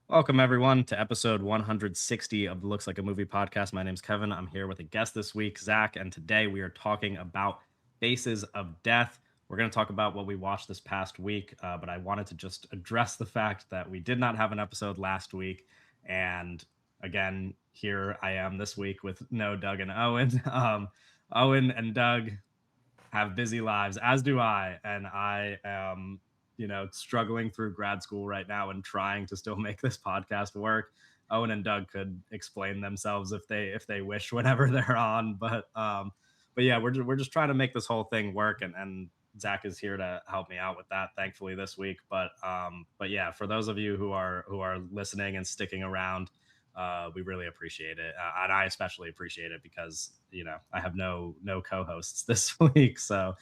Welcome, everyone, to episode 160 of the Looks Like a Movie podcast. My name's Kevin. I'm here with a guest this week, Zach, and today we are talking about Faces of Death. We're going to talk about what we watched this past week, but I wanted to just address the fact that we did not have an episode last week. And again, here I am this week with no Doug and Owen. Owen and Doug have busy lives, as do I, and I am, struggling through grad school right now and trying to still make this podcast work. Owen and Doug could explain themselves if they wish whenever they're on, but yeah, we're just trying to make this whole thing work, and Zach is here to help me out with that, thankfully this week. But yeah, for those of you who are listening and sticking around, we really appreciate it, and I especially appreciate it because I have no co-hosts this week. So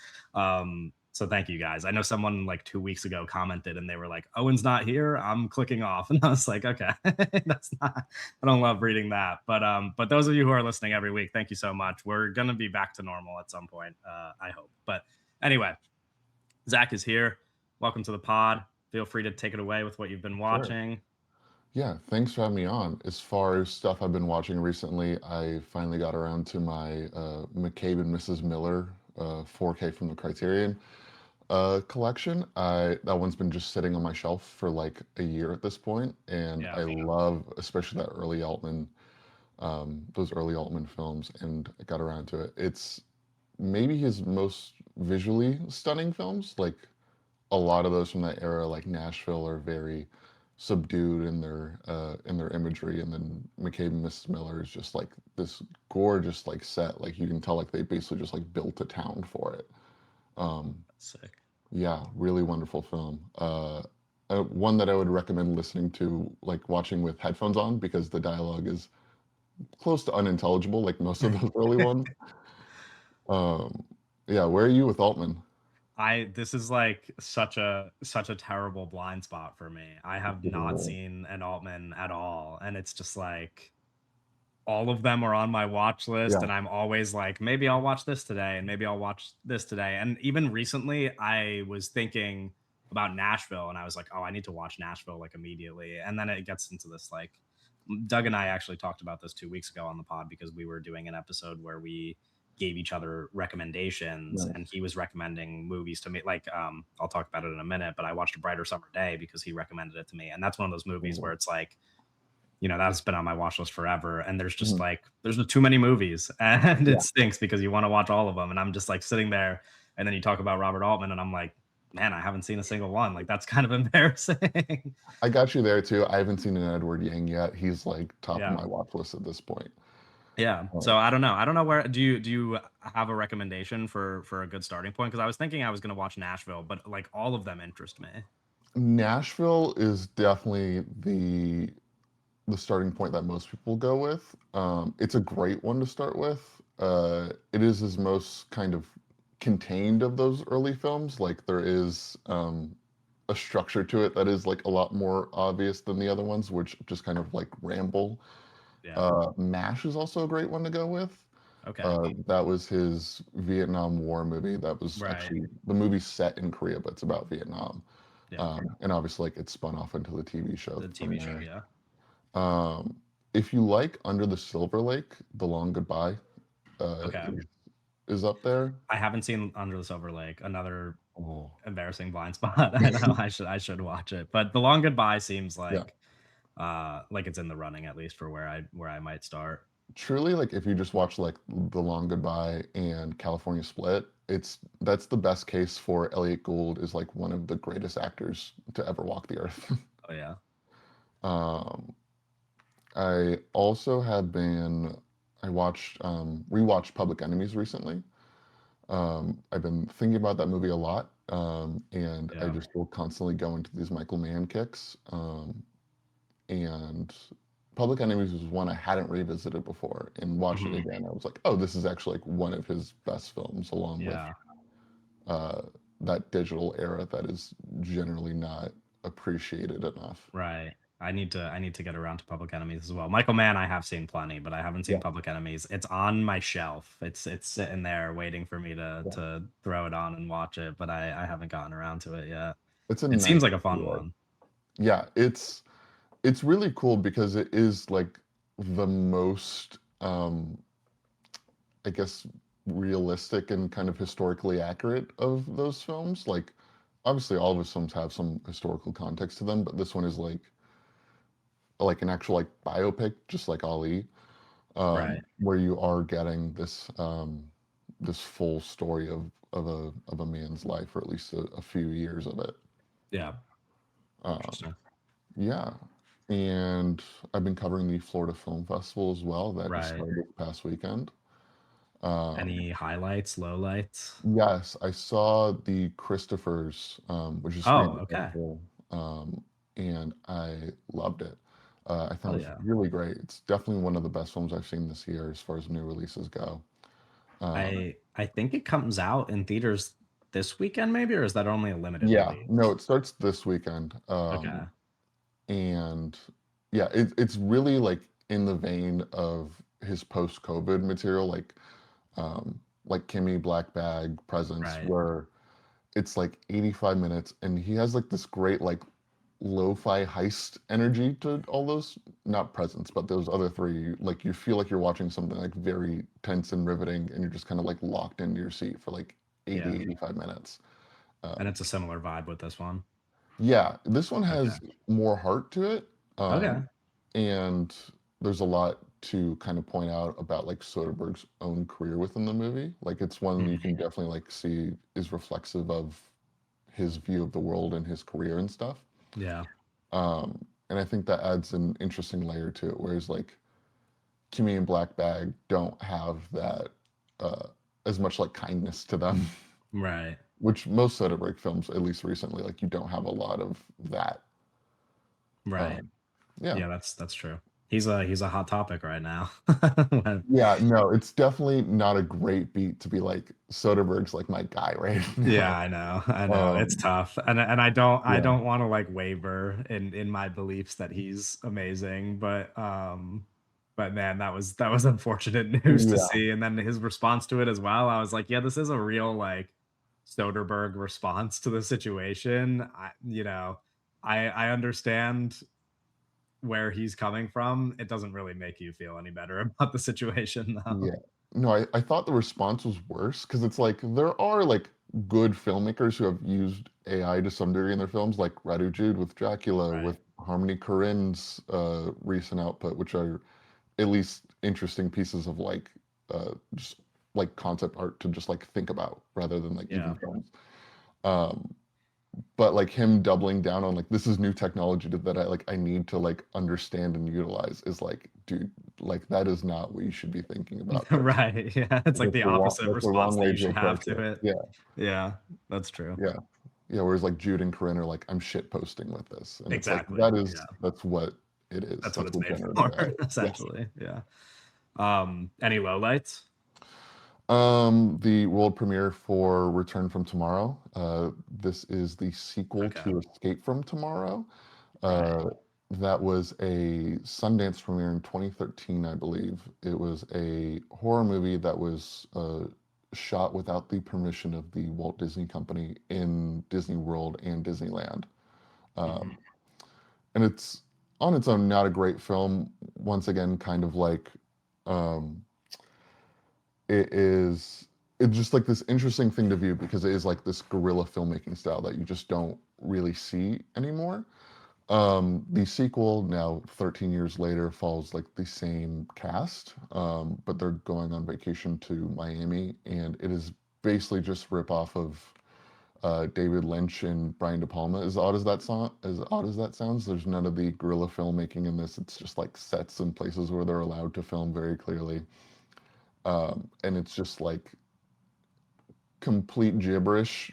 thank you guys. I know someone like 2 weeks ago commented and they were like, "Owen's not here. I'm clicking off," and I was like, "Okay, that's not. I don't love reading that." But those of you who are listening every week, thank you so much. We're gonna be back to normal at some point, I hope. But anyway, Zach is here. Welcome to the pod. Feel free to take it away with what you've been Sure. watching. Yeah, thanks for having me on. As far as stuff I've been watching recently, I finally got around to my McCabe and Mrs. Miller 4K from the Criterion collection. That one's been just sitting on my shelf for like a year at this point, and Yeah. I love especially those early Altman films, and I got around to it. It's maybe his most visually stunning films. Like a lot of those from that era, like Nashville, are very subdued in their imagery, and then McCabe and Mrs. Miller is just like this gorgeous like set. Like you can tell like they basically just like built a town for it. Um, That's sick. yeah, really wonderful film. One that I would recommend listening to, like watching with headphones on, because the dialogue is close to unintelligible, like most of those early ones. Um, yeah, where are you with Altman? I This is like such a terrible blind spot for me. I have not Yeah. seen an Altman at all, and it's just like all of them are on my watch list, Yeah. and I'm always like, maybe I'll watch this today, and maybe I'll watch this today. And even recently, I was thinking about Nashville, and I was like, oh, I need to watch Nashville like immediately. And then it gets into this like Doug and I actually talked about this 2 weeks ago on the pod because we were doing an episode where we gave each other recommendations, and Nice. he was recommending movies to me. Like, I'll talk about it in a minute, but I watched A Brighter Summer Day because he recommended it to me. And that's one of those movies where Cool. it's like, that's been on my watch list forever. And Mhm. there's too many movies and it Yeah. stinks because you want to watch all of them. And I'm just like sitting there, and then you talk about Robert Altman and I'm like, man, I haven't seen a single one. Like, that's kind of embarrassing. I got you there too. I haven't seen an Edward Yang yet. He's like top of Yeah. my watch list at this point. Yeah. Uh, So I don't know. I don't know where do you have a recommendation for a good starting point? Because I was thinking I was gonna watch Nashville, but like all of them interest me. Nashville is definitely the starting point that most people go with. It's a great one to start with. It is his most kind of contained of those early films. Like there is a structure to it that is like a lot more obvious than the other ones, which just kind of like ramble. Yeah. MASH is also a great one to go with. Okay. That was his Vietnam War movie. That was Right. actually the movie set in Korea, but it's about Vietnam. Yeah. And obviously, like it spun off into the TV show The from TV show, there. yeah. Um, if you like Under the Silver Lake, The Long Goodbye Okay. is up there. I haven't seen Under the Silver Lake, another Oh, embarrassing blind spot. I know I should watch it. But The Long Goodbye seems yeah. like it's in the running at least for where I might start. Truly, like if you just watch like The Long Goodbye and California Split, that's the best case for Elliot Gould is like one of the greatest actors to ever walk the earth. Oh yeah. um, I also have been I watched rewatched Public Enemies recently. I've been thinking about that movie a lot, and I Yeah. just will constantly go into these Michael Mann kicks. And Public Enemies was one I hadn't revisited before, and watching it Mhm. again, I was like, oh, this is actually like one of his best films, along with Yeah. uh, that digital era that is generally not appreciated enough. Right. I need to get around to Public Enemies as well. Michael Mann, I have seen plenty, but I haven't seen Yeah, Public Enemies. It's on my shelf. It's sitting there waiting for me to yeah. to throw it on and watch it, but I haven't gotten around to it yet. It's a It nice seems like a fun read. one. Yeah, it's really cool because it is like the most, I guess, realistic and kind of historically accurate of those films. Like, obviously, all of his films have some historical context to them, but this one is like an actual like biopic, just like Ali, Right. where you are getting this this full story of a man's life, or at least a few years of it. Yeah. Um, Interesting. yeah, and I've been covering the Florida Film Festival as well. That just Right. started this past weekend. Um, Any highlights, lowlights? yes, I saw the Christophers, which is screened Oh, at the okay. festival, and I loved it. I thought Oh it was yeah. really great. It's definitely one of the best films I've seen this year as far as new releases go. Um, I think it comes out in theaters this weekend, maybe, or is that only a limited yeah, no, release? it starts this weekend. Okay. And yeah, it's really like in the vein of his post-COVID material, like Kimmy, Black Bag, Presence, Right. where it's like 85 minutes, and he has like this great like lo-fi heist energy to all those, not Presence, but those other three. Like you feel like you're watching something like very tense and riveting, and you're just kind of like locked into your seat for like Yeah. 85 minutes. And Um, it's a similar vibe with this one. yeah, this one Okay. has more heart to it. Okay. And there's a lot to kind of point out about like Soderbergh's own career within the movie. Like it's one you Mhm. can definitely like see is reflexive of his view of the world and his career and stuff. Yeah. And I think that adds an interesting layer to it. Whereas like Kimmy and Black Bag don't have that uh, as much like kindness to them, Right. which most Soderbergh films, at least recently, like you don't have a lot of that. Right. Um, yeah. Yeah, that's true. He's a hot topic right now. When- Yeah, no, it's definitely not a great beat to be like Soderbergh's like my guy right Yeah, now. I know. I know. It's Um, tough. And I yeah, don't want to like waver in my beliefs that he's amazing, but man, that was unfortunate news to yeah, see. And then his response to it as well. I was like, yeah, this is a real like Soderbergh response to the situation. I understand where he's coming from. It doesn't really make you feel any better about the situation though. yeah. No, I thought the response was worse because it's like there are like good filmmakers who have used AI to some degree in their films, like Radu Jude with Dracula, Right. with Harmony Korine's recent output, which are at least interesting pieces of like just like concept art to just like think about rather than like even Yeah. films. Um, but like him doubling down on like this is new technology that I need to like understand and utilize is like, dude, like that is not what you should be thinking about this. Right. Yeah. It's like the opposite That's the wrong response that way you to should have approach to it. it. Yeah, Yeah, that's true. yeah, yeah. Whereas like Jude and Corinne are like, I'm shit posting with this, and it's like Exactly. Yeah. that's what it is. That's what That's it's what made generative for, AI is. Yes. essentially. Yeah. Any lowlights? The world premiere for Return from Tomorrow. This is the sequel Okay. to Escape from Tomorrow. Right. Uh, that was a Sundance premiere in 2013, I believe. It was a horror movie that was shot without the permission of the Walt Disney Company in Disney World and Disneyland. Mhm. Um, and it's on its own not a great film. Once again, kind of like um, it is it's just like this interesting thing to view because it is like this guerrilla filmmaking style that you just don't really see anymore. The sequel, now 13 years later, follows like the same cast, but they're going on vacation to Miami, and it is basically just rip off of David Lynch and Brian De Palma. As odd as that sounds, there's none of the guerrilla filmmaking in this. It's just like sets and places where they're allowed to film very clearly, and it's just like complete gibberish,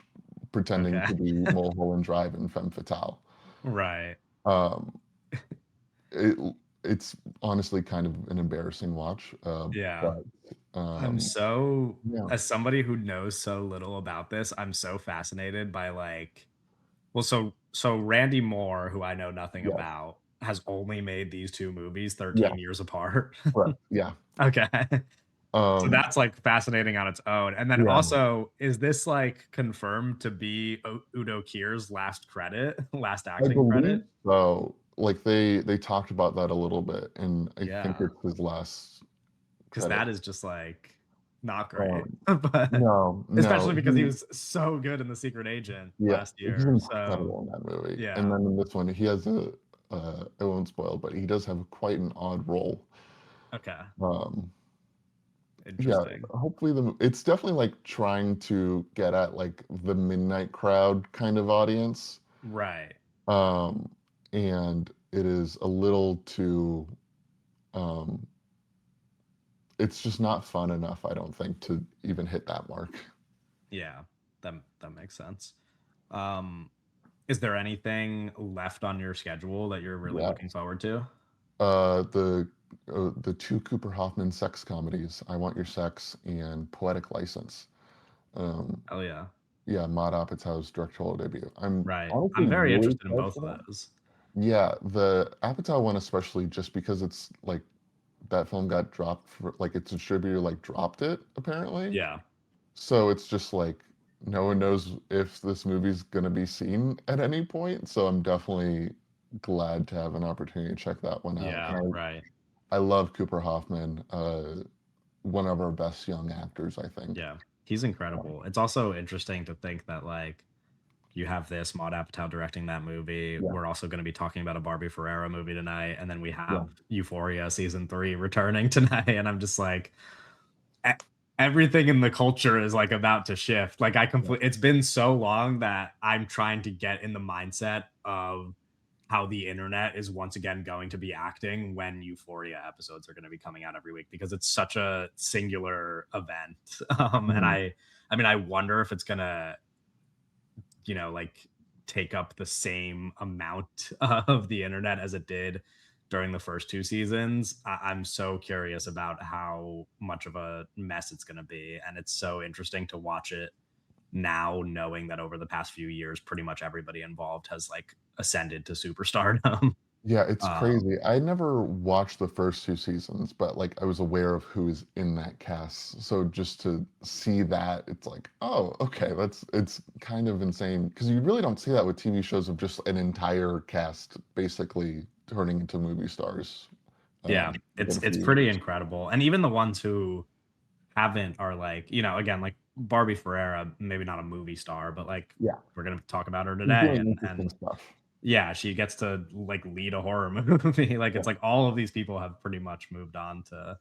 pretending Okay. to be Mulholland Drive and Femme Fatale. Right. Um, it it's honestly kind of an embarrassing watch, Yeah. but I'm so yeah, as somebody who knows so little about this, I'm so fascinated by like well, so Randy Moore, who I know nothing yeah, about, has only made these 2 movies yeah, 13 years apart. correct, yeah, Okay. So um, that's, like, fascinating on its own, and then yeah. also, is this, like, confirmed to be Udo Kier's last credit last I acting believe credit? so. like they talked about that a little bit, and I think Yeah, it's his last because credit. that is just like not great, Um, but no, especially no, because he was so good in The Secret Agent yeah, last he's year. So incredible in that movie. And yeah, then in this one, he has I won't spoil, but he does have quite an odd role. okay, Um, yeah, interesting. hopefully it's definitely like trying to get at like the midnight crowd kind of audience. Right. Um, and it is a little too, um, it's just not fun enough, I don't think, to even hit that mark. Yeah, that makes sense. Um, is there anything left on your schedule that you're really Yeah. looking forward to? Uh, the the two Cooper Hoffman sex comedies, I Want Your Sex and Poetic License. Um, Oh yeah, yeah, Maud Apatow's directorial debut. I'm right. honestly I'm very really interested in excited both for of that. those. Yeah, the Apatow one especially just because it's like that film got dropped for like its distributor like dropped it apparently. Yeah, So it's just like no one knows if this movie's gonna be seen at any point. So I'm definitely glad to have an opportunity to check that one out. yeah, And right. I love Cooper Hoffman, one of our best young actors, I think. Yeah, he's incredible. It's also interesting to think that like you have this Maud Apatow directing that movie. Yeah, We're also going to be talking about a Barbie Ferreira movie tonight, and then we yeah, have Euphoria season 3 returning tonight. And I'm just like, e- everything in the culture is like about to shift. Like yeah, it's been so long that I'm trying to get in the mindset of how the internet is once again going to be acting when Euphoria episodes are going to be coming out every week because it's such a singular event. And mhm, I mean, I wonder if it's gonna, like take up the same amount of the internet as it did during the first two seasons. I'm so curious about how much of a mess it's going to be. And it's so interesting to watch it now, knowing that over the past few years, pretty much everybody involved has like ascended to superstardom. yeah. It's um, crazy. I never watched the first two seasons, but like I was aware of who is in that cast. So just to see that, it's like, oh, okay, it's kind of insane because you really don't see that with TV shows of just an entire cast basically turning into movie stars yeah, within a it's few pretty years. incredible. And even the ones who haven't are like, again, like Barbie Ferreira, maybe not a movie star, but like Yeah, we're gonna talk about her he's today. doing And interesting stuff. yeah, she gets to like lead a horror movie. Like Yeah, it's like all of these people have pretty much moved on to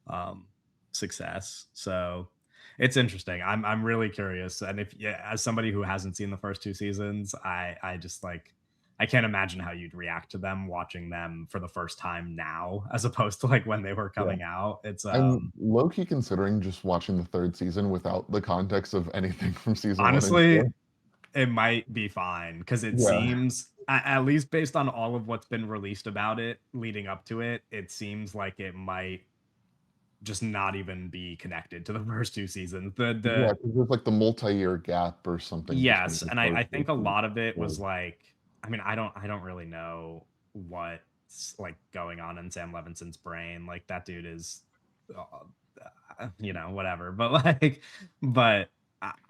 um success. So it's interesting. I'm really curious. And if yeah, as somebody who hasn't seen the first two seasons, I just like I can't imagine how you'd react to them watching them for the first time now as opposed to like when they were yeah. coming out. It's I'm low key considering just watching the third season without the context of anything from season one and honestly, two. it might be fine because it Yeah, seems, at least based on all of what's been released about it leading up to it, it seems like it might just not even be connected to the first two seasons. yeah, The 'cause there's like the multi-year gap or something between Yes, the and I first think a and lot of it was third. like, I mean, I don't really know what's like going on in Sam Levinson's brain. Like that dude is, whatever. But like, but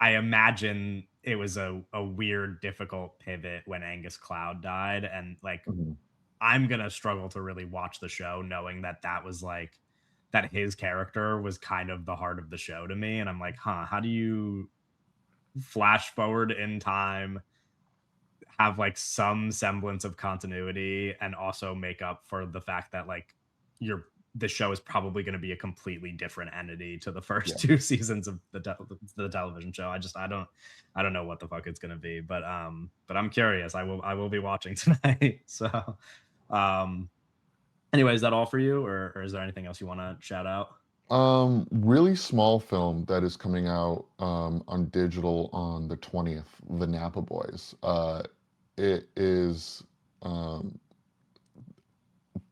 I imagine it was a weird, difficult pivot when Angus Cloud died, and like Mhm. I'm gonna struggle to really watch the show knowing that that was like that his character was kind of the heart of the show to me, and I'm like, huh, how do you flash forward in time, have like some semblance of continuity, and also make up for the fact that like the show is probably going to be a completely different entity to the first Yeah. two seasons of the television show. I don't know what the fuck it's going to be, but I'm curious. I will be watching tonight. So um anyway, is that all for you, or is there anything else you want to shout out? Really small film that is coming out on digital on the 20th, The Napa Boys. It is um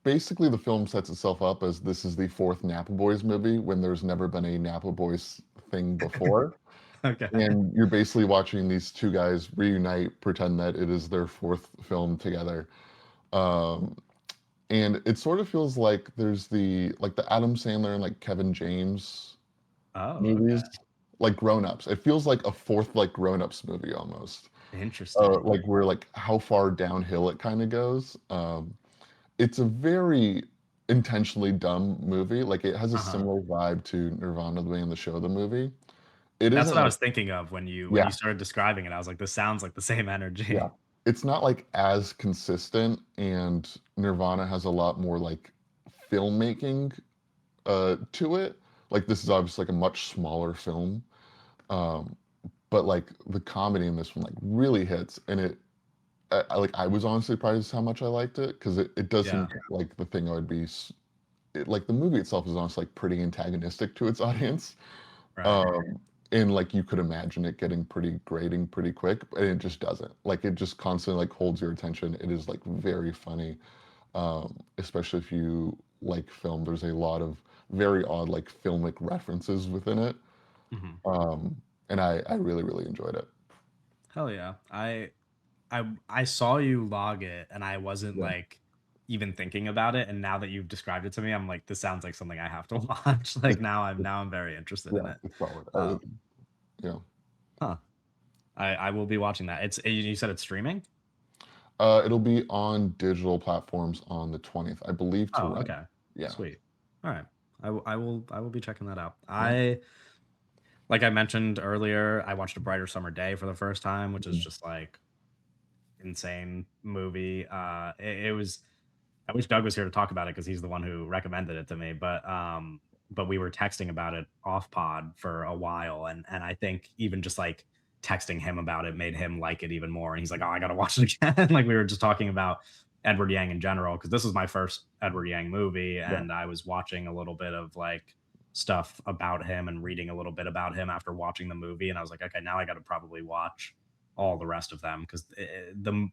basically the film sets itself up as this is the fourth Napa Boys movie when there's never been a Napa Boys thing before. Okay. And you're basically watching these two guys reunite, pretend that it is their fourth film together. Um, and it sort of feels like there's the Adam Sandler and like Kevin James Oh, okay. movies, like Grown Ups. It feels like a fourth like Grown Ups movie almost. Interesting. like where like how far downhill it kind of goes. It's a very intentionally dumb movie. Like it has a Uh-huh. similar vibe to Nirvana, the band, the show, the movie. It That's isn't what I like, was thinking of when you yeah, started describing it. I was like, this sounds like the same yeah. energy. It's not like as consistent, and Nirvana has a lot more like filmmaking to it. Like this is obviously like a much smaller film. Um, but like the comedy in this one like really hits, and like I was honestly surprised how much I liked it because it does seem Yeah. like the thing I would be like the movie itself is honestly like pretty antagonistic to its audience. Right. Um, and like you could imagine it getting pretty grating pretty quick, and it just doesn't. Like it just constantly like holds your attention. It is like very funny, especially if you like film. There's a lot of very odd like filmic references within it, Mhm. um, and I really really enjoyed it. Hell yeah. I saw you log it and I wasn't Yeah, like even thinking about it. And now that you've described it to me, I'm like, this sounds like something I have to watch. Like it's now I'm very interested in yeah, it. it's solid. Um, Yeah. huh. I will be watching that. You said it's streaming? It'll be on digital platforms on the 20th, I believe, to Oh, rent. okay. Yeah. Sweet. All right. I will be checking that out. Yeah. Like I mentioned earlier, I watched A Brighter Summer Day for the first time, which is Mhm. just like insane movie. It was. I wish Doug was here to talk about it because he's the one who recommended it to me. But we were texting about it off pod for a while, and I think even just like texting him about it made him like it even more. And he's like, "Oh, I gotta watch it again." Like we were just talking about Edward Yang in general because this was my first Edward Yang movie, Yeah. and I was watching a little bit of like stuff about him and reading a little bit about him after watching the movie, and I was like, okay, now I got to probably watch all the rest of them because the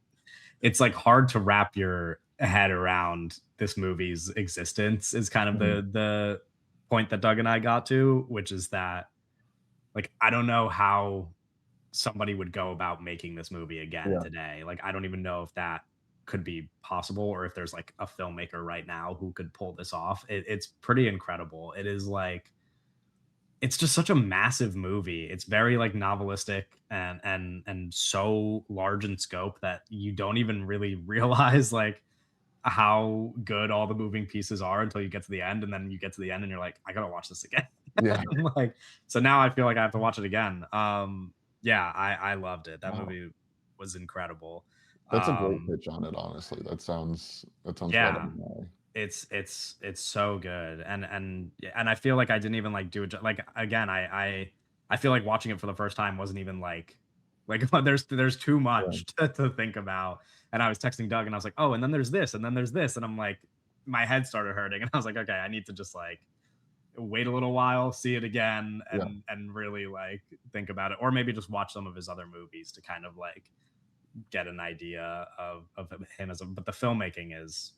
it's like hard to wrap your head around this movie's existence is kind of Mhm. the point that Doug and I got to, which is that like I don't know how somebody would go about making this movie again Yeah. today. Like I don't even know if that could be possible or if there's like a filmmaker right now who could pull this off. It's pretty incredible. It is like it's just such a massive movie. It's very like novelistic and so large in scope that you don't even really realize like how good all the moving pieces are until you get to the end, and then you get to the end and you're like, I gotta watch this again. Yeah. Like, so now I feel like I have to watch it again. Yeah, I loved it. That Wow. movie was incredible. That's a great Um, pitch on it, honestly. That sounds right up yeah, my alley. it's so good, and I feel like I didn't even like do it. Like again, I feel like watching it for the first time wasn't even like there's too Yeah. much to think about. And I was texting Doug, and I was like, oh, and then there's this, and then there's this, and I'm like, my head started hurting, and I was like, okay, I need to just like wait a little while, see it again, Yeah. and really like think about it, or maybe just watch some of his other movies to kind of like get an idea of him as a. But the filmmaking is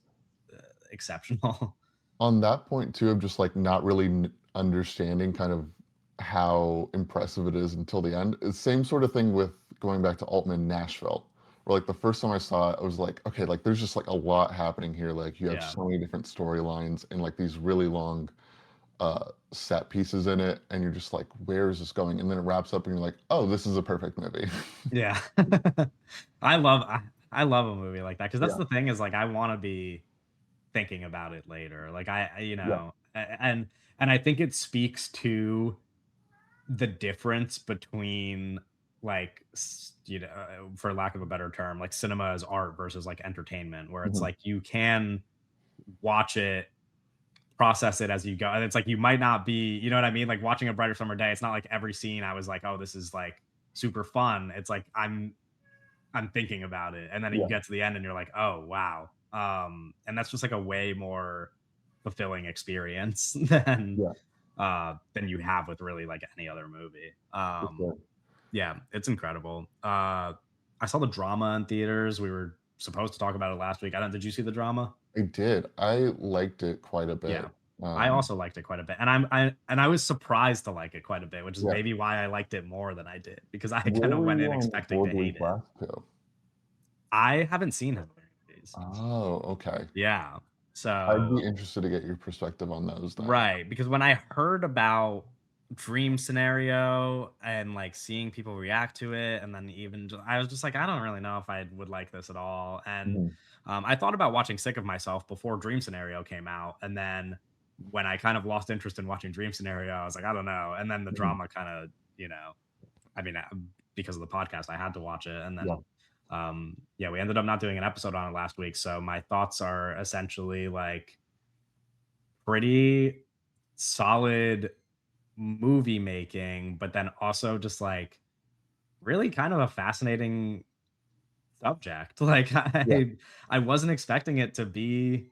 exceptional. On that point too, of just like not really understanding kind of how impressive it is until the end. It's same sort of thing with going back to Altman Nashville, where like the first time I saw it, I was like, okay, like there's just like a lot happening here. Like you have Yeah. so many different storylines and like these really long set pieces in it, and you're just like, where is this going? And then it wraps up, and you're like, oh, this is a perfect movie. Yeah. I love a movie like that because that's Yeah, the thing is like I want to be thinking about it later. Like yeah, and I think it speaks to the difference between like for lack of a better term, like cinema as art versus like entertainment, where it's mhm, like you can watch it, process it as you go, and it's like you might not be, you know what I mean? Like watching A Brighter Summer Day, it's not like every scene I was like, oh, this is like super fun. It's like I'm thinking about it, and then you yeah, get to the end and you're like, "Oh, wow." And that's just like a way more fulfilling experience yeah, than you have with really like any other movie. for sure. Yeah, it's incredible. I saw the drama in theaters. We were supposed to talk about it last week. I don't did you see the drama? I did. I liked it quite a Yeah. bit. I Um, also liked it quite a bit. I was surprised to like it quite a bit, which is yeah. maybe why I liked it more than I did because I kind Where of were went you in on expecting to Board hate Week it. last too? I haven't seen his other movies. Oh, okay. Yeah. I'd be So interested to get your perspective on those then. right, because when I heard about dream scenario and like seeing people react to it, and then I was just like, I don't really know if I would like this at all. And Mhm. I thought about watching Sick of Myself before Dream Scenario came out, and then when I kind of lost interest in watching Dream Scenario, I was like, I don't know. And then the Mhm. drama kind of, I mean, because of the podcast, I had to watch it, and Yeah. then yeah, we ended up not doing an episode on it last week. So my thoughts are essentially like pretty solid movie making, but then also just like really kind of a fascinating subject. Like Yeah. I wasn't expecting it to be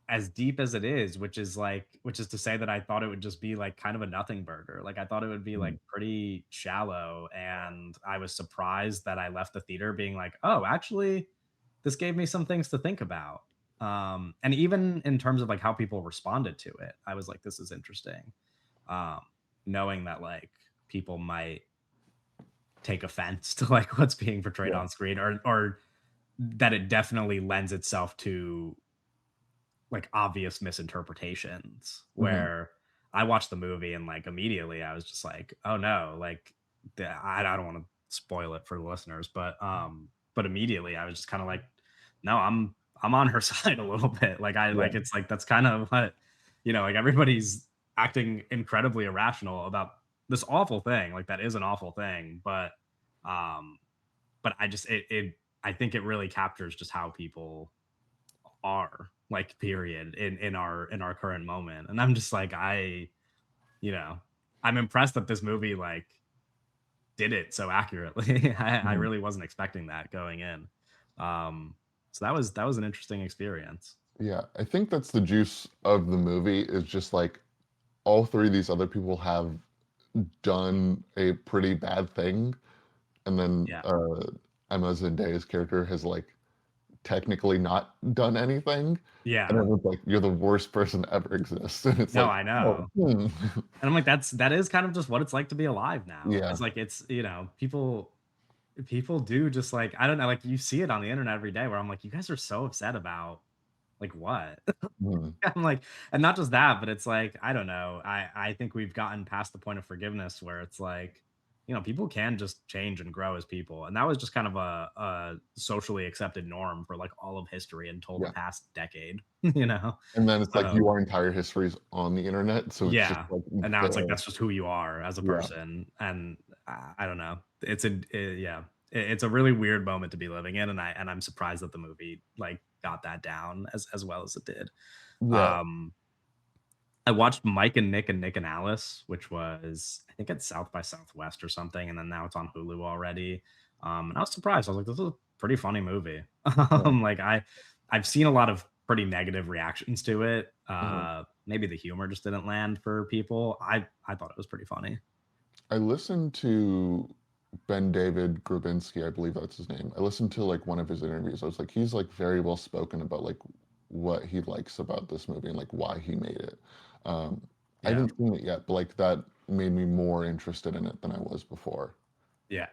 as deep as it is, which is to say that I thought it would just be like kind of a nothing burger. Like I thought it would be like Mhm. pretty shallow, and I was surprised that I left the theater being like, "Oh, actually this gave me some things to think about." And even in terms of like how people responded to it, I was like, "This is interesting." Um, Knowing that like people might take offense to like what's being portrayed Yeah. on screen, or that it definitely lends itself to like obvious misinterpretations Mhm. where I watched the movie and like immediately I was just like, oh no, like I don't want to spoil it for the listeners, but immediately I was just kind of like, no, I'm on her side a little bit. Like I Yeah. like it's like that's kind of what like everybody's acting incredibly irrational about this awful thing. Like that is an awful thing, um but I just it I think it really captures just how people are, like, period, in our current moment. And I'm just like, you know, I'm impressed that this movie like did it so accurately. I Mhm. really wasn't expecting that going in. So that was an interesting experience. Yeah. I think that's the juice of the movie is just like all three of these other people have done a pretty bad thing, and then Yeah. Emma Zendaya's character has like technically not done anything, and Yeah. then it's like you're the worst person to ever exist, and it's No, like, I oh, know. hmm. And I'm like, that is kind of just what it's like to be alive now. Yeah. It's like people do just like I don't know, like you see it on the internet every day where I'm like, you guys are so upset about like what? Mhm. I'm like, and not just that, but it's like, I don't know. I think we've gotten past the point of forgiveness where it's like, people can just change and grow as people. And that was just kind of a socially accepted norm for like all of history until the Yeah. past decade, you know? And then it's like Um, your entire history is on the internet, so it's just yeah. like And now it's like the that's just who you are as a yeah. person. And I don't know. Yeah. It's a really weird moment to be living in, and I'm surprised that the movie like got that down as well as it did. Yeah. Um, I watched Mike and Nick and Nick and Alice, which was I think at South by Southwest or something, and then now it's on Hulu already. And I was surprised. I was like, "This is a pretty funny movie." Yeah. Like I've seen a lot of pretty negative reactions to it. Mhm. Maybe the humor just didn't land for people. I thought it was pretty funny. I listened to Ben David Grabinski, I believe that's his name. I listened to like one of his interviews. I was like, he's like very well spoken about like what he likes about this movie and like why he made it. Um, I Yeah, haven't seen it yet, but like that made me more interested in it than I was before. yeah.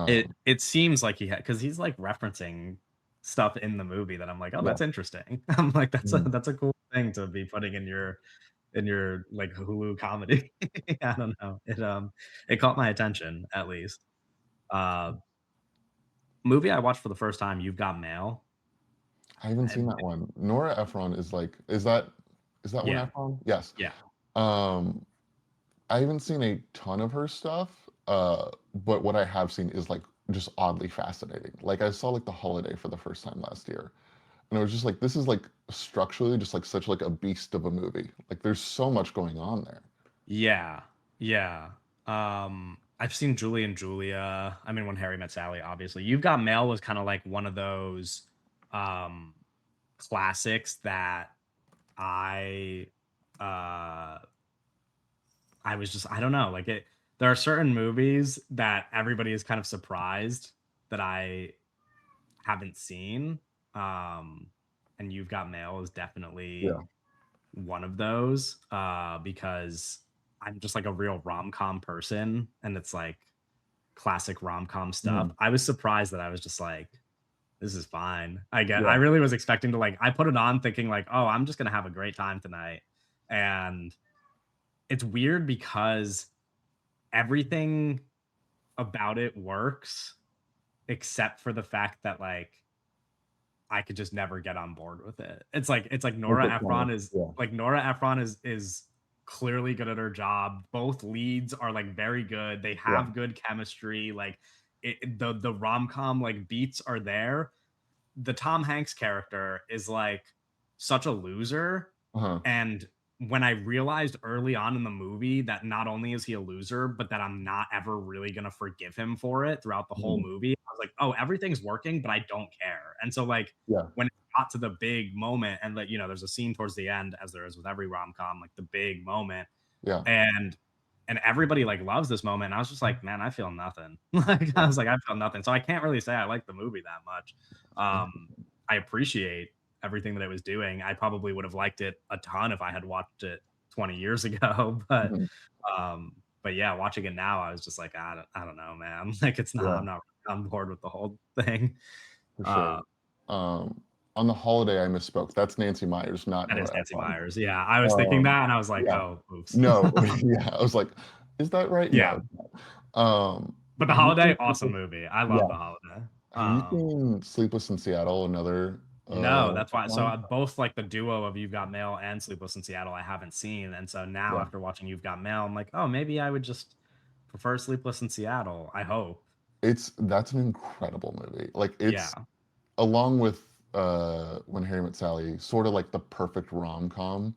It Um, it seems like he had because he's like referencing stuff in the movie that I'm like, oh, yeah. that's interesting. I'm like, Mhm. that's a cool thing to be putting in your like Hulu comedy. I don't know. It caught my attention at least. Uh Movie I watched for the first time, You've Got Mail. I haven't seen And that one. Nora Ephron is like, is that one yeah, Ephron? Yes. yeah. Um, I haven't seen a ton of her stuff, but what I have seen is like just oddly fascinating. Like I saw like The Holiday for the first time last year, and it was just like this is like structurally just like such like a beast of a movie. Like there's so much going on there. Yeah. Yeah. I've seen Julie and Julia. I mean, When Harry Met Sally, obviously. You've Got Mail was kind of like one of those um classics that I uh I was just I don't know, like there are certain movies that everybody is kind of surprised that I haven't seen. Um and You've Got Mail is definitely Yeah. one of those because I'm just like a real rom-com person, and it's like classic rom-com stuff. Mhm. I was surprised that I was just like, this is fine. I Yeah. really was expecting to like I put it on thinking like, oh, I'm just gonna have a great time tonight. And it's weird because everything about it works except for the fact that like I could just never get on board with it. It's like Make Nora it funny. Ephron is Yeah. clearly good at her job. Both leads are like very good. They Yeah. have good chemistry. Like the rom-com like beats are there. The Tom Hanks character is like such a loser. Uh-huh. And when I realized early on in the movie that not only is he a loser, but that I'm not ever really going to forgive him for it throughout the whole Mhm. movie, I was like, oh, everything's working, but I don't care. And so, like, Yeah. when it got to the big moment, and like, there's a scene towards the end, as there is with every rom com, like the big moment, Yeah. and everybody like loves this moment. And I was just like, man, I feel nothing. Like I Yeah. was like, I feel nothing. So I can't really say I like the movie that much. Interesting. I appreciate everything that it was doing. I probably would have liked it a ton if I had watched it 20 years ago. Mhm. But yeah, watching it now, I was just like, I don't know, man. Like it's not, Yeah, I'm not on board with the whole thing. for Uh, sure. On The Holiday, I misspoke. That's Nancy Meyers, not that is Nora Nancy Ephron. Myers. Yeah, I was thinking Um, that, and I was like, yeah. oh, oops. No, yeah, I was like, "Is that right?" Yeah, No, it's not. but the Have you holiday, seen awesome Sleepless movie. I Yeah. love the holiday. Have you seen Sleepless in Seattle, another, No, that's why. So Ephron? both like the duo of You've Got Mail and Sleepless in Seattle, I haven't seen, and so now Yeah. after watching You've Got Mail, I'm like, oh, maybe I would just prefer Sleepless in Seattle. I hope. That's an incredible movie. Like, it's Yeah, along with, When Harry Met Sally, sorta like the perfect rom-com,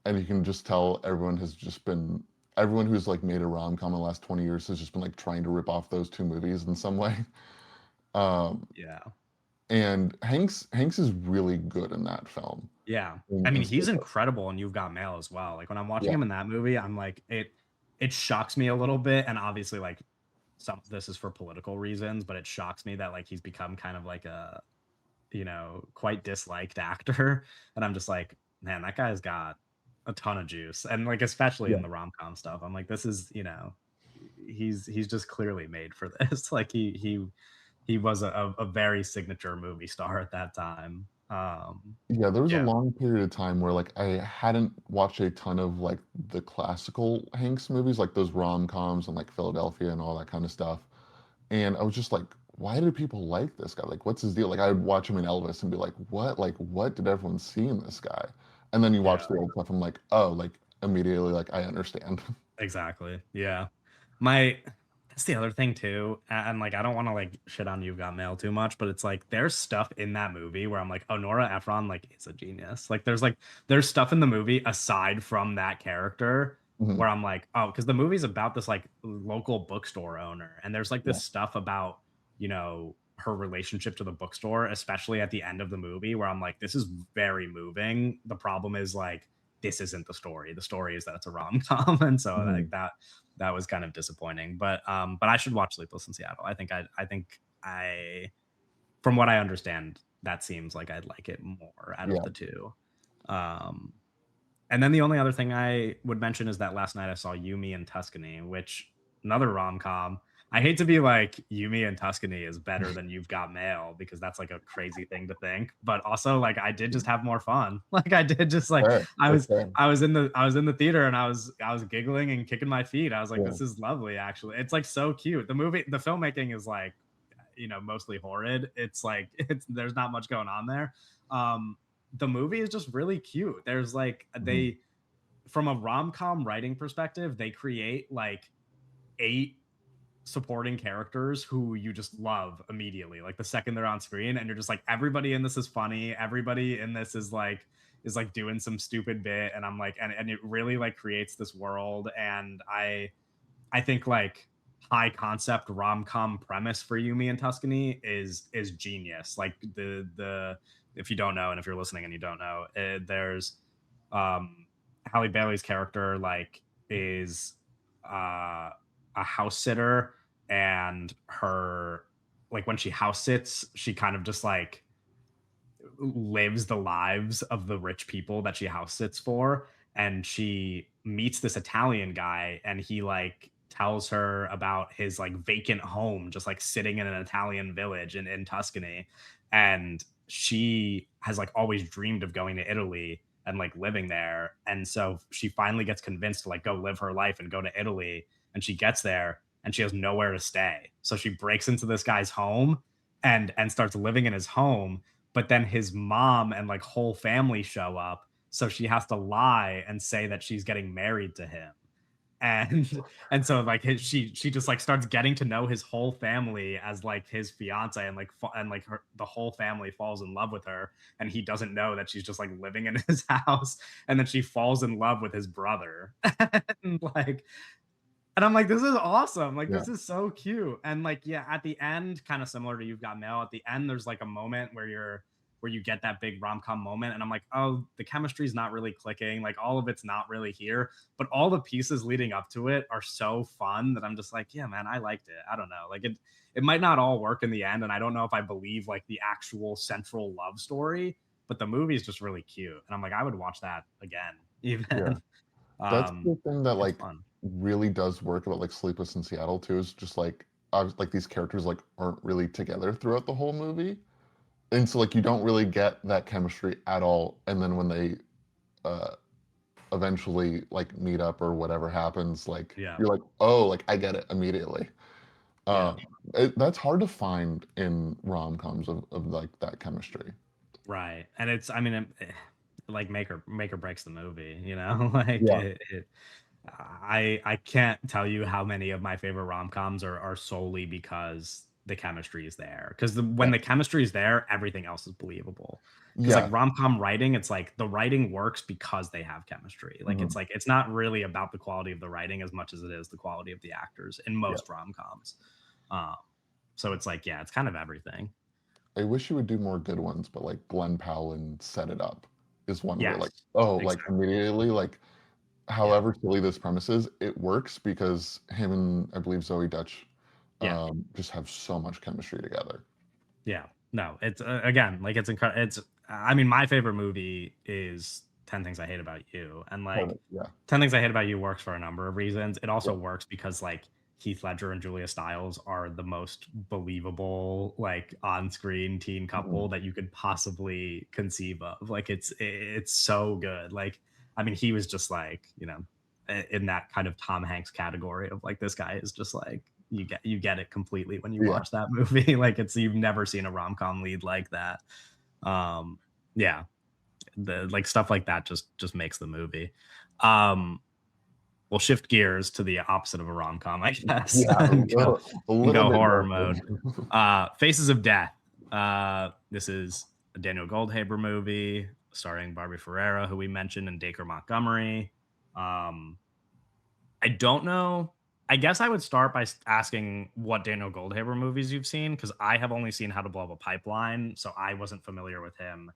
and you can just tell everyone who's, like, made a rom-com in the last 20 years has just been, like, trying to rip off those 2 movies in some way. Um, yeah, and Hanks is really good in that film, yeah. I in mean, he's Sleepless. incredible and You've Got Mail as well. Like when I'm watching Yeah. him in that movie, I'm like, it shocks me a little bit, and obviously, like some this is for political reasons, but it shocks me that like he's become kind of like a quite disliked actor. And I'm just like, man, that guy's got a ton of juice. And like, especially Yeah. in the rom com stuff, I'm like, this is, he's just clearly made for this. Like he was a very signature movie star at that time. Yeah, there was a Yeah, long period of time where, like, I hadn't watched a ton of, like, the classical Hanks movies, like those rom-coms and, like, Philadelphia and all that kinda stuff, and I was just like, "Why do people like this guy? Like, what's his deal?" Like, I'd watch him in Elvis and be like, "What? Like, what did everyone see in this guy?" And then you yeah, watch the old stuff, I'm like, "Oh," like, immediately, like, I understand. exactly. Yeah. My That's the other thing too. And like I don't want to like shit on You've Got Mail too much, but it's like there's stuff in that movie where I'm like, oh, Nora Ephron like is a genius. Like there's stuff in the movie aside from that character Mhm. where I'm like, oh, because the movie's about this like local bookstore owner, and there's like Yeah. this stuff about, her relationship to the bookstore, especially at the end of the movie, where I'm like, this is very moving. The problem is like this isn't the story. The story is that it's a rom com, and so like Mhm. that was kind of disappointing. But I should watch Sleepless in Seattle. I from what I understand, that seems like I'd like it more out of Yeah. the two. Um, and then the only other thing I would mention is that last night I saw Yumi and Tuscany, which another rom com. I hate to be like Yumi and Tuscany is better than You've Got Mail because that's like a crazy thing to think, but also like I did just have more fun. Like I did just like Fair. I That's was fair. I was in the theater and I was giggling and kicking my feet. I was like, Yeah. this is lovely. Actually, it's like so cute. The filmmaking is like mostly horrid. It's like it's there's not much going on there. Um, the movie is just really cute. There's like Mhm. they from a rom-com writing perspective, they create like 8 supporting characters who you just love immediately. Like the second they're on screen and you're just like everybody in this is funny, everybody in this is like doing some stupid bit, and I'm like and it really like creates this world. And I think like high concept rom-com premise for Yumi and Tuscany is genius. Like the if you don't know, and if you're listening and you don't know, there's Halle Bailey's character like is uh a house sitter, and her like when she house sits, she kind of just like lives the lives of the rich people that she house sits for. And she meets this Italian guy, and he like tells her about his like vacant home just like sitting in an Italian village in Tuscany. And she has like always dreamed of going to Italy, and like living there. And so she finally gets convinced to like go live her life and go to Italy. And she gets there and she has nowhere to stay. So she breaks into this guy's home and starts living in his home. But then his mom and like whole family show up. So she has to lie and say that she's getting married to him. And so like she just like starts getting to know his whole family as like his fiance, and like and like the whole family falls in love with her, and he doesn't know that she's just like living in his house. And then she falls in love with his brother. And like, and I'm like, this is awesome. Like, Yeah. this is so cute. And like, yeah, at the end, kind of similar to You've Got Mail, at the end, there's like a moment where you get that big rom-com moment. And I'm like, oh, the chemistry's not really clicking. Like all of it's not really here. But all the pieces leading up to it are so fun that I'm just like, yeah, man, I liked it. I don't know. Like it might not all work in the end. And I don't know if I believe like the actual central love story, but the movie is just really cute. And I'm like, I would watch that again, Yeah. even. That's um, the thing that it's like fun. really does work about like Sleepless in Seattle too, is just like like these characters like aren't really together throughout the whole movie. And so like you don't really get that chemistry at all. And then when they uh eventually like meet up or whatever happens, like Yeah. you're like, oh, like I get it immediately. Yeah. Uh, that's hard to find in rom-coms of like that chemistry. Right. And it's, I mean, like make or breaks the movie, you know? Like Yeah. I can't tell you how many of my favorite rom-coms are solely because the chemistry is there. Because when Yeah. the chemistry is there, everything else is believable. Because like Yeah. rom-com writing, it's like the writing works because they have chemistry. Mhm. Like it's not really about the quality of the writing as much as it is the quality of the actors in Yeah. most rom-coms. Um, so it's like, yeah, it's kind of everything. I wish you would do more good ones, but like Glenn Powell and Set It Up is one where like, Yes, oh, like exactly. immediately, like Yeah. however silly this premise is, it works because him and I believe Zoe Dutch Yeah. just have so much chemistry together. Yeah. No, it's again, like it's incredible. It's, I mean, my favorite movie is 10 Things I Hate About You. And like Perfect. Yeah. 10 Things I Hate About You works for a number of reasons. It Yeah. also works because like Heath Ledger and Julia Stiles are the most believable like on-screen teen Mhm. couple that you could possibly conceive of. Like it's so good. Like I mean, he was just like, in that kind of Tom Hanks category of like this guy is just like you get it completely when you Yeah. watch that movie. Like it's you've never seen a rom-com lead like that. Um yeah, the like stuff like that just makes the movie. Um we'll shift gears to the opposite of a rom-com, I guess, Yeah. A and little go bit horror darker. mode. Faces of Death. This is a Daniel Goldhaber movie starring Barbie Ferreira, who we mentioned, and Dacre Montgomery. Um, I don't know. I guess I would start by asking what Daniel Goldhaber movies you've seen, because I have only seen How to Blow Up a Pipeline, so I wasn't familiar with him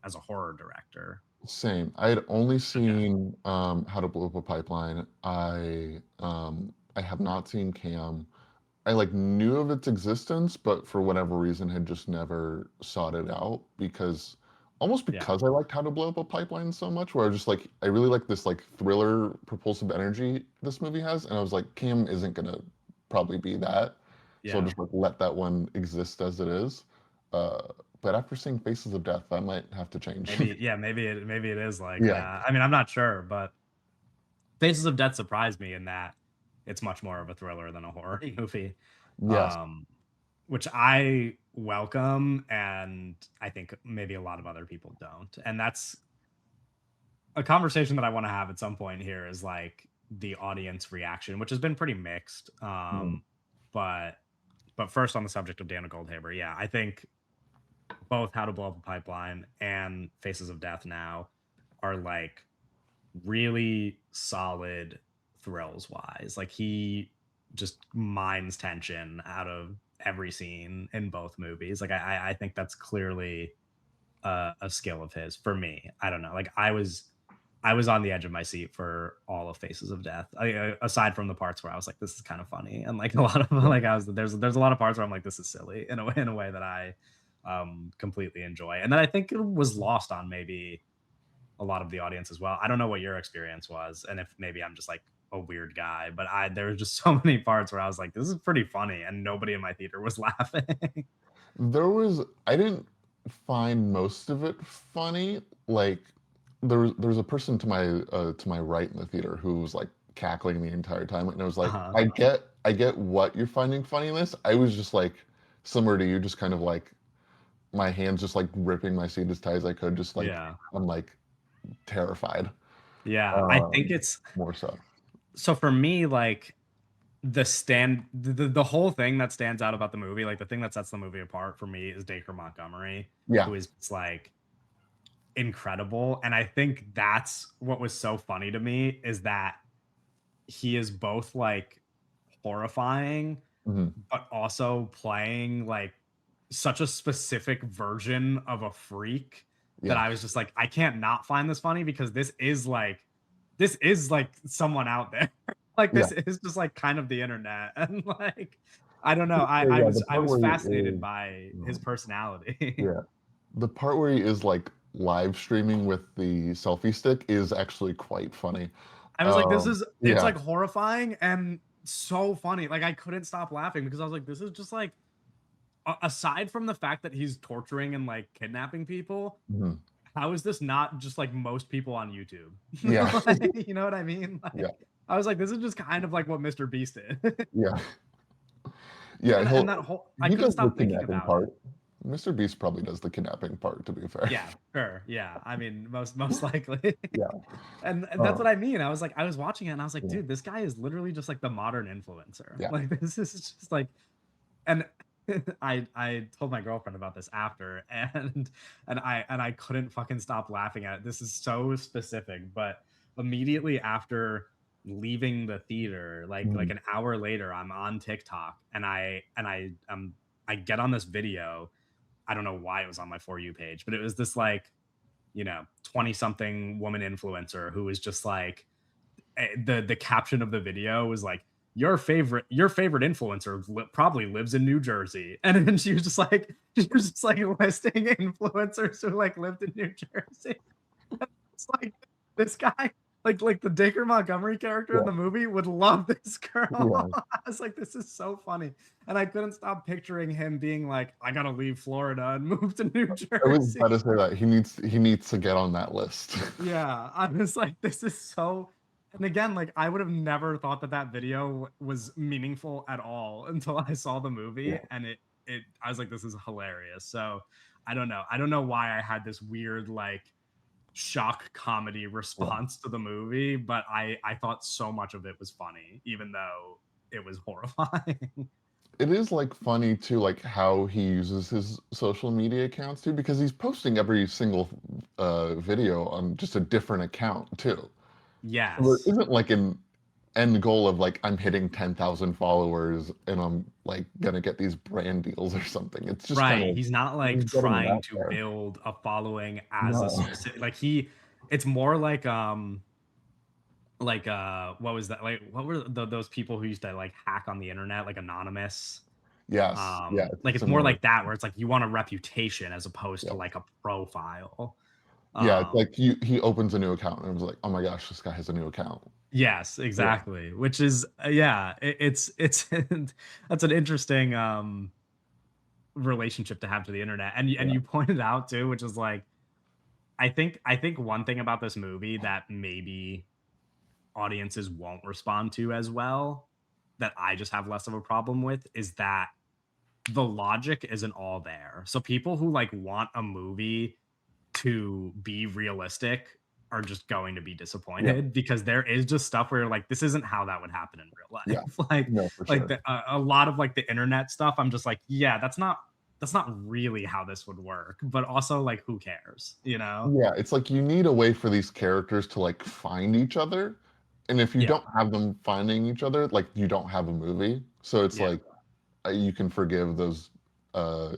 as a horror director. Same. I had only Okay. seen How to Blow Up a Pipeline. I have not seen Cam. I like knew of its existence, but for whatever reason had just never sought it out because almost Yeah. because I liked How to Blow Up a Pipeline so much, where I was just like, I really like this like thriller propulsive energy this movie has, and I was like, Cam isn't gonna probably be that, so I'll Yeah. just like let that one exist as it is. Uh, but after seeing Faces of Death, that might have to change. Maybe, yeah, maybe it is like Yeah. that. I mean, I'm not sure, but Faces of Death surprised me in that it's much more of a thriller than a horror movie. Yes. Um, which I welcome, and I think maybe a lot of other people don't. And that's a conversation that I want to have at some point here, is like the audience reaction, which has been pretty mixed. Mm. But first on the subject of Dana Goldhaber, yeah, I think both How to Blow Up a Pipeline and Faces of Death now are like really solid thrills wise. Like he just mines tension out of every scene in both movies. Like I think that's clearly a skill of his for me. I don't know. Like I was on the edge of my seat for all of Faces of Death. Aside from the parts where I was like, this is kind of funny, and like a lot of Yeah. like I was there's a lot of parts where I'm like, this is silly in a way that I completely enjoy, and then I think it was lost on maybe a lot of the audience as well. I don't know what your experience was, and if maybe I'm just like a weird guy, but I there were just so many parts where I was like, this is pretty funny, and nobody in my theater was laughing. I didn't find most of it funny. Like, there was a person to my right in the theater who was like cackling the entire time, and I was like, Uh-huh. I get what you're finding funny in this. I was just like similar to you, just kind of like my hands just like gripping my seat as tight as I could, just like Yeah. I'm like terrified. Yeah. I think Um, it's more so. so for me, like the whole thing that stands out about the movie, like the thing that sets the movie apart for me is Dacre Montgomery, Yeah. who is just like incredible. And I think that's what was so funny to me is that he is both like horrifying, Hmm. but also playing like such a specific version of a freak that Yeah. I was just like, I can't not find this funny because this is like someone out there. Like Yeah. this is just like kind of the internet. And like I don't know. So, yeah, the I part was where he fascinated is, by his um, personality. yeah, the part where he is like live streaming with the selfie stick is actually quite funny. I was like, this is it's Yeah. like horrifying and so funny. Like I couldn't stop laughing because I was like, this is just like aside from the fact that he's torturing and like kidnapping people, Mhm. how is this not just like most people on YouTube? Yeah. Like, you know what I mean? Yeah. Like, I was like, this is just kind of like what Mr. Beast did. Yeah. Yeah. And that whole, I He couldn't does the stop thinking kidnapping about it. part. Mr. Beast probably does the kidnapping part, to be fair. Yeah, sure. Yeah. I mean, most likely. Yeah. And that's what Um, I mean. I was like, I was watching it and I was like, yeah. dude, this guy is literally just like the modern influencer. Yeah. Like, this is just like, and I told my girlfriend about this after, and I couldn't fucking stop laughing at it. This is so specific, but immediately after leaving the theater, like Mhm. an hour later, I'm on TikTok I get on this video. I don't know why it was on my For You page, but it was this like, 20 something woman influencer who was just like the caption of the video was like your favorite influencer probably lives in New Jersey, and then she was just like listing influencers who like lived in New Jersey. It's like this guy, like the Dacre Montgomery character in Yeah. the movie would love this girl. Yeah. I was like, this is so funny, and I couldn't stop picturing him being like, I gotta leave Florida and move to New I was Jersey. about to say that he needs to get on that list. Yeah, I was like, this is so. And again, like I would have never thought that that video was meaningful at all until I saw the movie, Yeah. and I was like, this is hilarious. So I don't know. I don't know why I had this weird like shock comedy Yeah. response to the movie, but I thought so much of it was funny, even though it was horrifying. It is like funny too, like how he uses his social media accounts too, because he's posting every single video on just a different account too. So there Yes. isn't like an end goal of like I'm hitting 10,000 followers and I'm like gonna get these brand deals or something. It's just kind Right. of He's not like he's getting it trying out to there. build a following as a No. specific like it's more like what was that? Like what were those people who used to like hack on the internet like anonymous? Yes. Yeah. Like It's it's more similar. like that where it's like you want a reputation as opposed to Yeah. like a profile. Yeah. It's Um like he opens a new account and I was like, oh my gosh, this guy has a new account. yes, Yeah. exactly. Which is yeah, it's that's an interesting relationship to have to the internet. And Yeah. you pointed out too, which is like I think one thing about this movie that maybe audiences won't respond to as well, that I just have less of a problem with, is that the logic isn't all there. So people who like want a movie to be realistic are just going to be Yeah. disappointed because there is just stuff where you're like this isn't how that would happen in real Yeah. life. No, for sure. A lot of like the internet stuff I'm just like, yeah, that's not really how this would work, but also like who cares, you know? Yeah, it's like you need a way for these characters to like find each other. And if you Yeah. don't have them finding each other, like you don't have a movie. So it's Yeah. like you can forgive uh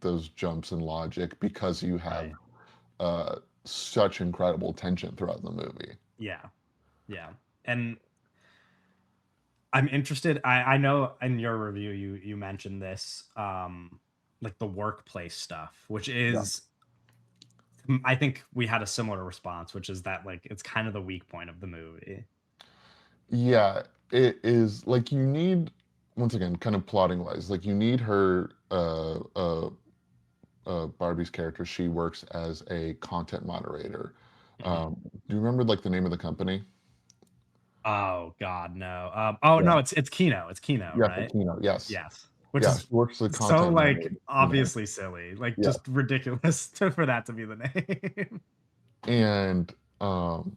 those jumps in logic because you have Right. such incredible tension throughout the movie. Yeah. Yeah. And I'm interested. I know in your review you mentioned this like the workplace stuff, which Yeah. is I think we had a similar response, which is that like it's kind of the weak point of the movie. Yeah, it is like you need once again, kind of plotting wise, like you need her Barbie's character, she works as a content moderator Mhm. Do you remember like the name of the company? Oh God, no. Oh Yeah. no, it's Kino. It's Kino, Yeah, for right? Kino. Yes. Yes. Which Yeah, is she works as a so content like moderator for Kino. obviously silly, like Yeah. just ridiculous for that to be the name. And um,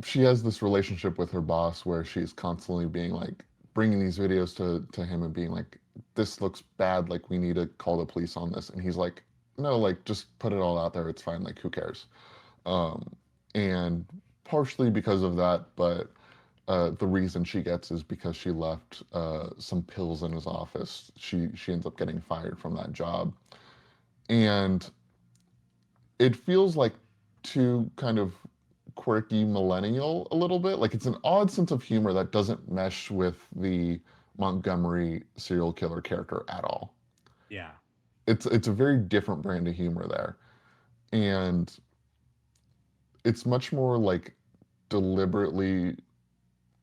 she has this relationship with her boss where she's constantly being like bringing these videos to him and being like, "This looks bad. Like we need to call the police on this." And he's like, "No, like just put it all out there. It's fine. Like who cares?" Um, and partially because of that, but the reason she gets is because she left some pills in his office. She ends up getting fired from that job, and it feels like too kind of quirky millennial a little bit. Like it's an odd sense of humor that doesn't mesh with the Montgomery serial killer character at all. Yeah. It's a very different brand of humor there, and it's much more like deliberately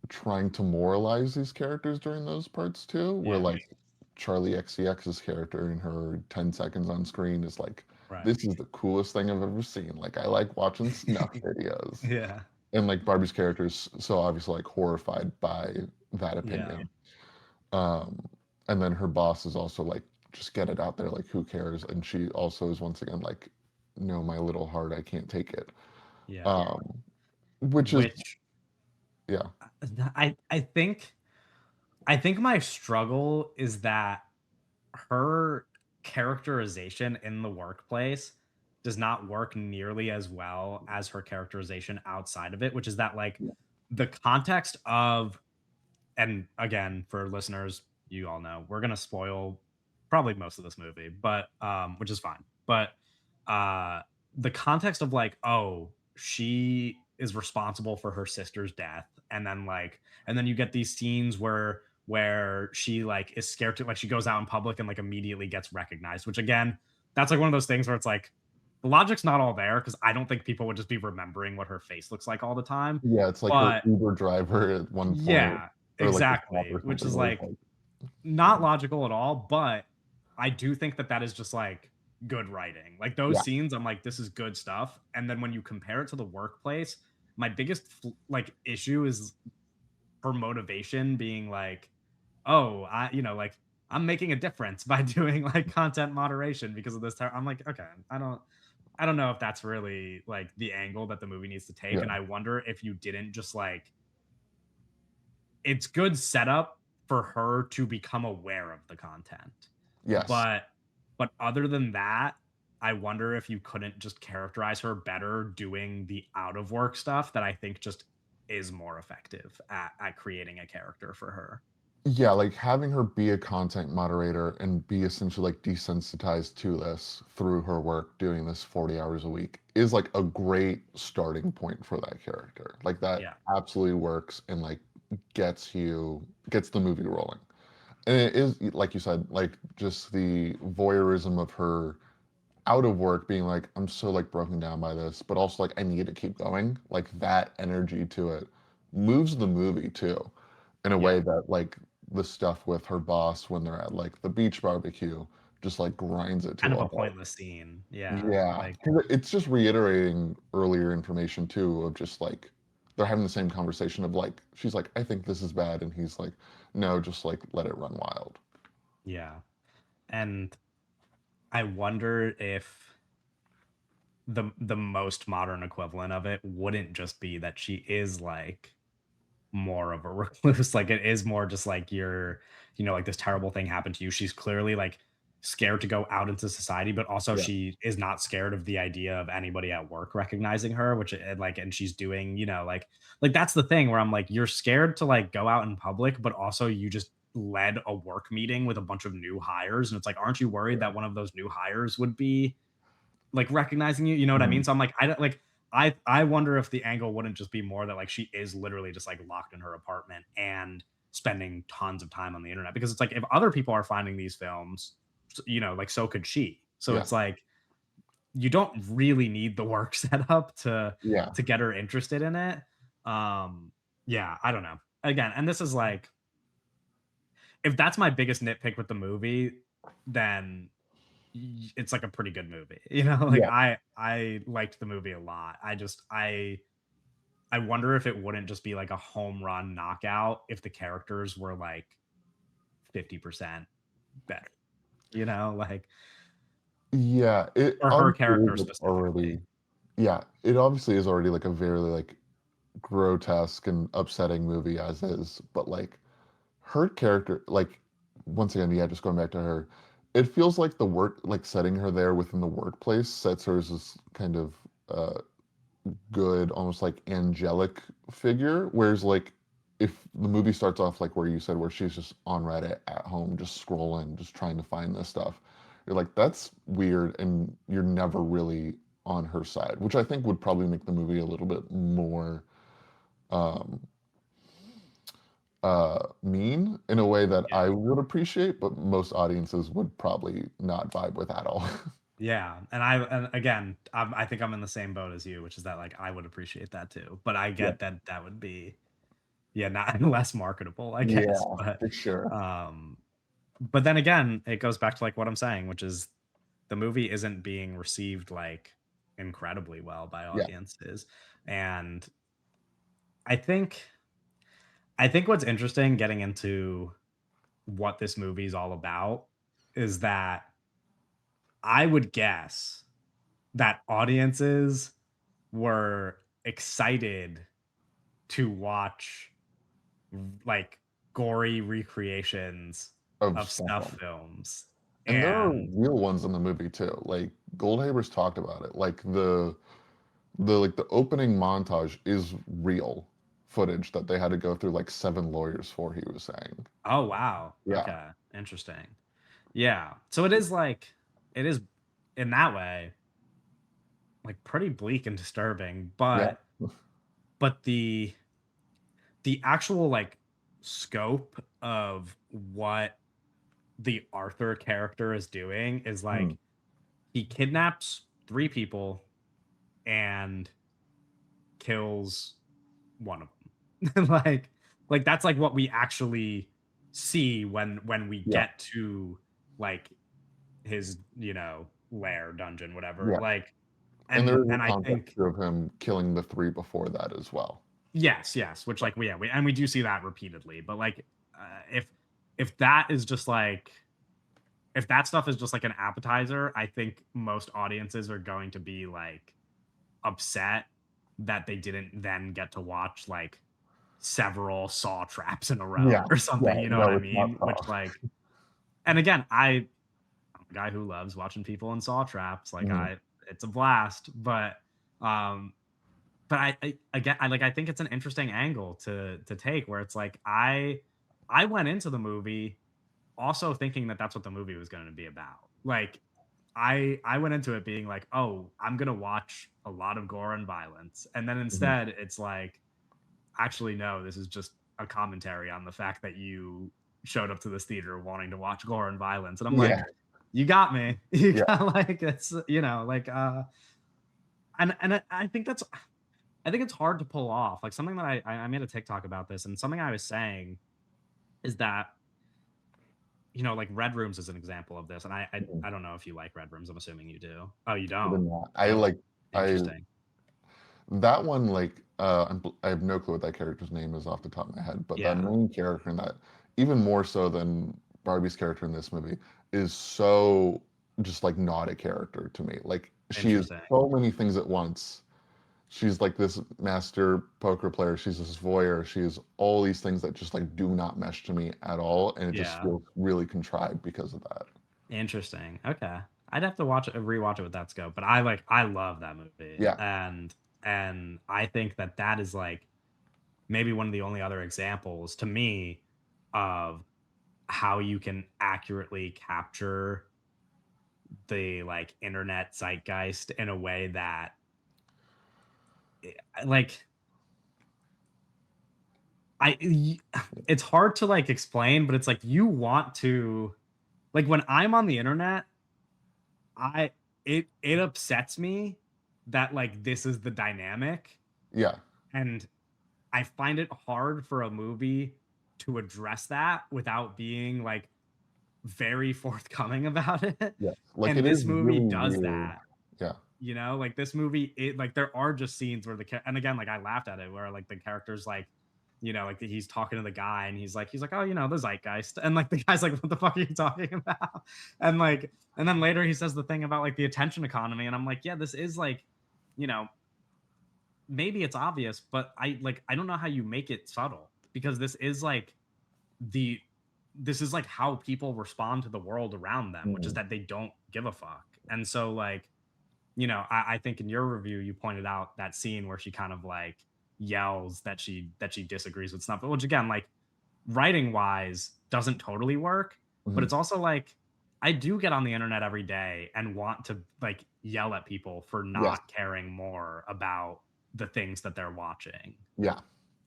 trying to moralize these characters during those parts too, where Yeah. like Charlie XCX's character in her 10 seconds on screen is like, Right. this is the coolest thing I've ever seen. Like I like watching snuff videos. Yeah. And like Barbie's character is so obviously like horrified by that Yeah. opinion. Um, and then her boss is also like, just get it out there, like who cares? And she also is once again like, no, my little heart, I can't take it. Yeah. Um, which is Which yeah, I think my struggle is that her characterization in the workplace does not work nearly as well as her characterization outside of it, which is that like the context of, and again, for listeners, you all know we're gonna spoil probably most of this movie, but which is fine. But uh the context of like, oh, she is responsible for her sister's death, and then like, and then you get these scenes where she like is scared to, like, she goes out in public and like immediately gets recognized, which again, that's like one of those things where it's like the logic's not all there because I don't think people would just be remembering what her face looks like all the time. yeah, it's like her But Uber driver at one point, yeah, or like the cop exactly, or which something is where it's like like, not logical at all, but I do think that that is just like good writing. Like those yeah, scenes, I'm like, this is good stuff. And then when you compare it to the workplace, my biggest like issue is her motivation being like, oh, like I'm making a difference by doing like content moderation because of this. I'm like, okay, I don't know if that's really like the angle that the movie needs to take. yeah, And I wonder if you didn't just like, it's good setup for her to become aware of the content. yes. But other than that, I wonder if you couldn't just characterize her better doing the out of work stuff that I think just is more effective at creating a character for her. Yeah, like having her be a content moderator and be essentially like desensitized to this through her work doing this 40 hours a week is like a great starting point for that character. Like that Yeah. absolutely works and like gets the movie rolling. And it is like you said, like just the voyeurism of her out of work being like, I'm so like broken down by this, but also like I need to keep going. Like that energy to it moves the movie too, in a way Yeah. that like the stuff with her boss when they're at like the beach barbecue just like grinds it to Kind of a a halt. pointless scene. Yeah. Yeah, Like, 'cause it's just reiterating earlier information too of just like they're having the same conversation of like she's like I think this is bad and he's like no, just like let it run wild. yeah. And I wonder if the most modern equivalent of it wouldn't just be that she is like more of a recluse. Like it is more just like you're, like this terrible thing happened to you. She's clearly like scared to go out into society, but also Yeah. she is not scared of the idea of anybody at work recognizing her, which and like, and she's doing, like that's the thing where I'm like, you're scared to like go out in public, but also you just led a work meeting with a bunch of new hires. And it's like, aren't you worried that one of those new hires would be like recognizing you? You know what I Mhm. mean? So I'm like, I don't like, I wonder if the angle wouldn't just be more that like she is literally just like locked in her apartment and spending tons of time on the internet, because it's like if other people are finding these films, like so could she. So Yeah. it's like you don't really need the work set up Yeah. to get her interested in it. Yeah, I don't know. Again, and this is like, if that's my biggest nitpick with the movie, then it's like a pretty good movie. You know, like Yeah. I liked the movie a lot. I wonder if it wouldn't just be like a home run knockout if the characters were like 50% better. You know, like Yeah, it or her obviously is, character like, specifically. already yeah, it obviously is already, like, a very, like, grotesque and upsetting movie as is, but, like, her character like, once again, yeah, just going back to her, it feels like the work like, setting her there within the workplace sets her as this kind of, uh, good, almost, like, angelic figure, whereas, like, if the movie starts off, like, where you said, where she's just on Reddit at home, just scrolling, just trying to find this stuff, you're like, "That's weird," and you're never really on her side, which I think would probably make the movie a little bit more, um mean in a way that Yeah. I would appreciate, but most audiences would probably not vibe with at all. Yeah, and again, I think I'm in the same boat as you, which is that like I would appreciate that too. But I Yeah. get that that would be yeah, not less marketable, I guess. Yeah, for sure. Um but then again, it goes back to like what I'm saying, which is the movie isn't being received like incredibly well by Yeah. audiences. And I think I think what's interesting getting into what this movie is all about is that I would guess that audiences were excited to watch like gory recreations Of of snuff snuff film. films. And there are And real ones in the movie too. Like Goldhaber's talked about it. Like the opening montage is real footage that they had to go through like 7 lawyers for, he was saying. oh wow. Yeah. Okay. Interesting. Yeah. So it is like it is in that way like pretty bleak and disturbing, Yeah. but the actual like scope of what the Arthur character is doing is Mm. like he kidnaps 3 people and kills one of them. like that's like what we actually see when we Yeah. get to like his, lair, dungeon, whatever. Yeah. Like And there is a and I context think of him killing the 3 before that as well. yes, yes, which like we do see that repeatedly, but like if that is just like if that stuff is just like an appetizer, I think most audiences are going to be like upset that they didn't then get to watch like several saw traps in a row Yeah. or Yeah. something, you know what No, I it's not mean? Which tough. like and again, I'm a guy who loves watching people in saw traps. Like Mhm. it's a blast, um but I think it's an interesting angle to take where it's like I went into the movie also thinking that that's what the movie was going to be about. Like I went into it being like, "Oh, I'm going to watch a lot of gore and violence." And then Mhm. instead, it's like, "Actually no, this is just a commentary on the fact that you showed up to this theater wanting to watch gore and violence." And I'm Yeah. like, "You got me." You Yeah. got like it's, like and I think I think it's hard to pull off. Like something that I made a TikTok about this and something I was saying is that like Red Rooms is an example of this, and Mhm. I don't know if you like Red Rooms. I'm assuming you do. Oh, you I did don't? not. I Oh, like I interesting. that one, like, I have no clue what that character's name is off the top of my head, but that Yeah, main character in that, even more so than Barbie's character in this movie, is so just, like, not a character to me. Like, she is interesting. so many things at once. She's, like, this master poker player, she's this voyeur, she is all these things that just, like, do not mesh to me at all, and it just Yeah, feels really contrived because of that. interesting. Okay, I'd have to rewatch it with that scope. But I love that movie, Yeah. and I think that that is like maybe one of the only other examples to me of how you can accurately capture the like internet zeitgeist in a way that like it's hard to like explain, but it's like you want to like when I'm on the internet, I it upsets me that like this is the dynamic Yeah. and I find it hard for a movie to address that without being like very forthcoming about it. Yes. Like, And it is this movie really does weird. that. Yeah. You know, like this movie, like there are just scenes where and again, like I laughed at it where like the character's like, like he's talking to the guy and he's like, oh, the zeitgeist. And like the guy's like, what the fuck are you talking about? And like, and then later he says the thing about like the attention economy. And I'm like, yeah, this is like, you know, maybe it's obvious, but I don't know how you make it subtle because the this is like how people respond to the world around them, which is Mhm. that they don't give a fuck. And so like, I think in your review you pointed out that scene where she kind of like yells that she disagrees with stuff, which again, like writing wise, doesn't totally work. But Mhm. it's also like I do get on the internet every day and want to like yell at people for Yes. not caring more about the things that they're watching. Yeah.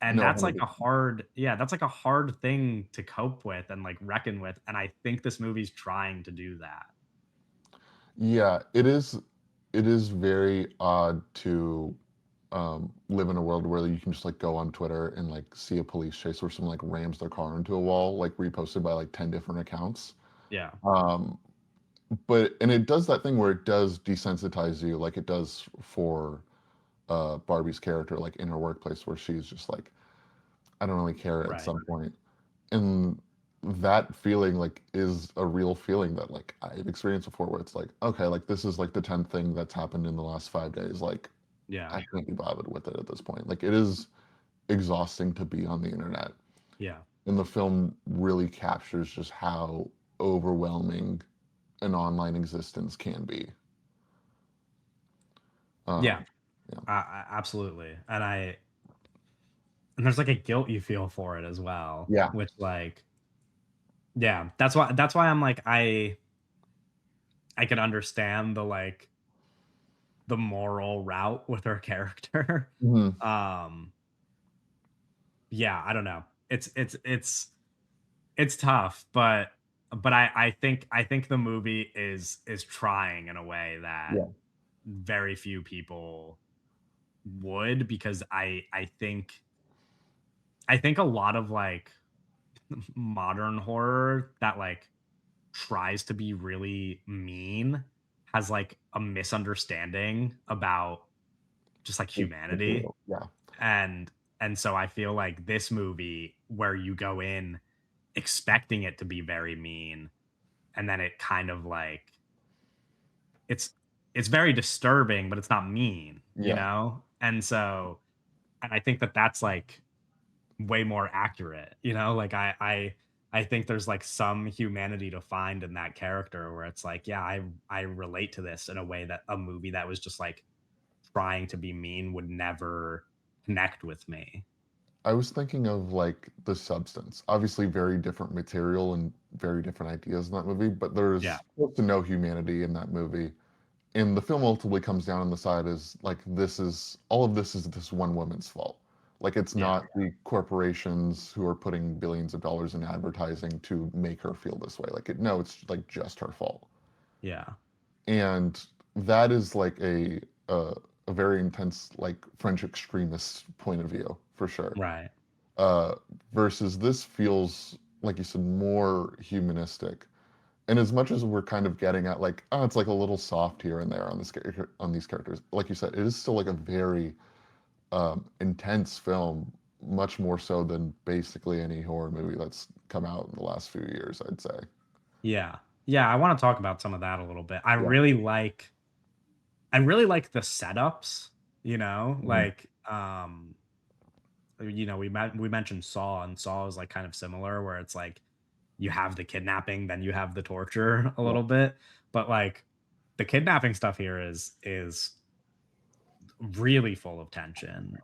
And No, that's like a 100%. hard, yeah, that's like a hard thing to cope with and like reckon with. And I think this movie's trying to do that. Yeah, it is very odd to live in a world where you can just like go on Twitter and like see a police chase where someone like rams their car into a wall, like reposted by like 10 different accounts. Yeah. Um, but and it does that thing where it does desensitize you, like it does for Barbie's character, like in her workplace, where she's just like, I don't really care at Right. some point. And that feeling like is a real feeling that like I've experienced before where it's like, okay, like this is like the 10th thing that's happened in the last 5 days. Like Yeah. I can't be bothered with it at this point. Like it is exhausting to be on the internet. Yeah. And the film really captures just how overwhelming an online existence can be. Yeah. Um, yeah. Absolutely. And there's like a guilt you feel for it as well, Yeah. which like, yeah, that's why I'm like, I can understand the like the moral route with her character. Mhm. um, yeah, I don't know. It's tough, but I think the movie is trying in a way that Yeah. very few people would because I think a lot of like modern horror that like tries to be really mean has like a misunderstanding about just like It's humanity. material. Yeah. And so I feel like this movie where you go in expecting it to be very mean and then it kind of like it's it's very disturbing but it's not mean, Yeah. and I think that that's like way more accurate, like I think there's like some humanity to find in that character where it's like, yeah, I relate to this in a way that a movie that was just like trying to be mean would never connect with me. I was thinking of like the substance. Obviously, very different material and very different ideas in that movie, but Yeah. there's close to no humanity in that movie. And the film ultimately comes down on the side is like this is all of this is this one woman's fault. Like it's Yeah. not the corporations who are putting billions of dollars in advertising to make her feel this way. Like no, it's like just her fault. Yeah. And that is like a very intense like French extremist point of view for sure. Right. uh, versus this feels like you said more humanistic. And as much as we're kind of getting at like, oh, it's like a little soft here and there on this on these characters, like you said, it is still like a very intense film, much more so than basically any horror movie that's come out in the last few years, I'd say. Yeah. Yeah, I want to talk about some of that a little bit. I Yeah. really like I really like the setups, Mhm. like we mentioned Saw, and Saw is like kind of similar where it's like you have the kidnapping, then you have the torture a Yeah. little bit, but like the kidnapping stuff here is really full of tension.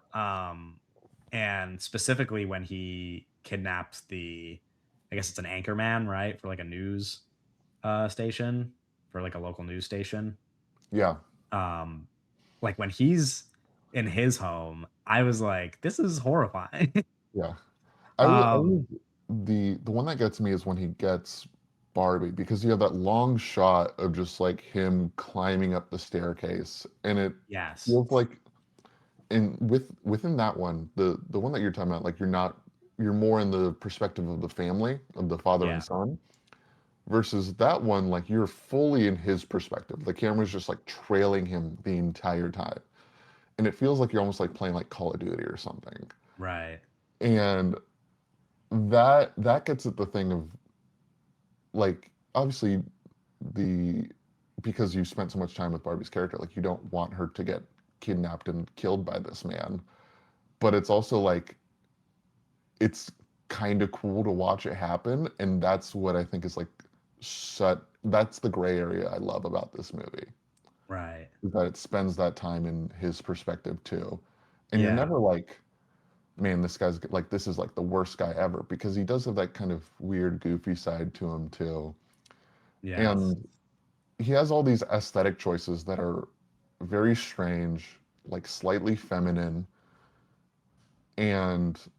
And specifically when he kidnaps I guess it's an anchor man, right? For like a news station, for like a local news station. Yeah. Um, like when he's in his home, I was like, this is horrifying. Yeah. I um, was the one that gets me is when he gets Barbie because you have that long shot of just like him climbing up the staircase and it yes. feels like and within that one, the one that you're talking about, like you're not you're more in the perspective of the family, of the father Yeah. and son. versus that one, like you're fully in his perspective. The camera's just like trailing him the entire time. And it feels like you're almost like playing like Call of Duty or something. Right. And that gets at the thing of like obviously the because you spent so much time with Barbie's character, like you don't want her to get kidnapped and killed by this man. But it's also like it's kind of cool to watch it happen, and that's what I think is like that's the gray area I love about this movie. Right. Is that it spends that time in his perspective too. And you're Yeah. never like, man, this guy's like this is like the worst guy ever because he does have that kind of weird goofy side to him too. Yes. And he has all these aesthetic choices that are very strange, like slightly feminine, and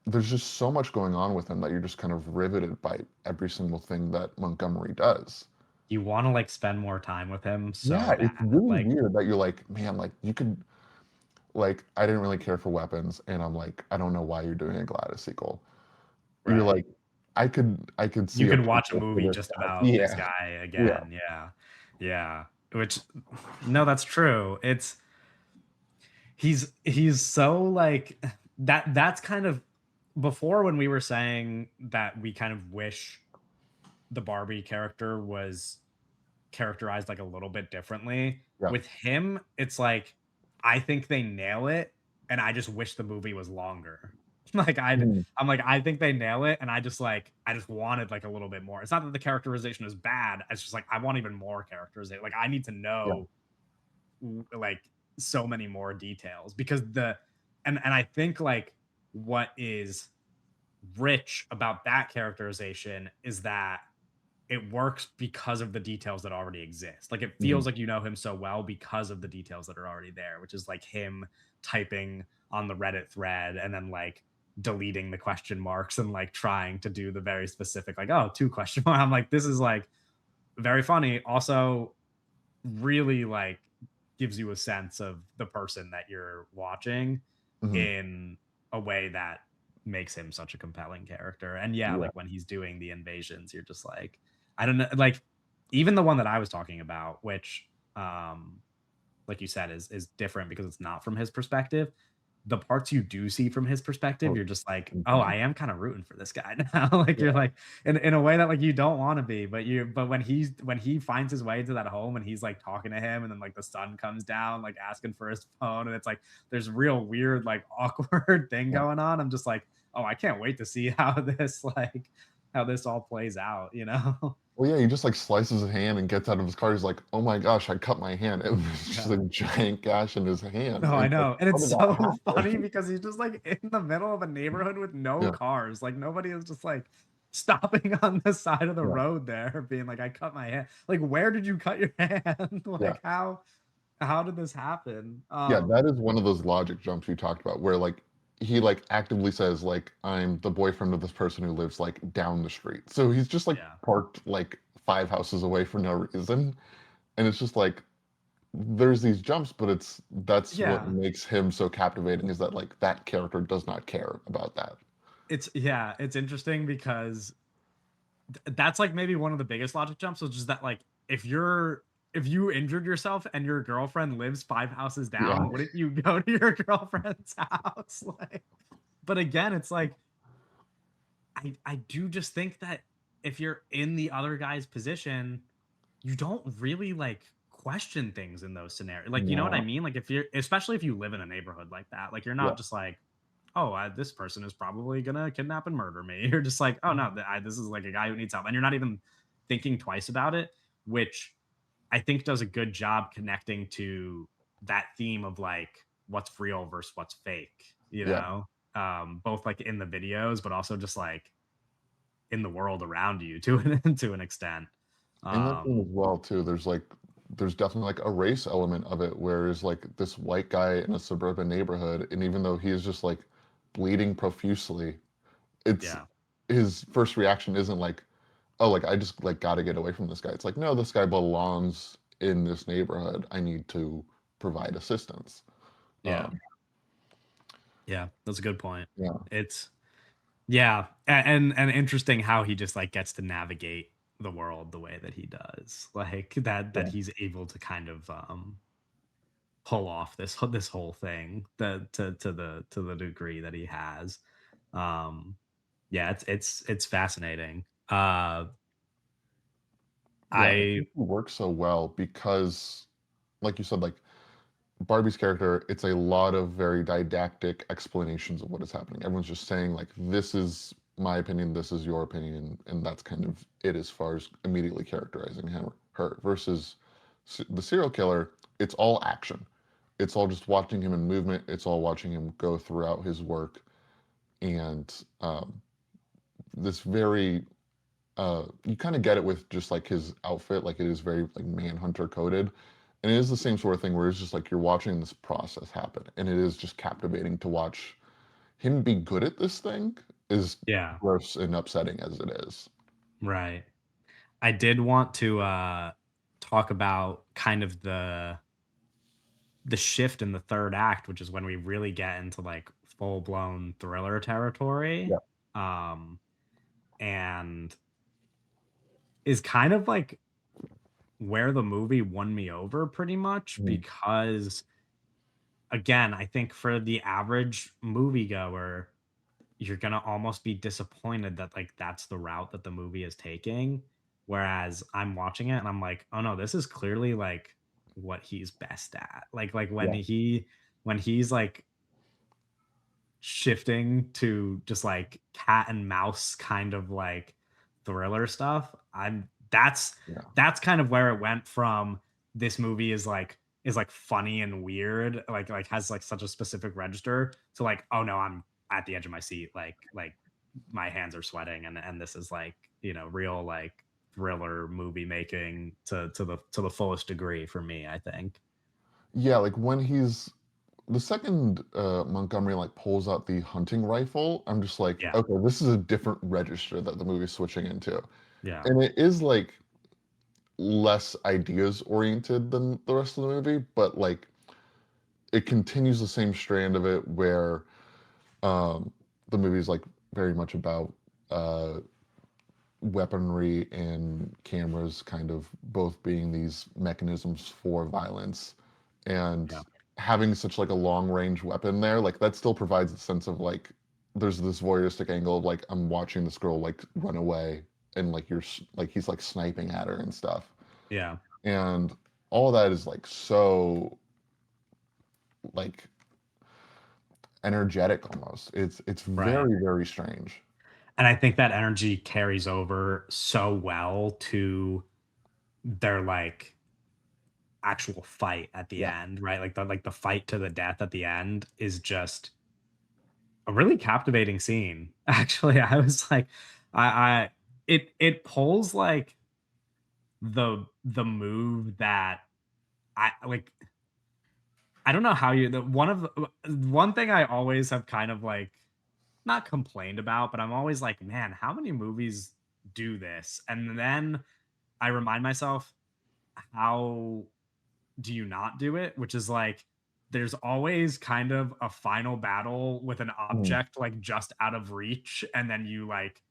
there's just so much going on with him that you're just kind of riveted by every single thing that Montgomery does. You want to like spend more time with him so Yeah, it's bad. really Like, weird that you're like, man, like you could like I didn't really care for weapons, and I'm like, I don't know why you're doing a Gladys sequel. You're right. like, I could You see a could watch a prequel for movie this just guy. about this Yeah, guy yeah. again. Yeah. Yeah. Which no, that's true. He's so like that's kind of before when we were saying that we kind of wish the Barbie character was characterized like a little bit differently. Yeah. With him, it's like I think they nail it, and I just wish the movie was longer. Like Mm, I'm like I think they nail it, and I just wanted like a little bit more. It's not that the characterization is bad. It's just like I want even more characterization. Like I need to yeah. know like so many more details because the and I think like what is rich about that characterization is that it works because of the details that already exist. Like it Mhm. feels like you know him so well because of the details that are already there, which is like him typing on the Reddit thread and then like deleting the question marks and like trying to do the very specific like oh two question mark. I'm like this is like very funny. Also really like gives you a sense of the person that you're watching Mhm. in a way that makes him such a compelling character. And yeah, Yeah. like when he's doing the invasions, you're just like, I don't know, like even the one that I was talking about, which like you said, is different because it's not from his perspective. The parts you do see from his perspective, Oh, you're just like, oh, insane. I am kind of rooting for this guy now. Like you're Yeah. like in a way that like you don't want to be, but when he finds his way to that home and he's like talking to him, and then like the sun comes down, like asking for his phone, and it's like there's real weird, like awkward thing Yeah. going on. I'm just like, oh, I can't wait to see how this all plays out, you know? Well, yeah, he just like slices his hand and gets out of his car. He's like, "Oh my gosh, I cut my hand." It was just Yeah. a giant gash in his hand. No, And I it's like, know. And how it's did that so funny happen? because he's just like in the middle of a neighborhood with no Yeah, cars. Like nobody is just like stopping on the side of the yeah, road there, being like, I cut my hand. Like, where did you cut your hand? yeah. Like how did this happen? Yeah, that is one of those logic jumps you talked about where like he like actively says like I'm the boyfriend of this person who lives like down the street. So he's just like Yeah. parked like 5 houses away for no reason. And it's just like there's these jumps, but that's what Yeah. makes him so captivating is that like that character does not care about that. It's interesting because that's like maybe one of the biggest logic jumps, which is that like if you injured yourself and your girlfriend lives 5 houses Yeah. down, wouldn't you go to your girlfriend's house? Like, but again, it's like I do just think that if you're in the other guy's position, you don't really like question things in those scenarios. Like, you know what I No. mean? Like if you're especially if you live in a neighborhood like that, like you're Yeah. not just like, oh, this person is probably gonna kidnap and murder me. You're just like, oh no, this is like a guy who needs help, and you're not even thinking twice about it, which I think does a good job connecting to that theme of like what's real versus what's fake. You Yeah. know, both like in the videos, but also just like in the world around you to to an extent. And that thing Um, as well too, there's definitely like a race element of it, whereas like this white guy in a suburban neighborhood, and even though he is just like bleeding profusely, it's yeah, his first reaction isn't like, oh, like I just like gotta get away from this guy. It's like, no, this guy belongs in this neighborhood. I need to provide assistance. yeah, Um, yeah. That's a good point. yeah. It's yeah, and interesting how he just like gets to navigate the world the way that he does. Like that Yeah. he's able to kind of pull off this whole thing to the degree that he has. Um yeah, it's fascinating. Yeah, I I think it works so well because, like you said, like Barbie's character, it's a lot of very didactic explanations of what is happening. Everyone's just saying like, "This is my opinion, this is your opinion," and that's kind of it as far as immediately characterizing him her. Versus the serial killer, it's all action. It's all just watching him in movement. It's all watching him go throughout his work, and this very you kind of get it with just like his outfit, like it is very like manhunter coded, and it is the same sort of thing where it's just like you're watching this process happen, and it is just captivating to watch him be good at this thing, is yeah, gross and upsetting as it is. right. I did want to talk about kind of the shift in the third act, which is when we really get into like full blown thriller territory. Yeah. Um and is kind of like where the movie won me over pretty much Mm, because again, I think for the average moviegoer, you're gonna almost be disappointed that like that's the route that the movie is taking. Whereas I'm watching it and I'm like, oh no, this is clearly like what he's best at. Like yeah. when he's like shifting to just like cat and mouse kind of like thriller stuff, I'm Yeah. that's kind of where it went from this movie is like funny and weird, like has like such a specific register to like, oh no, I'm at the edge of my seat, like my hands are sweating and this is like, you know, real like thriller movie making to the fullest degree for me, I think. Yeah, like when he's the second Montgomery like pulls out the hunting rifle, I'm just like, Yeah. okay, this is a different register that the movie's switching into. Yeah. And it is like less ideas oriented than the rest of the movie, but like it continues the same strand of it where um, the movie's like very much about uh, weaponry and cameras kind of both being these mechanisms for violence, and Yeah. having such like a long range weapon there, like that still provides a sense of like there's this voyeuristic angle of like I'm watching this girl like run away, and like like he's like sniping at her and stuff, Yeah. and all that is like so like energetic almost. It's Right. very strange. And I think that energy carries over so well to their like actual fight at the Yeah. end, right? Like the fight to the death at the end is just a really captivating scene. Actually, I was like, I it pulls like the move that I like. I don't know how you the one thing I always have kind of like not complained about, but I'm always like, man, how many movies do this? And then I remind myself, how do you not do it? Which is like, there's always kind of a final battle with an Mm, object like just out of reach, and then you like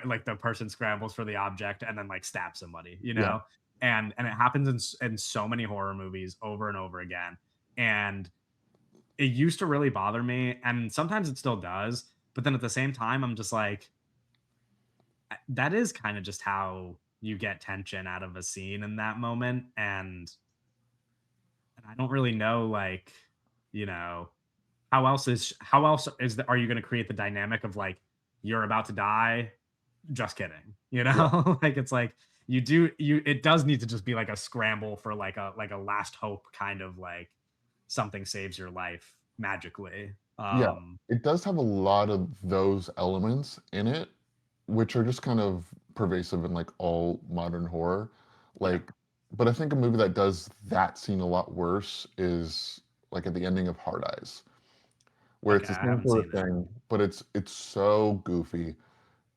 like the person scrambles for the object and then like stab somebody, you yeah. know? And it happens in so many horror movies over and over again. And it used to really bother me, and sometimes it still does. But then at the same time, I'm just like, that is kind of just how you get tension out of a scene in that moment. And I don't really know, like, you know, how else is are you going to create the dynamic of like you're about to die? Just kidding, you Yeah. know? Like it's like you it does need to just be like a scramble for like a last hope kind of like something saves your life magically. Yeah, it does have a lot of those elements in it, which are just kind of pervasive in like all modern horror. Yeah. Like, but I think a movie that does that scene a lot worse is like at the ending of Hard Eyes, where Okay, it's the I same haven't sort seen of that. thing, but it's so goofy.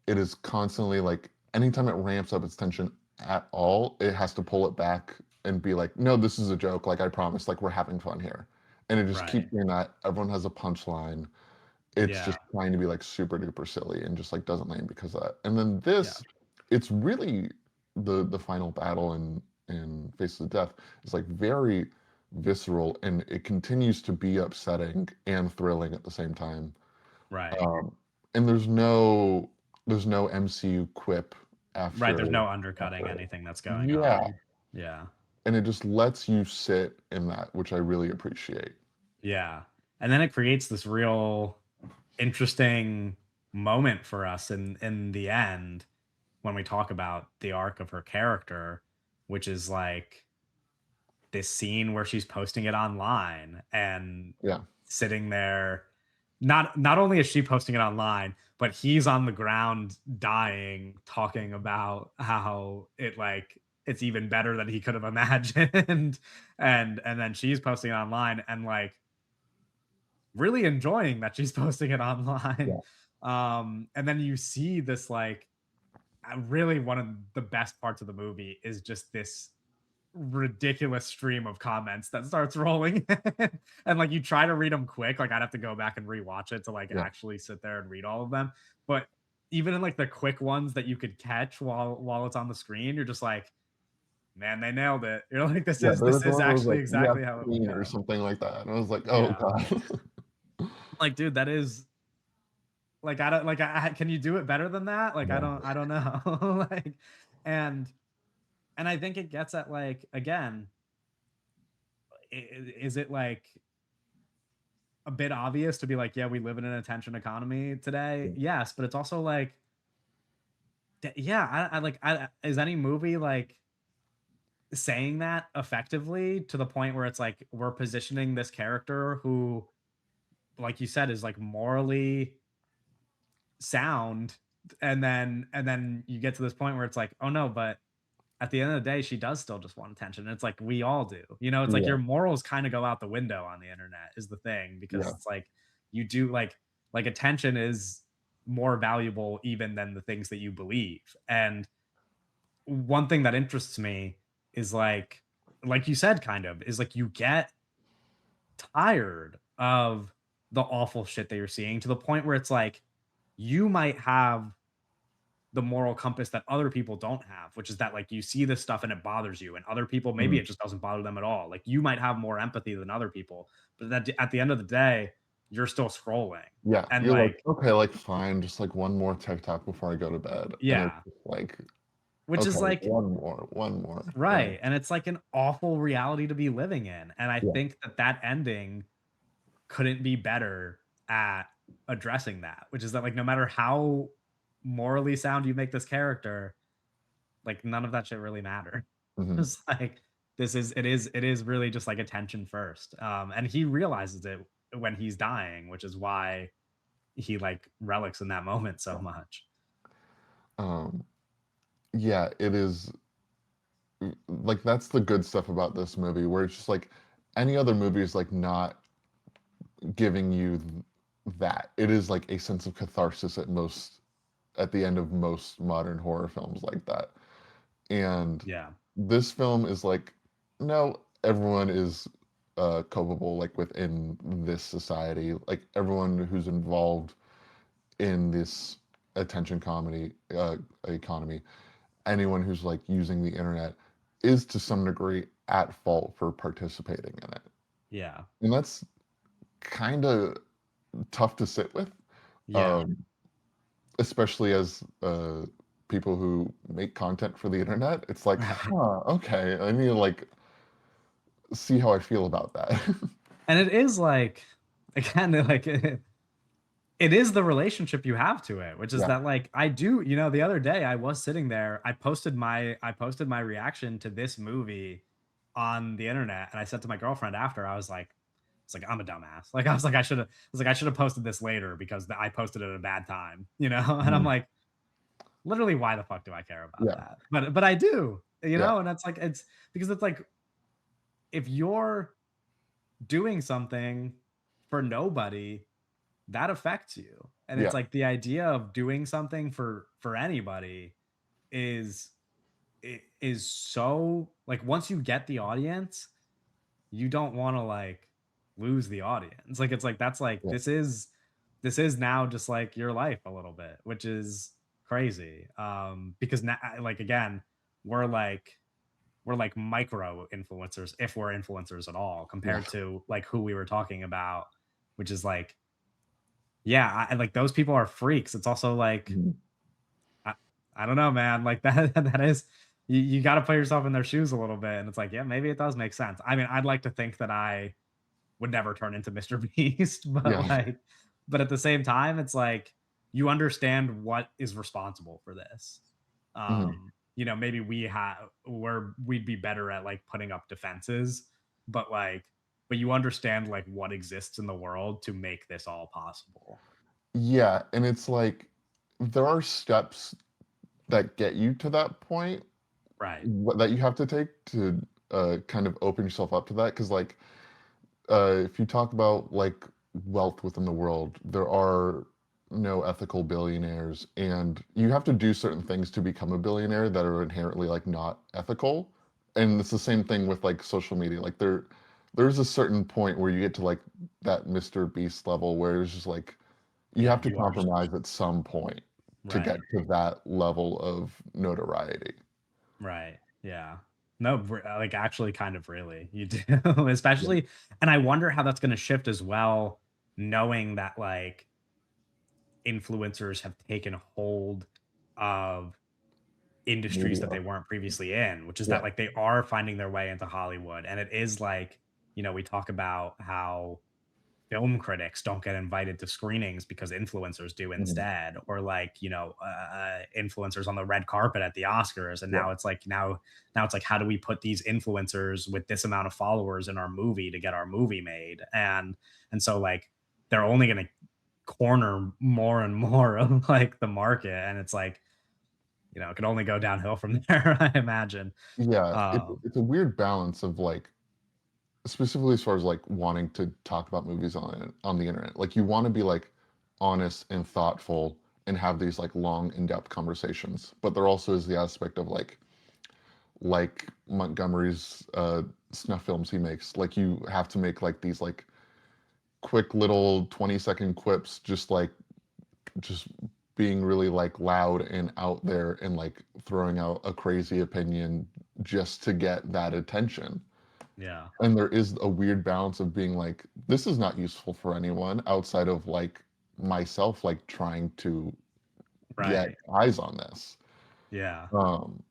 It is constantly like anytime it ramps up its tension at all, it has to pull it back and be like, no, this is a joke. Like I promise, like we're having fun here. And it just keeps Right. doing that. Everyone has a punchline. It's Yeah. just trying to be like super duper silly and just like doesn't land because of that. And then Yeah. this, it's really. the final battle in Faces of Death is like very visceral, and it continues to be upsetting and thrilling at the same time. Right. Um, and there's no MCU quip Right. There's after no undercutting after it. anything that's going Yeah, on. Yeah. and it just lets you sit in that, which I really appreciate. Yeah. And then it creates this real interesting moment for us in the end when we talk about the arc of her character, which is like this scene where she's posting it online and Yeah, sitting there. Not only is she posting it online, but he's on the ground dying, talking about how it's even better than he could have imagined. And then she's posting it online and like really enjoying that she's posting it online. yeah, And then you see this like really one of the best parts of the movie is just this ridiculous stream of comments that starts rolling in. And like you try to read them quick, like I'd have to go back and rewatch it to like yeah, actually sit there and read all of them. But even in like the quick ones that you could catch while it's on the screen, you're just like, man, they nailed it. You're like, this yeah. is There this was is one that was actually like, "You have exactly how it would pain," or go. something like that, and I was like, "Oh Yeah. god." Like, dude, that is like I don't like can you do it better than that? Like No. I don't know. Like and and I think it gets at like again, is it like a bit obvious to be like, yeah, we live in an attention economy today? Yeah. Yes, but it's also like, yeah, is any movie like saying that effectively to the point where it's like we're positioning this character who, like you said, is like morally sound, and then you get to this point where it's like, oh no, but at the end of the day, she does still just want attention. It's like we all do. You know, it's like Yeah, your morals kind of go out the window on the internet is the thing because yeah, it's like you do like attention is more valuable even than the things that you believe. And one thing that interests me is like you said kind of is like you get tired of the awful shit that you're seeing to the point where it's like you might have the moral compass that other people don't have, which is that like you see this stuff and it bothers you, and other people maybe mhm, it just doesn't bother them at all. Like you might have more empathy than other people, but that at the end of the day, you're still scrolling. yeah. And You're like, like, "Okay, like, fine, just, like, one more TikTok before I go to bed," and it's yeah, just like, which "Okay, is like one more," and right. And it's like an awful reality to be living in. And I yeah, think that that ending couldn't be better at addressing that, which is that like no matter how morally sound you make this character, like none of that shit really matter. mhm, It's like it is really just like attention first. And he realizes it when he's dying, which is why he like relics in that moment so yeah. much. Um, yeah, it is like, that's the good stuff about this movie, where it's just like any other movie is, like, not giving you that. It is like a sense of catharsis at the end of most modern horror films like that. And Yeah. this film is like, no, everyone is culpable, like within this society, like everyone who's involved in this attention comedy economy, anyone who's like using the internet is to some degree at fault for participating in it. Yeah. And that's kind of tough to sit with, Yeah. um, especially as people who make content for the internet. It's like, Right. huh, okay, I need to like see how I feel about that. And it is like again, like it is the relationship you have to it, which is Yeah. that like I do, the other day I was sitting there, I posted my reaction to this movie on the internet and I said to my girlfriend after, I was like, it's like I'm a dumbass. Like I should have posted this later because I posted it at a bad time, And I'm Mhm. like, literally, why the fuck do I care about Yeah. that? But I do, Yeah. and that's like it's because it's like if you're doing something for nobody, that affects you. And it's Yeah. like the idea of doing something for anybody is is so like once you get the audience, you don't want to like lose the audience. Like it's like that's like Yeah. this is now just like your life a little bit, which is crazy. Because now like again, we're like we're like micro influencers if we're influencers at all Yeah. compared to like who we were talking about, which is like, yeah, like those people are freaks. It's also like Mhm. I, I don't know, man. Like that that is you got to put yourself in their shoes a little bit, and it's like, yeah, maybe it does make sense. I mean, I'd like to think that I would never turn into Mr. Beast, but Yeah. like, but at the same time, it's like you understand what is responsible for this. Mhm. Maybe we'd be better at like putting up defenses, but like, but you understand like what exists in the world to make this all possible. Yeah, and it's like there are steps that get you to that point Right. that you have to take to kind of open yourself up to that. Because, like, if you talk about like wealth within the world, there are no ethical billionaires, and you have to do certain things to become a billionaire that are inherently like not ethical. And it's the same thing with like social media. Like there's a certain point where you get to like that Mr. Beast level where it's just like you Yeah, have to you are just compromise at some point to get right. to that level of notoriety. Right. Yeah. No, like actually kind of really. You do. Yeah. Especially, and I wonder how that's going to shift as well, knowing that like influencers have taken hold of industries that Media. they weren't previously in, which is that Yeah. like they are finding their way into Hollywood. And it is like, we talk about how film critics don't get invited to screenings because influencers do Mhm. instead, or like influencers on the red carpet at the Oscars. And Yeah. now it's like now it's like, how do we put these influencers with this amount of followers in our movie to get our movie made? And so like they're only going to corner more and more of like the market, and it's like, it can only go downhill from there, I imagine. Yeah. um It's a weird balance of like specifically as far as like wanting to talk about movies on the internet. Like you want to be like honest and thoughtful and have these like long in-depth conversations. But there also is the aspect of like Montgomery's snuff films he makes. Like you have to make like these like quick little 20-second quips just being really like loud and out there and like throwing out a crazy opinion just to get that attention. yeah. And there is a weird balance of being like, this is not useful for anyone outside of like myself, like trying to get Right. eyes on this. Yeah. Um,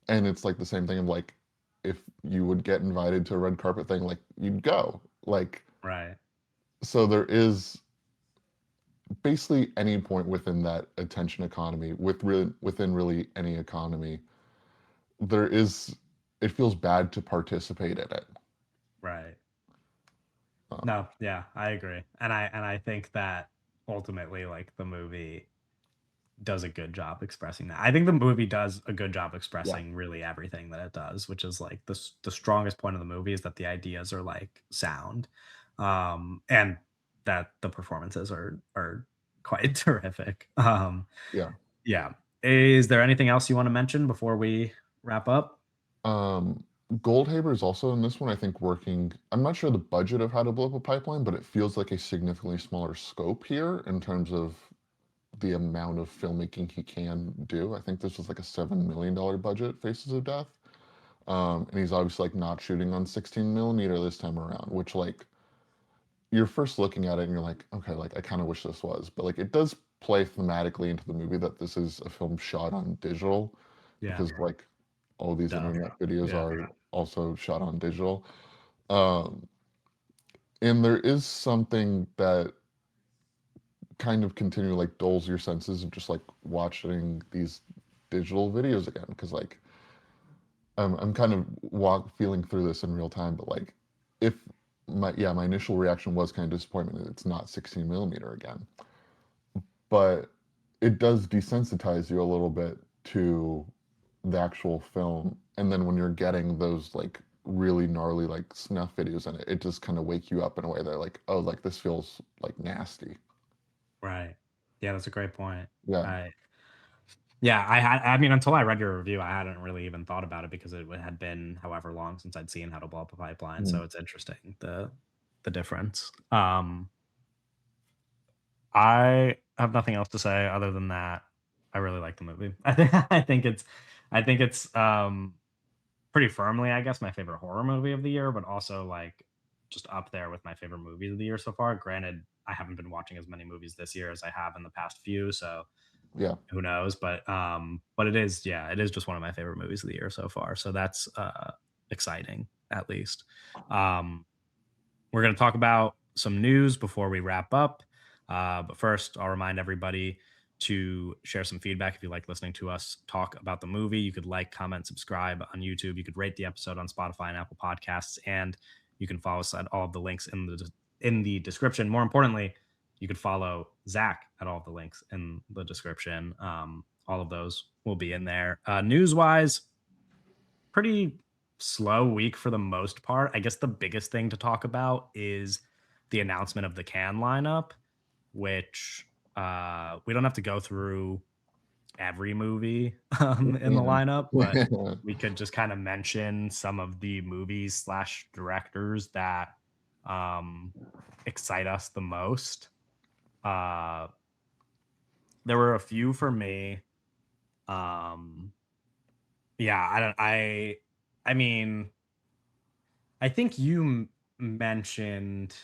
and it's like the same thing of like, if you would get invited to a red carpet thing, like you'd go. Like, Right. so there is basically any point within that attention economy, within really any economy, there is it feels bad to participate in it. Right. Um, No, yeah, I agree. And I think that ultimately like the movie does a good job expressing that. I think the movie does a good job yeah, expressing really everything that it does, which is like the strongest point of the movie is that the ideas are like sound. And that the performances are quite terrific. yeah. Yeah. Is there anything else you want to mention before we wrap up? Um, Goldhaber is also in this one, I think, working. I'm not sure the budget of How to Blow Up a Pipeline, but it feels like a significantly smaller scope here in terms of the amount of filmmaking he can do. I think this was like a $7 million budget, Faces of Death. And he's obviously like not shooting on 16 millimeter this time around, which like you're first looking at it and you're like, okay, like I kind of wish this was, but like it does play thematically into the movie that this is a film shot on digital Yeah. because like all these Duh. internet videos Yeah. are also shot on digital. Um, and there is something that kind of continually like dulls your senses of just like watching these digital videos again because like I'm kind of feeling through this in real time, but like if my initial reaction was kind of disappointment that it's not 16 millimeter again, but it does desensitize you a little bit to the actual film, and then when you're getting those like really gnarly like snuff videos in it, it just kind of wake you up in a way that like, oh, like this feels like nasty. Right. Yeah, that's a great point. Yeah. I Yeah, I mean, until I read your review, I hadn't really even thought about it because it had been however long since I'd seen How to Blow Up a Pipeline. Mhm. So it's interesting the difference. I have nothing else to say other than that. I really like the movie. I think it's I think it's pretty firmly, I guess, my favorite horror movie of the year, but also like just up there with my favorite movies of the year so far. Granted, I haven't been watching as many movies this year as I have in the past few, so Yeah. who knows? But it is, yeah, it is just one of my favorite movies of the year so far. So that's exciting, at least. Um, we're going to talk about some news before we wrap up. But first, I'll remind everybody to share some feedback if you like listening to us talk about the movie. You could like, comment, subscribe on YouTube. You could rate the episode on Spotify and Apple Podcasts, and you can follow us at all of the links in the description. More importantly, you could follow Zach at all of the links in the description. All of those will be in there. News wise, pretty slow week for the most part. I guess the biggest thing to talk about is the announcement of the can lineup, which we don't have to go through every movie in the Yeah. lineup, but we could just kind of mention some of the movies slash directors that um, excite us the most. Uh, there were a few for me. Um, yeah, I don't. I mean, I think you mentioned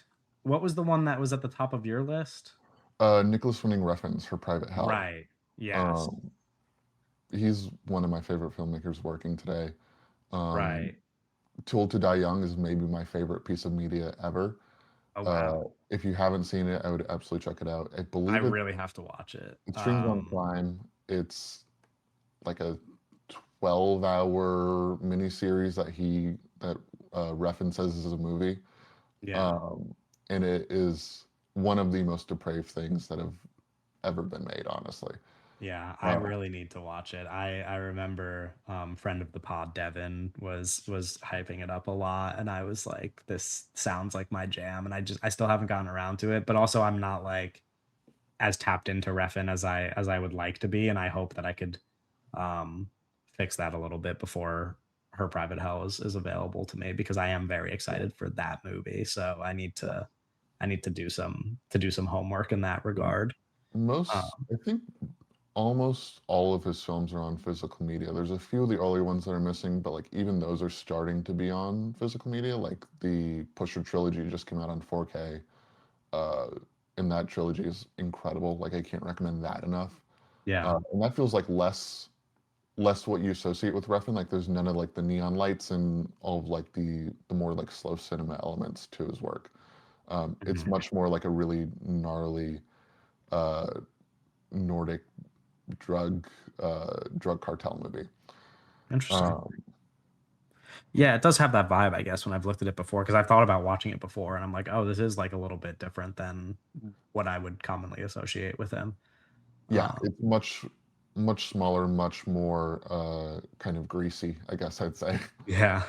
what was the one that was at the top of your list? Nicholas Winding Refn's for Private Hell. Right. Yes. Um, he's one of my favorite filmmakers working today. Um, Right. Tool to Die Young is maybe my favorite piece of media ever. Oh Uh, wow. if you haven't seen it, I would absolutely check it out. I I believe really have to watch it. it streams on Prime. It's like a 12-hour miniseries that Refn says is a movie. Yeah. Um, and it is one of the most depraved things that have ever been made, honestly. Yeah, I Uh, really need to watch it. I remember friend of the pod Devin was hyping it up a lot and I was like this sounds like my jam and I still haven't gotten around to it, but also I'm not like as tapped into Refn as I would like to be and I hope that I could um fix that a little bit before her private hell is available to me because I am very yeah. excited for that movie. So I need to do some homework in that regard. I think almost all of his films are on physical media. There's a few of the early ones that are missing, but like even those are starting to be on physical media. Like the Pusher trilogy just came out on 4K. Uh, and that trilogy is incredible. Like I can't recommend that enough. Yeah. And that feels like less what you associate with Refn. Like there's none of like the neon lights and all of like the more like slow cinema elements to his work. It's Mhm. much more like a really gnarly uh, Nordic drug drug cartel movie. Interesting. Um, Yeah, it does have that vibe, I guess, when I've looked at it before, because I've thought about watching it before and I'm like, oh, this is like a little bit different than what I would commonly associate with him. yeah, Um, it's much smaller, much more kind of greasy, I guess I'd say. yeah.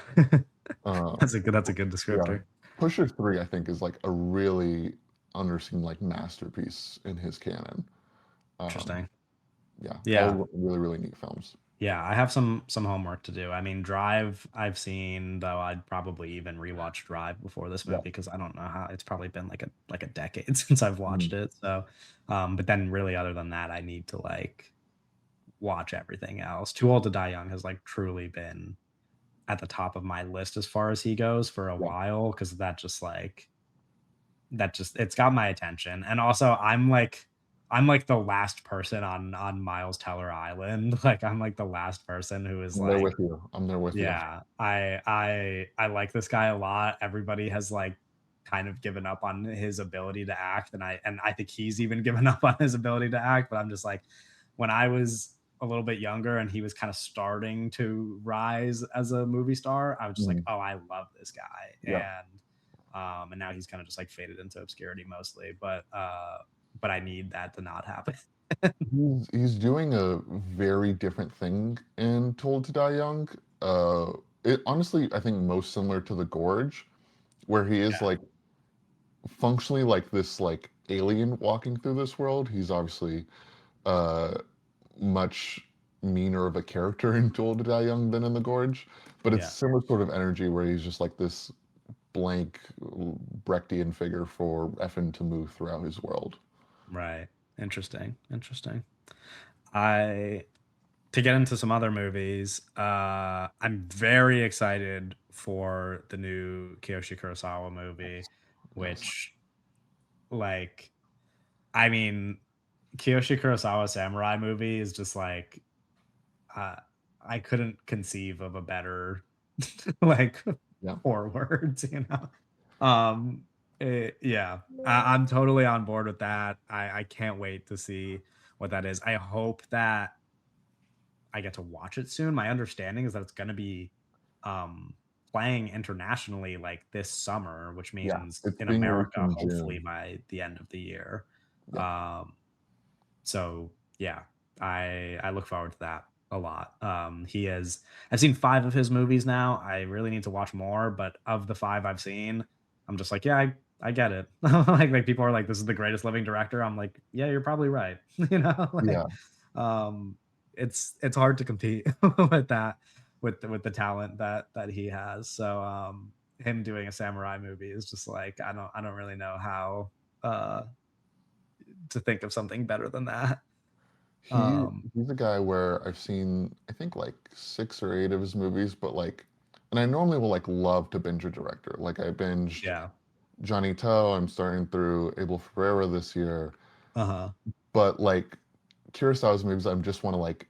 Um, That's a good yeah, descriptor. Pusher 3, I think, is like a really underseen like masterpiece in his canon. Um, Interesting. yeah, Yeah. all really really neat films. Yeah, I have some homework to do. I mean, Drive I've seen, though I'd probably even rewatch Drive before this movie Yeah. because I don't know how it's probably been like a decade since I've watched Mhm. it. So, but then really other than that, I need to like watch everything else. Too Old to Die Young has like truly been at the top of my list as far as he goes for a Yeah. while because that just it's got my attention. And also I'm like the last person on Miles Teller Island. Like I'm like the last person who is I'm there like, with you. I'm there with you. yeah, I like this guy a lot. Everybody has like kind of given up on his ability to act and I think he's even given up on his ability to act, but I'm just like when I was a little bit younger and he was kind of starting to rise as a movie star, I was just like, Mhm. "Oh, I love this guy." Yeah. And now he's kind of just like faded into obscurity mostly, but I need that to not happen. He's doing a very different thing in Told to Die Young. Uh, it honestly, I think most similar to The Gorge, where he is Yeah. like functionally like this like alien walking through this world. He's obviously uh much meaner of a character in Told to Die Young than in The Gorge, but it's Yeah. similar sort of energy where he's just like this blank Brechtian figure for Effin to move throughout his world. Right. Interesting. Interesting. I to get into some other movies, I'm very excited for the new Kiyoshi Kurosawa movie, Yes. which, like, I mean, Kiyoshi Kurosawa samurai movie is just like, uh, I couldn't conceive of a better, like, Yeah. 4 words, you know? Yeah, I'm totally on board with that. I can't wait to see what that is. I hope that I get to watch it soon. My understanding is that it's gonna be, um, playing internationally, like, this summer, which Yeah. means It's in being released America, in hopefully June. by the end of the year. Yeah. Um, so yeah, I look forward to that a lot. I've seen 5 of his movies now. I really need to watch more, but of the 5 I've seen, I'm just like, "Yeah, I get it." Like, people are like, "This is the greatest living director." I'm like, "Yeah, you're probably right." You know? Yeah. Like, um, it's hard to compete with that, with the talent that he has. So, him doing a samurai movie is just like, I don't really know how, uh, to think of something better than that. He Um, he's a guy where I've seen, I think, like 6 or 8 of his movies, but, like, and I normally will, like, love to binge a director. Like, I binged yeah. Johnny To, I'm starting through Abel Ferrara this year, Uh-huh. but, like, Kurosawa's movies, I just wanna, like,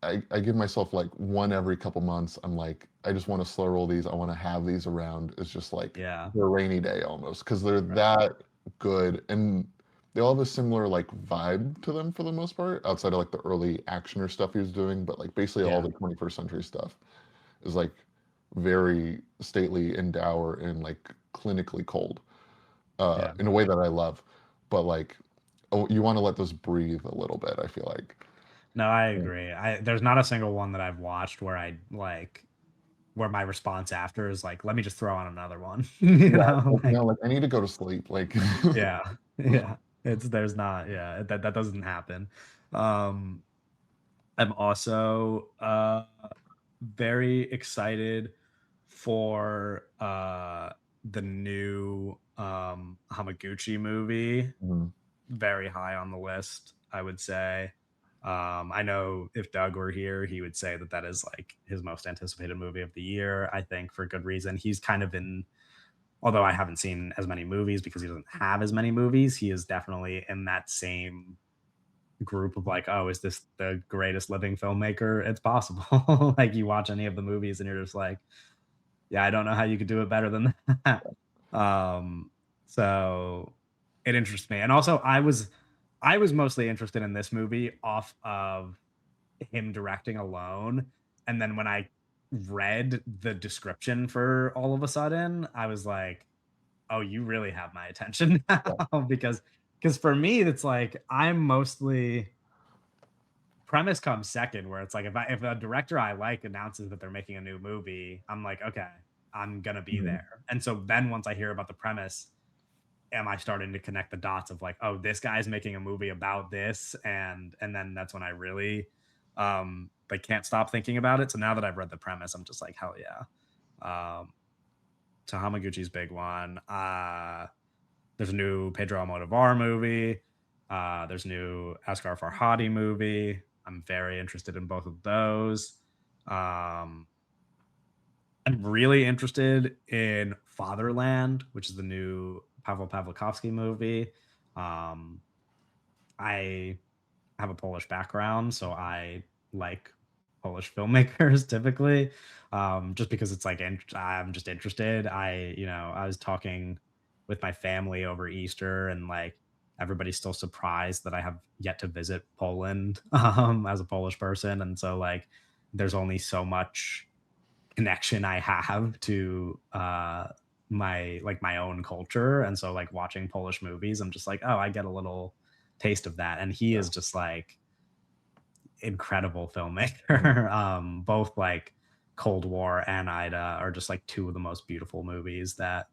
I give myself, like, one every couple months. I'm like, "I just wanna slow roll these, I wanna have these around." It's just like Yeah. the rainy day almost, because 'cause they're Right. that good, and they all have a similar, like, vibe to them for the most part, outside of, like, the early actioner stuff he was doing, but, like, basically all Yeah. the 21st century stuff is, like, very stately and dour and, like, clinically cold, Yeah. in a way that I love, but, like, oh, you wanna let those breathe a little bit, I feel like. No, I Yeah. agree. There's not a single one that I've watched where my response after is like, "Let me just throw on another one." You Yeah, know? like, no, Like, like, I need to go to sleep, like yeah. Yeah. There's not, yeah, that doesn't happen. Um, I'm also, very excited for, the new, Hamaguchi movie. Mhm. Very high on the list, I would say. I know if Doug were here, he would say that that is like his most anticipated movie of the year. I think for good reason. He's kind of in, although I haven't seen as many movies because he doesn't have as many movies, he is definitely in that same group of like, oh, is this the greatest living filmmaker? It's possible. Like you watch any of the movies and you're just like, yeah, I don't know how you could do it better than that. Um, so it interests me. And also I was mostly interested in this movie off of him directing alone. And then when I read the description for All of a Sudden, I was like, oh, you really have my attention Yeah, now because for me, it's like I'm mostly premise comes second, where it's like if a director I like announces that they're making a new movie, I'm like, okay, I'm gonna be mhm, there. And so then once I hear about the premise, am I starting to connect the dots of like, oh, this guy's making a movie about this, and then that's when I really like can't stop thinking about it. So now that I've read the premise, I'm just like, hell yeah. Um so Hamaguchi's big one. There's a new Pedro Almodovar movie. There's a new Asghar Farhadi movie. I'm very interested in both of those. Um, I'm really interested in Fatherland, which is the new Pavel Pawlikowski movie. Um, I have a Polish background, so I like Polish filmmakers typically, just because it's like I'm just interested. I was talking with my family over Easter, and like everybody's still surprised that I have yet to visit Poland as a Polish person, and so like there's only so much connection I have to my own culture. And so like watching Polish movies, I'm just like, oh, I get a little taste of that. And he yeah, is just like incredible mhm, filmmaker. Both like Cold War and Ida are just like two of the most beautiful movies that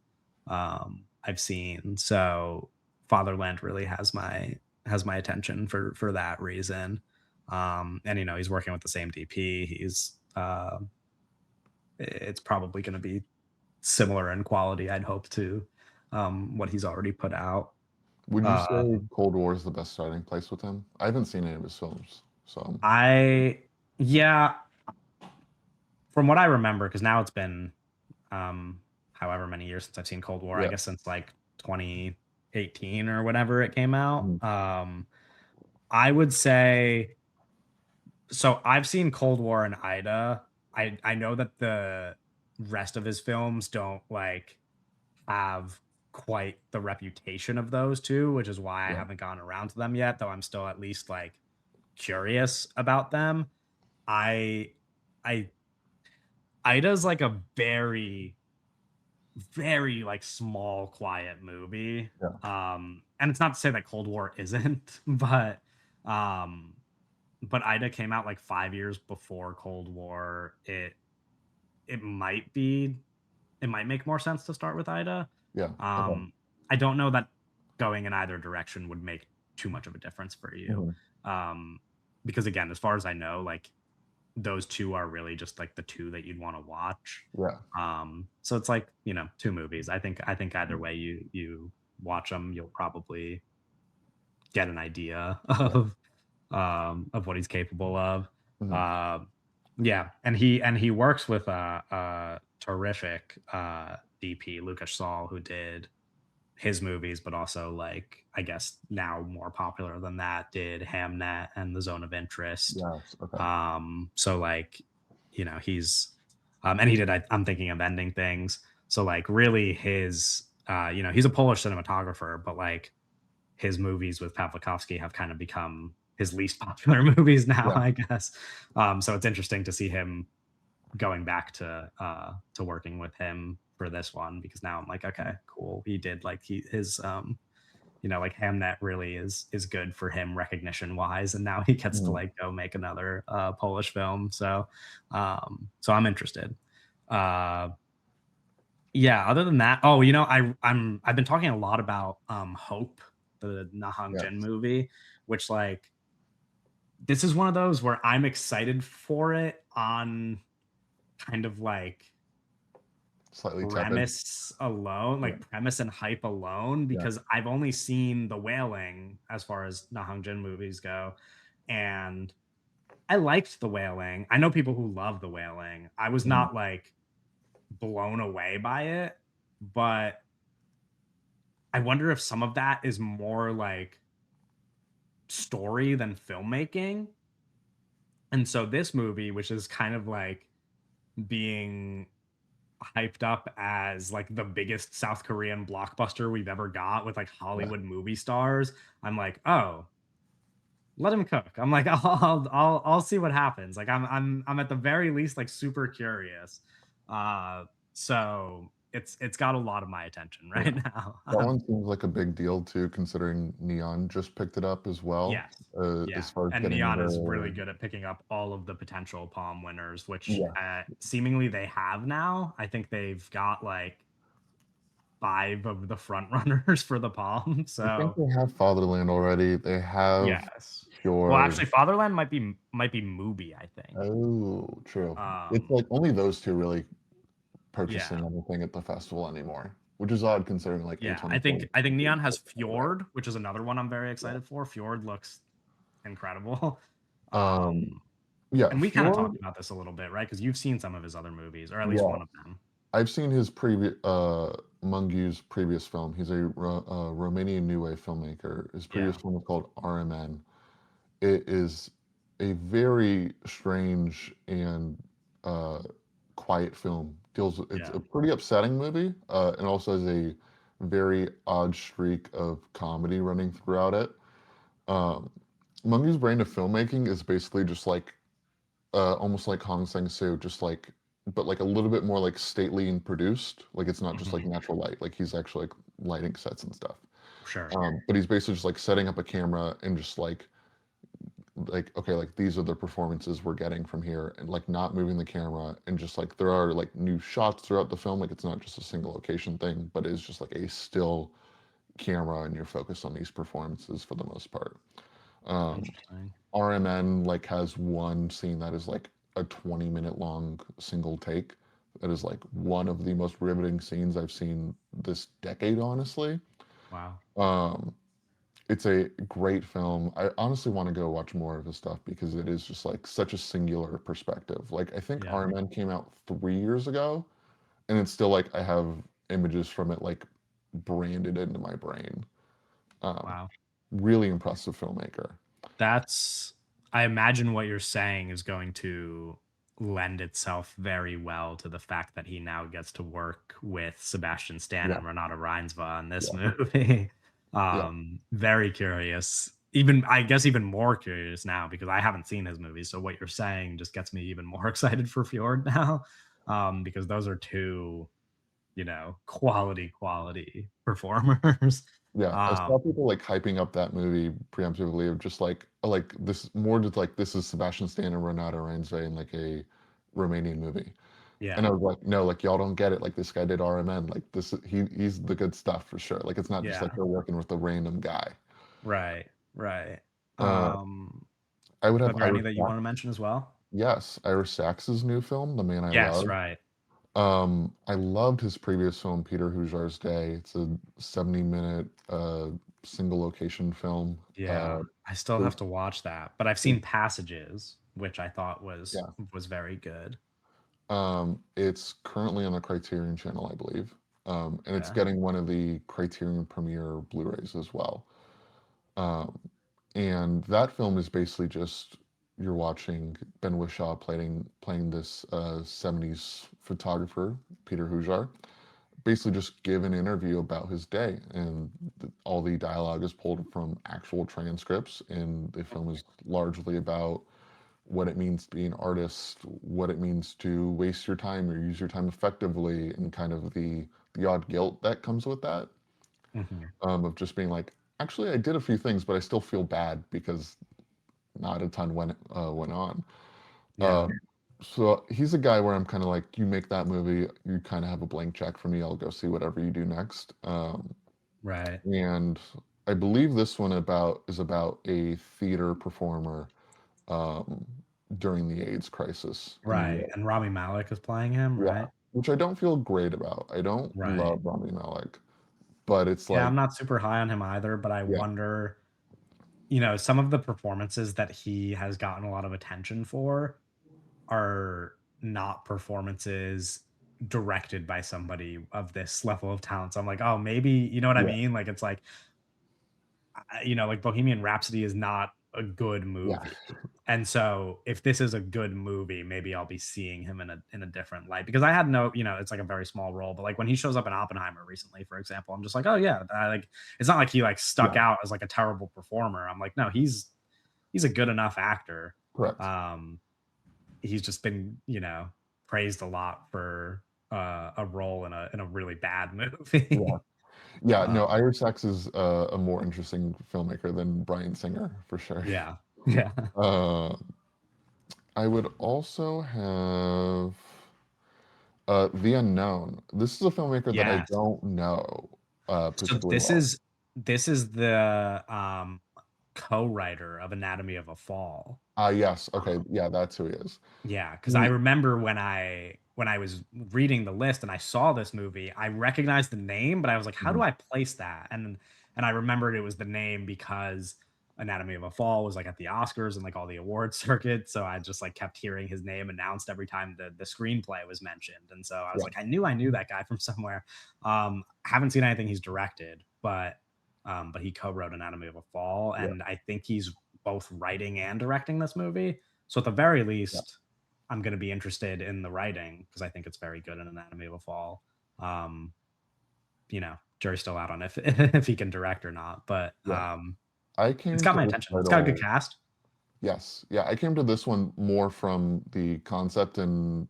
I've seen. So Fatherland really has my attention for that reason. And he's working with the same DP. It's probably going to be similar in quality, I'd hope, to what he's already put out. Would you say Um, Cold War is the best starting place with him? I haven't seen any of his films, so I Yeah, from what I remember, because now it's been um, however many years since I've seen Cold War. I Yeah. guess since like 2018 or whenever it came out. Mhm. I would say so. I've seen Cold War and Ida. I know that the rest of his films don't like have quite the reputation of those two, which is why I Yeah. haven't gone around to them yet. Though I'm still at least like curious about them. I I Ida's like a very like small quiet movie. Yeah. And it's not to say that Cold War isn't, um but Ida came out like 5 years before Cold War. It might be it might make more sense to start with Ida. Yeah. Okay. Um I don't know that going in either direction would make too much of a difference for you. Mhm. Um because again, as far as I know, like those two are really just like the two that you'd want to watch. Yeah. So it's like, two movies. I think either way you watch them, you'll probably get an idea Yeah. of what he's capable of. Mhm. Um, yeah, and he works with a terrific DP, Lucas Saul, who did his movies, but also like I guess now more popular than that, did Hamnet and The Zone of Interest. Yes. Okay. So like, he's and he did I'm thinking of Ending Things. So like really his he's a Polish cinematographer, but like his movies with Pavlikovsky have kind of become his least popular movies now, Yeah. I guess. So it's interesting to see him going back to working with him for this one, because now I'm like, okay, cool. He did like his like Hamnet really is good for him recognition wise, and now he gets to Mhm. like go make another Polish film. So I'm interested. Uh yeah, other than that, oh, I've been talking a lot about Hope, the Nahang Jin Yes. movie, which like this is one of those where I'm excited for it on kind of like Slightly tepid. premise alone, Yeah. like premise and hype alone, Yeah. because I've only seen The Wailing as far as Nahang Jin movies go. And I liked The Wailing. I know people who love The Wailing. I was Mhm. not like blown away by it, but I wonder if some of that is more like story than filmmaking. And so this movie, which is kind of like being hyped up as like the biggest South Korean blockbuster we've ever got with like Yeah. Hollywood movie stars, I'm like, oh, let him cook. I'm like, I'll see what happens. Like I'm at the very least like super curious. So it's got a lot of my attention Yeah. right now. That one seems like a big deal too, considering Neon just picked it up as well. Yes. Yeah. As far as And getting Neon is really the good at picking up all of the potential Palm winners, which yeah, seemingly they have now. I think they've got like five of the front runners for the Palm. I think So they have Fatherland already. They have yes. Well, Fjord. actually, Fatherland might be Mubi, I think. Oh, true. It's Um, like only those two really yeah, purchasing anything at the festival anymore, which is odd considering like yeah. I A24 think is I think big Neon has over there. Fjord, which is another one I'm very Yeah. excited for. Fjord looks incredible. Um, Um, yeah, and we kind of talked Fjord. about this a little bit, right? Because you've seen some of his other movies, or at least Yeah, one of them. I've seen his previous Mungu's previous film. He's a Romanian New Wave filmmaker. His previous Yeah, film was called RMN. It is a very strange and uh, quiet film. It's yeah. a pretty upsetting movie, and also has a very odd streak of comedy running throughout it. Um, Mungu's brand of filmmaking is basically just like almost like Hong Sang-soo, just like but like a little bit more like stately and produced. Like it's not just like Mhm. natural light. Like he's actually like lighting sets and stuff. Sure. But he's basically just like setting up a camera and just like okay, like these are the performances we're getting from here, and like not moving the camera, and just like there are like new shots throughout the film. Like it's not just a single location thing, but it's just like a still camera, and you're focused on these performances for the most part. Um, Interesting. RMN like has one scene that is like a 20-minute long single take. That is like one of the most riveting scenes I've seen this decade, honestly. Wow. Um, it's a great film. I honestly want to go watch more of his stuff because it is just like such a singular perspective. Like I think Yeah. RMN came out 3 years ago, and it's still like I have images from it like branded into my brain. Um, Wow. really impressive filmmaker. That's, I imagine what you're saying is going to lend itself very well to the fact that he now gets to work with Sebastian Stan Yeah, and Renata Reinsva in this yeah, movie. yeah, Very curious. Even I guess even more curious now because I haven't seen his movies. So what you're saying just gets me even more excited for Fjord now. Because those are two, quality performers. yeah. I Um, saw people like hyping up that movie preemptively of just like this more just like this is Sebastian Stan and Renata Reinsve in like a Romanian movie. And I yeah, was like, no, like y'all don't get it. Like this guy did RMN. Like he's the good stuff for sure. Like it's not just like yeah. they're working with a random guy. Right, right. Uh, Um, I would are have there any Irish that you Sax. wanna mention as well? Yes, Irish Sax's new film, The Man I Yes, Love. right. I loved his previous film, Peter Hujar's Day. It's a 70-minute single location film. Yeah, I still It, have to watch that, but I've it, seen Passages, which I thought was yeah. was very good. It's currently on the Criterion channel, I believe. And it's Okay. getting one of the Criterion Premiere Blu-rays as well. Um, and that film is basically just you're watching Ben Whishaw playing this 70s photographer, Peter Hujar, basically just give an interview about his day, and all the dialogue is pulled from actual transcripts, and the film is largely about what it means to be an artist, what it means to waste your time or use your time effectively, and kind of the odd guilt that comes with that, Mhm. of just being like, actually, I did a few things, but I still feel bad because not a ton went on. Yeah, Um, so he's a guy where I'm kind of like, you make that movie, you kind of have a blank check for me. I'll go see whatever you do next. right, And I believe this one is about a theater performer um, during the AIDS crisis in New right, York. and Rami Malek is playing him, Yeah, right? which I don't feel great about. I don't Right. love Rami Malek, but it's Yeah, like, I'm not super high on him either, but I yeah, wonder, some of the performances that he has gotten a lot of attention for are not performances directed by somebody of this level of talent. So I'm like, oh, maybe you know what I yeah, mean? Like it's like, like Bohemian Rhapsody is not a good yeah, movie. And so if this is a good movie, maybe I'll be seeing him in a different light because I had no, it's like a very small role, but like when he shows up in Oppenheimer recently, for example, I'm just like, oh yeah, like it's not like he like stuck yeah, out as like a terrible performer. I'm like, no, he's a good enough actor. correct. Um, he's just been, praised a lot for a role in a really bad Yeah. movie. Yeah, uh, no, Irish Sax is a more interesting filmmaker than Bryan Singer for sure. yeah, yeah, Uh, I would also have The Unknown. This is a filmmaker that I yes. don't know So particularly this well. is this is the co-writer of Anatomy of a Fall. Yes, okay, Um, yeah, that's who he is. yeah, because I He, remember when I was reading the list and I saw this movie, I recognized the name, but I was like, how do mhm, I place that? And I remembered it was the name because Anatomy of a Fall was like at the Oscars and like all the awards circuit. So I just like kept hearing his name announced every time the screenplay was mentioned. And so I was yeah, like, I knew that guy from somewhere. Haven't seen anything he's directed, but he co-wrote Anatomy of a Fall, yeah, and I think he's both writing and directing this movie. So at the very yeah, least, I'm going to be interested in the writing because I think it's very good in Anatomy of a Fall. Um, jury's still out on if if he can direct or not, but yeah. I it's came got to my this attention. It's got a good title, cast. yes, yeah, I came to this one more from the concept and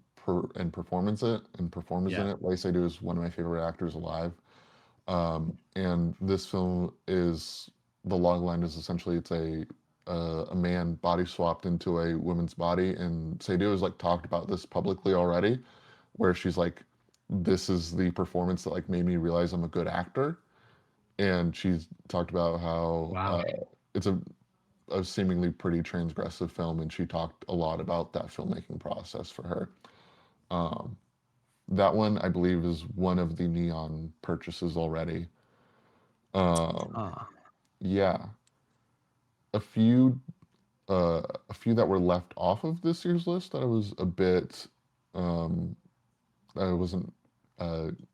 performance in Yeah. it. Lacey Seydoux is one of my favorite actors alive. And this film is the log line is essentially it's a man body swapped into a woman's body, and Seydoux has like talked about this publicly already, where she's like, "This is the performance that like made me realize I'm a good actor," and she's talked about how Wow. it's a seemingly pretty transgressive film, and she talked a lot about that filmmaking process for her. Um, that one, I believe, is one of the Neon purchases already. Um, Huh. Yeah, a few a few that were left off of this year's list that I was a bit um I wasn't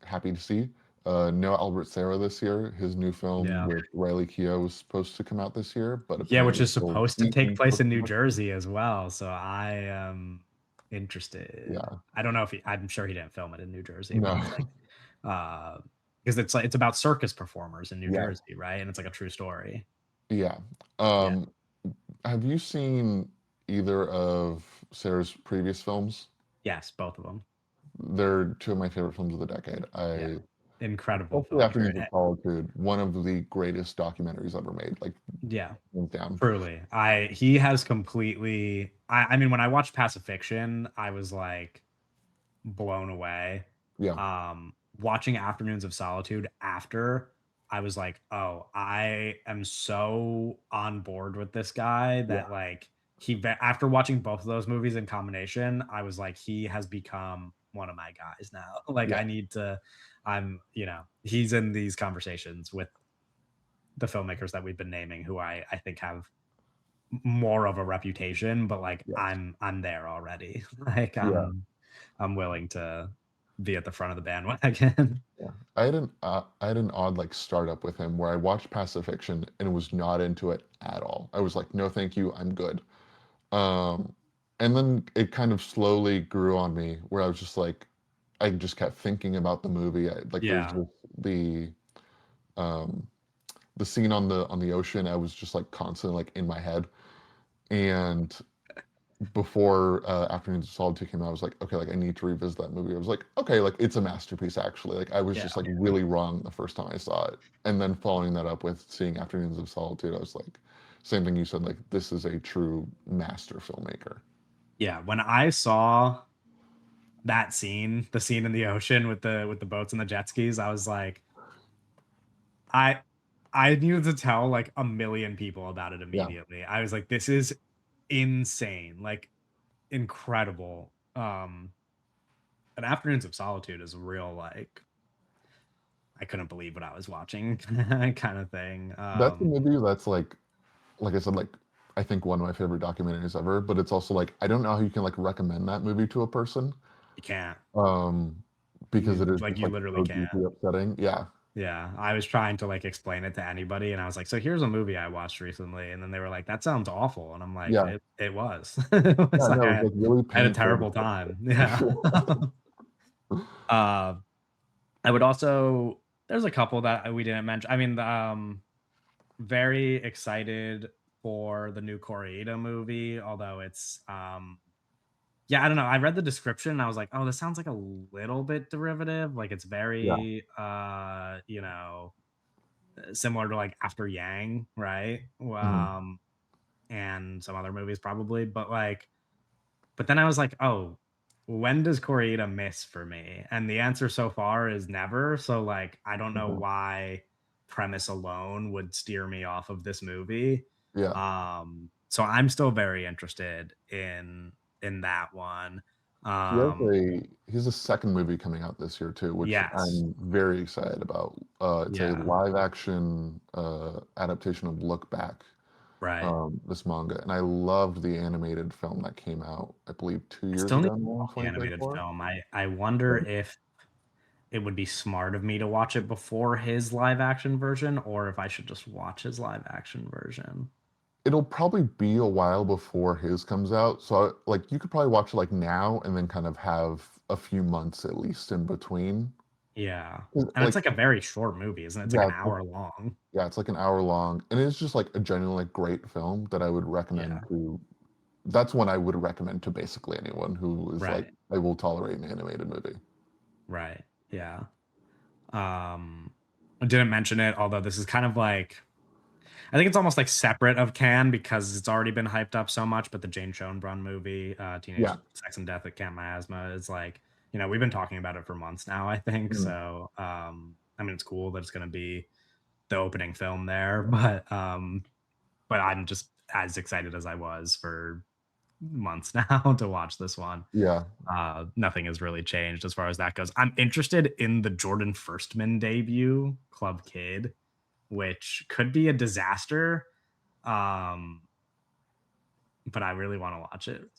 happy to see. Noah Albert Sarah this year, his new film Yeah. with Riley Keough was supposed to come out this year, but Yeah, which apparently is still supposed to take being place pushed in New back. Jersey as well. So I am interested. Yeah, I don't know if I'm sure he didn't film it in New Jersey, but no, it's like because it's like it's about circus performers in New yeah, Jersey, right? And it's like a true story. yeah. Yeah. Um, have you seen either of Sarah's previous films? Yes, both of them. They're two of my favorite films of the decade. Yeah. I Incredible Especially films. Afternoons of Solitude, one of the greatest documentaries ever made, like Yeah. hands down. Truly. He has completely I mean when I watched Pacifiction, I was like blown away. Yeah, Watching Afternoons of Solitude after, I was like, "Oh, I am so on board with this guy yeah, that like after watching both of those movies in combination, I was like, he has become one of my guys now. Like yeah, I need to he's in these conversations with the filmmakers that we've been naming who I think have more of a reputation, but like yes, I'm there already. Like yeah. I'm willing to be at the front of the bandwagon. Yeah. I had an odd like startup with him where I watched Pacifiction and was not into it at all. I was like, no, thank you, I'm good. Um, and then it kind of slowly grew on me where I was just like, I just kept thinking about the movie. Like there's Yeah. this, um, the scene on the ocean. I was just like constantly like in my head. And before Afternoons of Solitude came out, I was like, okay, like I need to revisit that movie. I was like, okay, like it's a masterpiece actually. Like I was Yeah. just like really wrong the first time I saw it, and then following that up with seeing Afternoons of Solitude, I was like, same thing you said. Like this is a true master filmmaker. Yeah. When I saw that scene, the scene in the ocean with the boats and the jet skis, I was like, I I needed to tell like a million people about it Yeah, immediately. I was like, this is insane, like incredible. And Afternoons of Solitude is real like I couldn't believe what I was watching kind of thing. that's a movie that's like I said, like I think one of my favorite documentaries ever. But it's also like I don't know how you can like recommend that movie to a person, You can't. um, because it is just You like literally so can't. deeply upsetting. Yeah, Yeah, I was trying to like explain it to anybody, and I was like, "So here's a movie I watched recently," and then they were like, "That sounds awful," and I'm like, yeah, "It was, it was yeah. like No, it was like really I had a painful. terrible time." Yeah. uh, I would also there's a couple that we didn't mention. I mean, very excited for the new Koreeda movie, although it's yeah, I don't know. I read the description and I was like, "Oh, this sounds like a little bit derivative." Like it's Yeah. very similar to like After Yang, right? Mhm. And some other movies probably, but then I was like, "Oh, when does Koreeda miss for me?" And the answer so far is never. So like I don't know Mhm. why premise alone would steer me off of this movie. Yeah. So I'm still very interested in that one. Um He has a second movie coming out this year too, which yes. I'm very excited about. It's a Yeah. live action adaptation of Look Back, Right. this manga, and I loved the animated film that came out, I believe 2 I years still need ago to now in watch the animated 2024. film. I wonder Yeah. if it would be smart of me to watch it before his live action version or if I should just watch his live action version. It'll probably be a while before his comes out, so, like, you could probably watch it, like, now and then kind of have a few months at least in between. Yeah. 'Cause, And it's like like a very short movie, isn't it? It's like yeah, an hour long. it's like an hour long, and it's just, like, a genuinely great film that I would Yeah. recommend to that's one I would recommend to basically anyone who is like, Right. "I will tolerate an animated movie." Right. Yeah. I didn't mention it, although this is kind of like I think it's almost like separate of Can because it's already been hyped up so much, but the Jane Schoenbrunn movie, Yeah, Teenage Sex and Death at Camp Miasma is like, we've been talking about it for months now, I think. mhm, So, I mean, it's cool that it's going to be the opening film there, but I'm just as excited as I was for months now to watch this one. yeah, Nothing has really changed as far as that goes. I'm interested in the Jordan Firstman debut, Club Kid. which could be a disaster. Um, but I really want to watch it.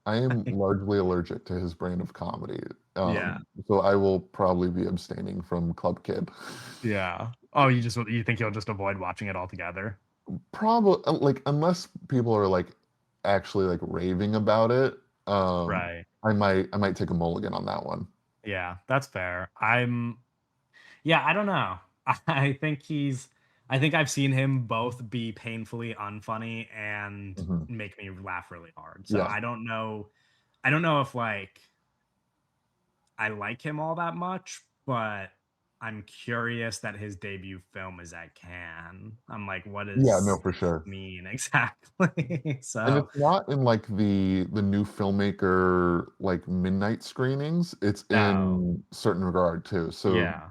I am largely allergic to his brand of comedy, Yeah. so I will probably be abstaining from Club Kid. Yeah. Oh, you think you'll just avoid watching it altogether? Probably, like, unless people are, like, actually, like, raving about it, Right. I might take a mulligan on that one. Yeah, that's fair. Yeah, I don't know. I think he's I think I've seen him both be painfully unfunny and Mhm. make me laugh really hard. So Yeah. I don't know if like I like him all that much, but I'm curious that his debut film is at Cannes. I'm like, what Yeah, no, does for this sure. mean exactly? And So it's not in, like, the new filmmaker, like, midnight screenings, it's no, in Certain Regard too, so yeah.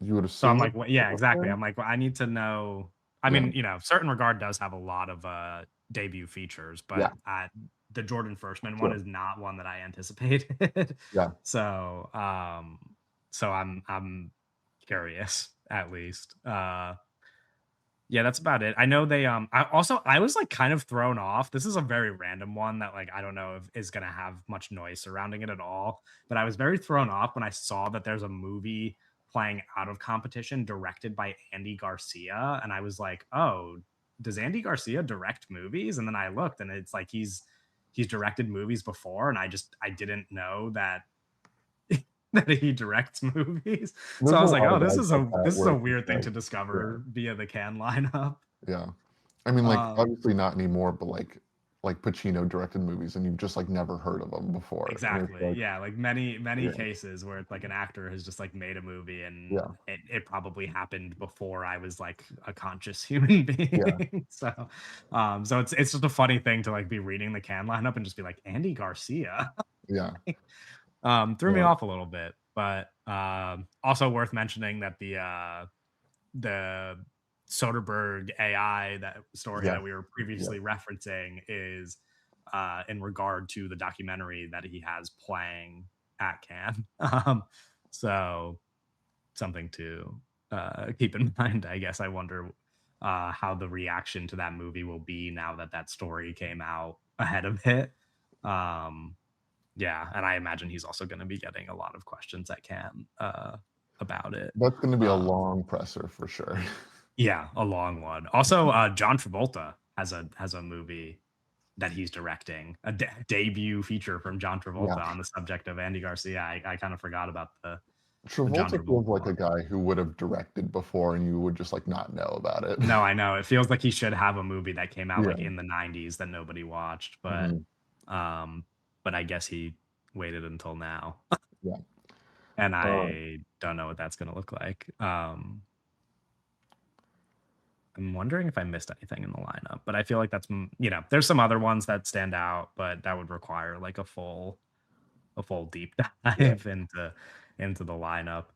you would So I'm assume like, it's what? Yeah, up exactly. there? I'm like, well, I need to know. I Yeah, mean, Certain Regard does have a lot of debut features, yeah, but the Jordan Firstman one sure, is not one that I anticipated. yeah. so, I'm curious at least. Yeah, that's about it. I know I was like kind of thrown off. This is a very random one that like I don't know if is gonna have much noise surrounding it at all. But I was very thrown off when I saw that there's a movie playing Out of Competition directed by Andy Garcia. And I was like, oh, does Andy Garcia direct movies? And then I looked and it's like he's directed movies before, and I didn't know that that he directs movies. So There's I a was like, lot oh, of guys like that this is where a it's just weird thing like to yeah, discover via the Can lineup. yeah. I mean, like, Um, obviously not anymore, but, like, Pacino directed movies, and you've just, like, never heard of them before, and it's exactly. like Yeah, like many yeah, cases where it's like an actor has just like made a movie and yeah, it probably happened before I was like a conscious human yeah, being. So it's just a funny thing to like be reading the Can lineup and just be like Andy Garcia. yeah. Threw me Well, off a little bit, but also worth mentioning that the Soderbergh AI that story yes, that we were yes. previously referencing is in regard to the documentary that he has playing at Cannes. So something to keep in mind, I guess. I wonder how the reaction to that movie will be now that that story came out ahead of it. Um, yeah, and I imagine he's also going to be getting a lot of questions at Cannes about it. That's gonna be a Um, long presser for sure. yeah, a long one. Also, John Travolta has a movie that he's directing, a debut feature from John Yeah. Travolta on the subject of Andy Garcia. I kind of forgot about the John Travolta Travolta feels like a one. guy who would have directed before, and you would just, like, not know about it. No, I know. It feels like he should have a movie that came out like Yeah, in the 90s that nobody watched, mhm, um but I guess he waited until now. yeah. And Uh, I don't know what that's going to look like. I'm wondering if I missed anything in the lineup, but I feel like there's some other ones that stand out, but that would require like a full deep yeah. dive into the lineup.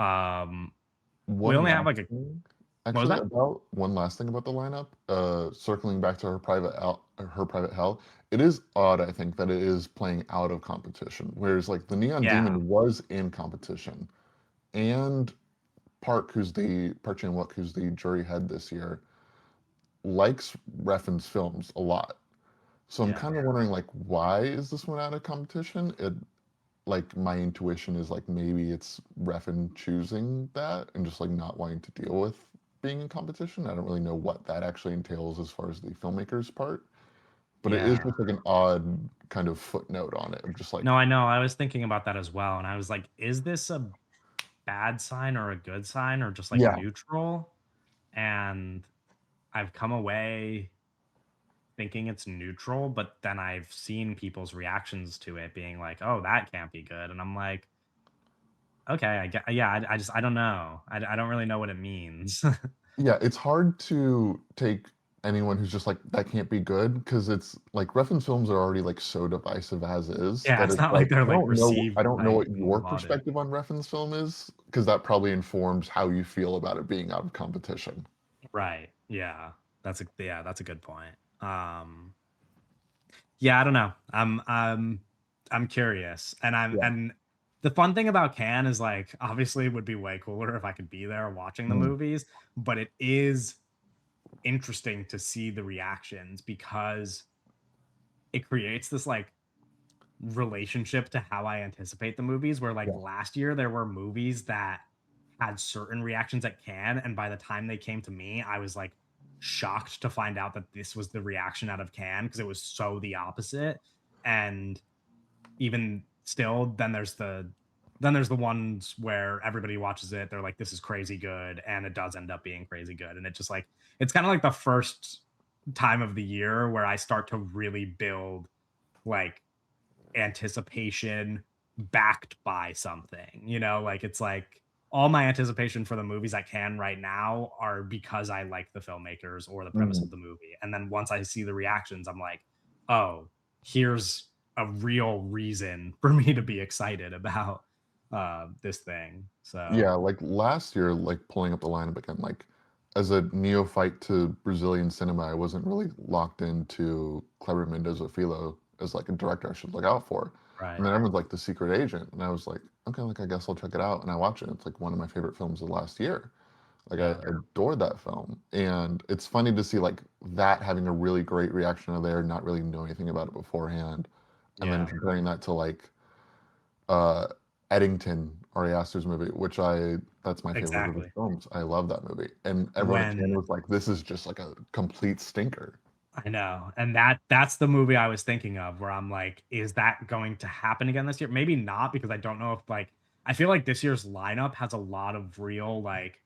Um, we One only have last like a thing, what was actually, that? about one last thing about the lineup, circling back to Her Private Hell, it is odd, I think, that it is playing out of competition, whereas, like, the Neon Yeah, Demon was in competition, and Park Chan-wook, who's the jury head this year, likes Refn's films a lot. So I'm yeah, kind of wondering, like, why is this one out of competition? Like, my intuition is like maybe it's Refn choosing that and just like not wanting to deal with being in competition. I don't really know what that actually entails as far as the filmmaker's part, but it is yeah. just like an odd kind of footnote on it. I'm just No, like, I know. I was thinking about that as well, and I was like, is this a bad sign or a good sign or just like yeah, neutral? And I've come away thinking it's neutral, but then I've seen people's reactions to it being like, "Oh, that can't be good," and I'm like, "Okay, I get, yeah, I don't know, I don't really know what it means." yeah, it's hard to take anyone who's just like that can't be good because it's like Refn's films are already like so divisive as is Yeah, that it's it's not like like they're I like don't know received I don't know like what your lauded. perspective on Refn's film is because that probably informs how you feel about it being out of competition. Right. Yeah, that's a good point. Yeah, I don't know. I'm curious, and Yeah. the fun thing about Cannes is like obviously it would be way cooler if I could be there watching the Mm, movies, but it is interesting to see the reactions because it creates this like relationship to how I anticipate the movies. Where like yeah. last year there were movies that had certain reactions at Cannes, and by the time they came to me, I was like shocked to find out that this was the reaction out of Cannes because it was so the opposite. And even still, then there's the ones where everybody watches it, they're like, this is crazy good, and it does end up being crazy good. And it just like it's kind of like the first time of the year where I start to really build like anticipation backed by something, like it's like all my anticipation for the movies I can right now are because I like the filmmakers or the premise Mhm. of the movie. And then once I see the reactions, I'm like, oh, here's a real reason for me to be excited about this thing. So Yeah, like last year, like pulling up the lineup again, like as a neophyte to Brazilian cinema, I wasn't really locked into Kleber Mendoza Filho as like a director I should look out for. And right. then everyone's like The Secret Agent, and I was like, okay, like I guess I'll check it out. And I watch it. It's like one of my favorite films of last year. Like I Yeah. adored that film, and it's funny to see like that having a really great reaction of there, not really know anything about it beforehand, and then Yeah. comparing that to like uh, Eddington, Ari Aster's movie, which that's my favorite of his Exactly. films. I love that movie, and everyone at Cannes When was like, "This is just like a complete stinker." I know. And that's the movie I was thinking of where I'm like, is that going to happen again this year? Maybe not because I don't know if like I feel like this year's lineup has a lot of real like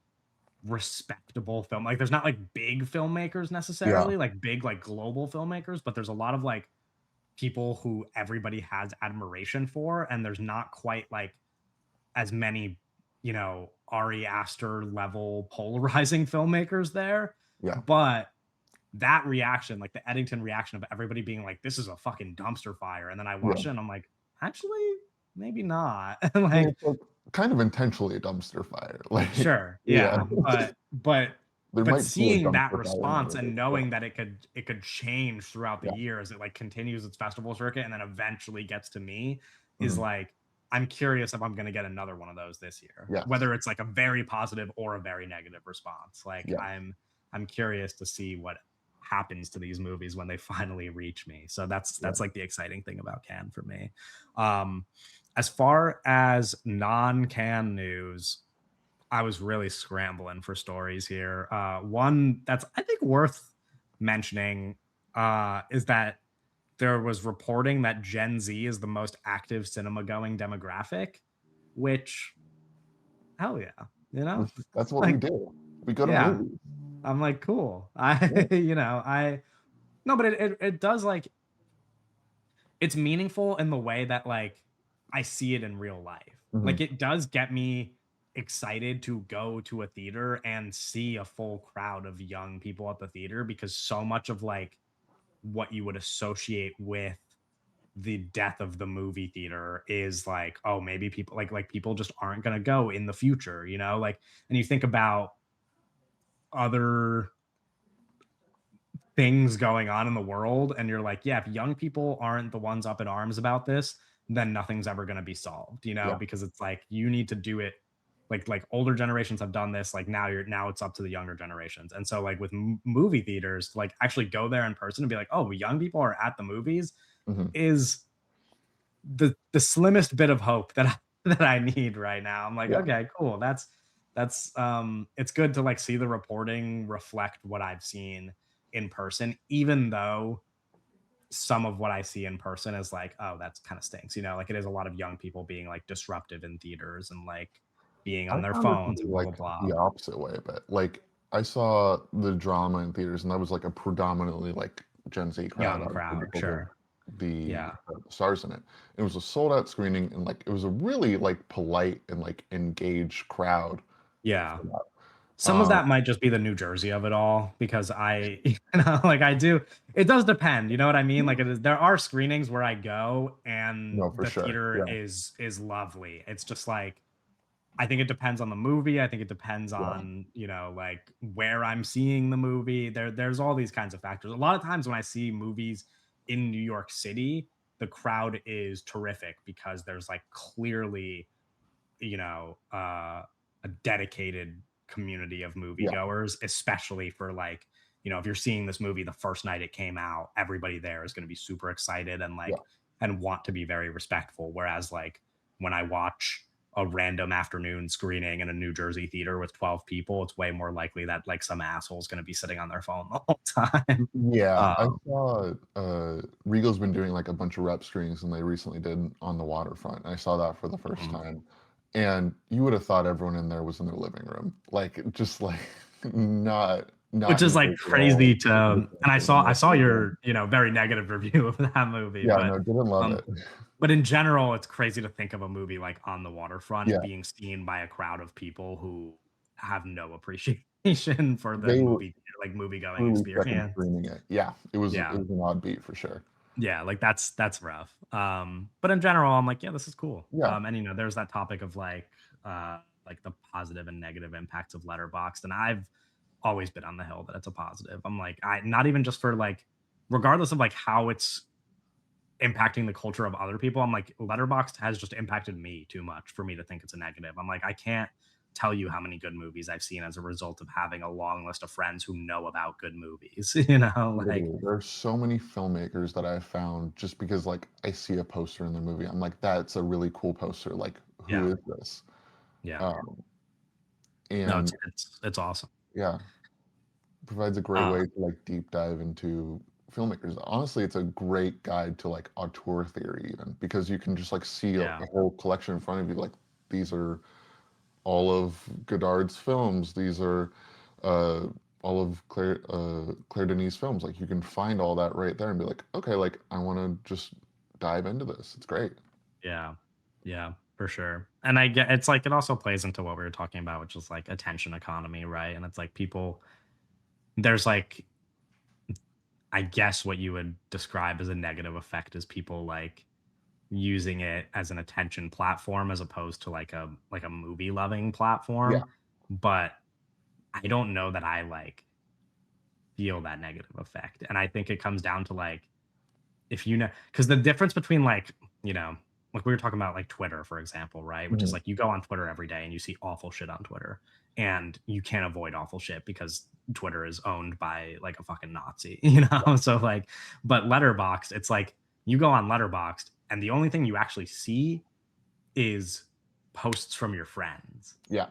respectable film. Like there's not like big filmmakers Yeah, necessarily, like big like global filmmakers, but there's a lot of like people who everybody has admiration for and there's not quite like as many, Ari Aster level polarizing filmmakers there. yeah, But that reaction, like the Eddington reaction of everybody being like, "This is a fucking dumpster fire," and then I yeah. watched it and I'm like, "Actually, maybe not." Well, Like, it's like kind of intentionally a dumpster fire. Like, sure, yeah, yeah, but there but might be a seeing that dumpster fire in response there, but and knowing that it could change throughout the yeah, year as it like continues its festival circuit and then eventually gets to me is mhm, like I'm curious if I'm going to get another one of those this year, yes, whether it's like a very positive or a very negative response. Like yeah, I'm curious to see what happens to these movies when they finally reach me. So that's yeah. that's like the exciting thing about Cannes for me. Um as far as non-Cannes news, I was really scrambling for stories here. One that's I think worth mentioning is that there was reporting that Gen Z is the most active cinema going demographic, which hell yeah, That's what we like do. We go to yeah, movies. I'm like cool. Yeah, I no, but it does like it's meaningful in the way that like I see it in real life. Like mhm, it does get me excited to go to a theater and see a full crowd of young people at the theater because so much of like what you would associate with the death of the movie theater is like, oh, maybe people like people just aren't going to go in the future, like and you think about other things going on in the world and you're like, yeah, if young people aren't the ones up in arms about this, then nothing's ever going to be solved, yeah, because it's like you need to do it like older generations have done this, like now it's up to the younger generations. And so like with movie theaters to like actually go there in person and be like, oh, young people are at the movies mhm, is the slimmest bit of hope that that I need right now. I'm like, yeah, okay, cool. That's it's good to like see the reporting reflect what I've seen in person, even though some of what I see in person is like, oh, that's kind of stinks. Like it is a lot of young people being like disruptive in theaters and like being I on their found it to phones be, and blah blah like, blah. the opposite way a bit. Like, I saw the drama in theaters, and that was, like, a predominantly, like, Gen Z crowd, Young obviously, crowd, because of sure. Yeah. the stars in it. It was a sold-out screening, and, like, it was a really, like, polite and, like, engaged crowd Yeah. for that. Some of that might just be the New Jersey of it all because like I do it does depend, you know what I mean? Like there are screenings where I go and No, for the sure. theater Yeah, is lovely. It's just like I think it depends on the movie. I think it depends yeah, on, like where I'm seeing the movie. There's all these kinds of factors. A lot of times when I see movies in New York City, the crowd is terrific because there's like clearly, a dedicated community of Yeah. moviegoers, especially for like, if you're seeing this movie the first night it came out, everybody there is going to be super excited and Yeah. like, and want to be very respectful. Whereas like when I watch a random afternoon screening in a New Jersey theater with 12 people, it's way more likely that like some asshole is going to be sitting on their phone the whole time. Yeah, I Um, saw, Regal's been doing, like, a bunch of rep screenings, and they recently did On the Waterfront, and I saw that for the first mhm. time, and you would have thought everyone in there was in their living room, like, just, like, not Which is like engaged at all. crazy to, and I saw your, very negative review of that movie, Yeah, no, didn't love um, it. but in general, it's crazy to think of a movie like On the Waterfront Yeah, being seen by a crowd of people who have no appreciation for the they were movie going truly second experience. screening it. Yeah, it Yeah. was an odd beat for sure. Yeah, like that's rough. But in general, I'm like, yeah, this is cool. Yeah, And there's that topic of like the positive and negative impacts of Letterboxd, and I've always been on the hill that it's a positive. I'm like, I not even just for like, regardless of like how it's impacting the culture of other people. I'm like, Letterboxd has just impacted me too much for me to think it's a negative. I'm like, I can't tell you how many good movies I've seen as a result of having a long list of friends who know about good movies. Like, literally, there are so many filmmakers that I've found just because, like, I see a poster in the movie, I'm like, "That's a really cool poster, like, who yeah, is this?" yeah. Um, No, and it's awesome. yeah, provides a great Uh, way to, like, deep dive into filmmakers. Honestly, it's a great guide to, like, auteur theory even, because you can just, like, see yeah, a whole collection in front of you, like, these are all of Godard's films, these are, uh, all of Claire Denis' films, like, you can find all that right there and be like, "Okay, like, I wanna just dive into this." It's great. yeah, yeah, for sure. And I get it's like it also plays into what we were talking about, which is like attention economy, right? And it's like people there's like I guess what you would describe as a negative effect is people like using it as an attention platform as opposed to like a movie loving Yeah, platform. But I don't know that I like feel that negative effect. And I think it comes down to like if because the difference between you know, like we were talking about like Twitter, for example, right? Which is mhm, like you go on Twitter every day and you see awful shit on Twitter. And you can't avoid awful shit because Twitter is owned by like a fucking Nazi, So like, but Letterboxd, it's like you go on Letterboxd and the only thing you actually see is posts from your friends. yeah,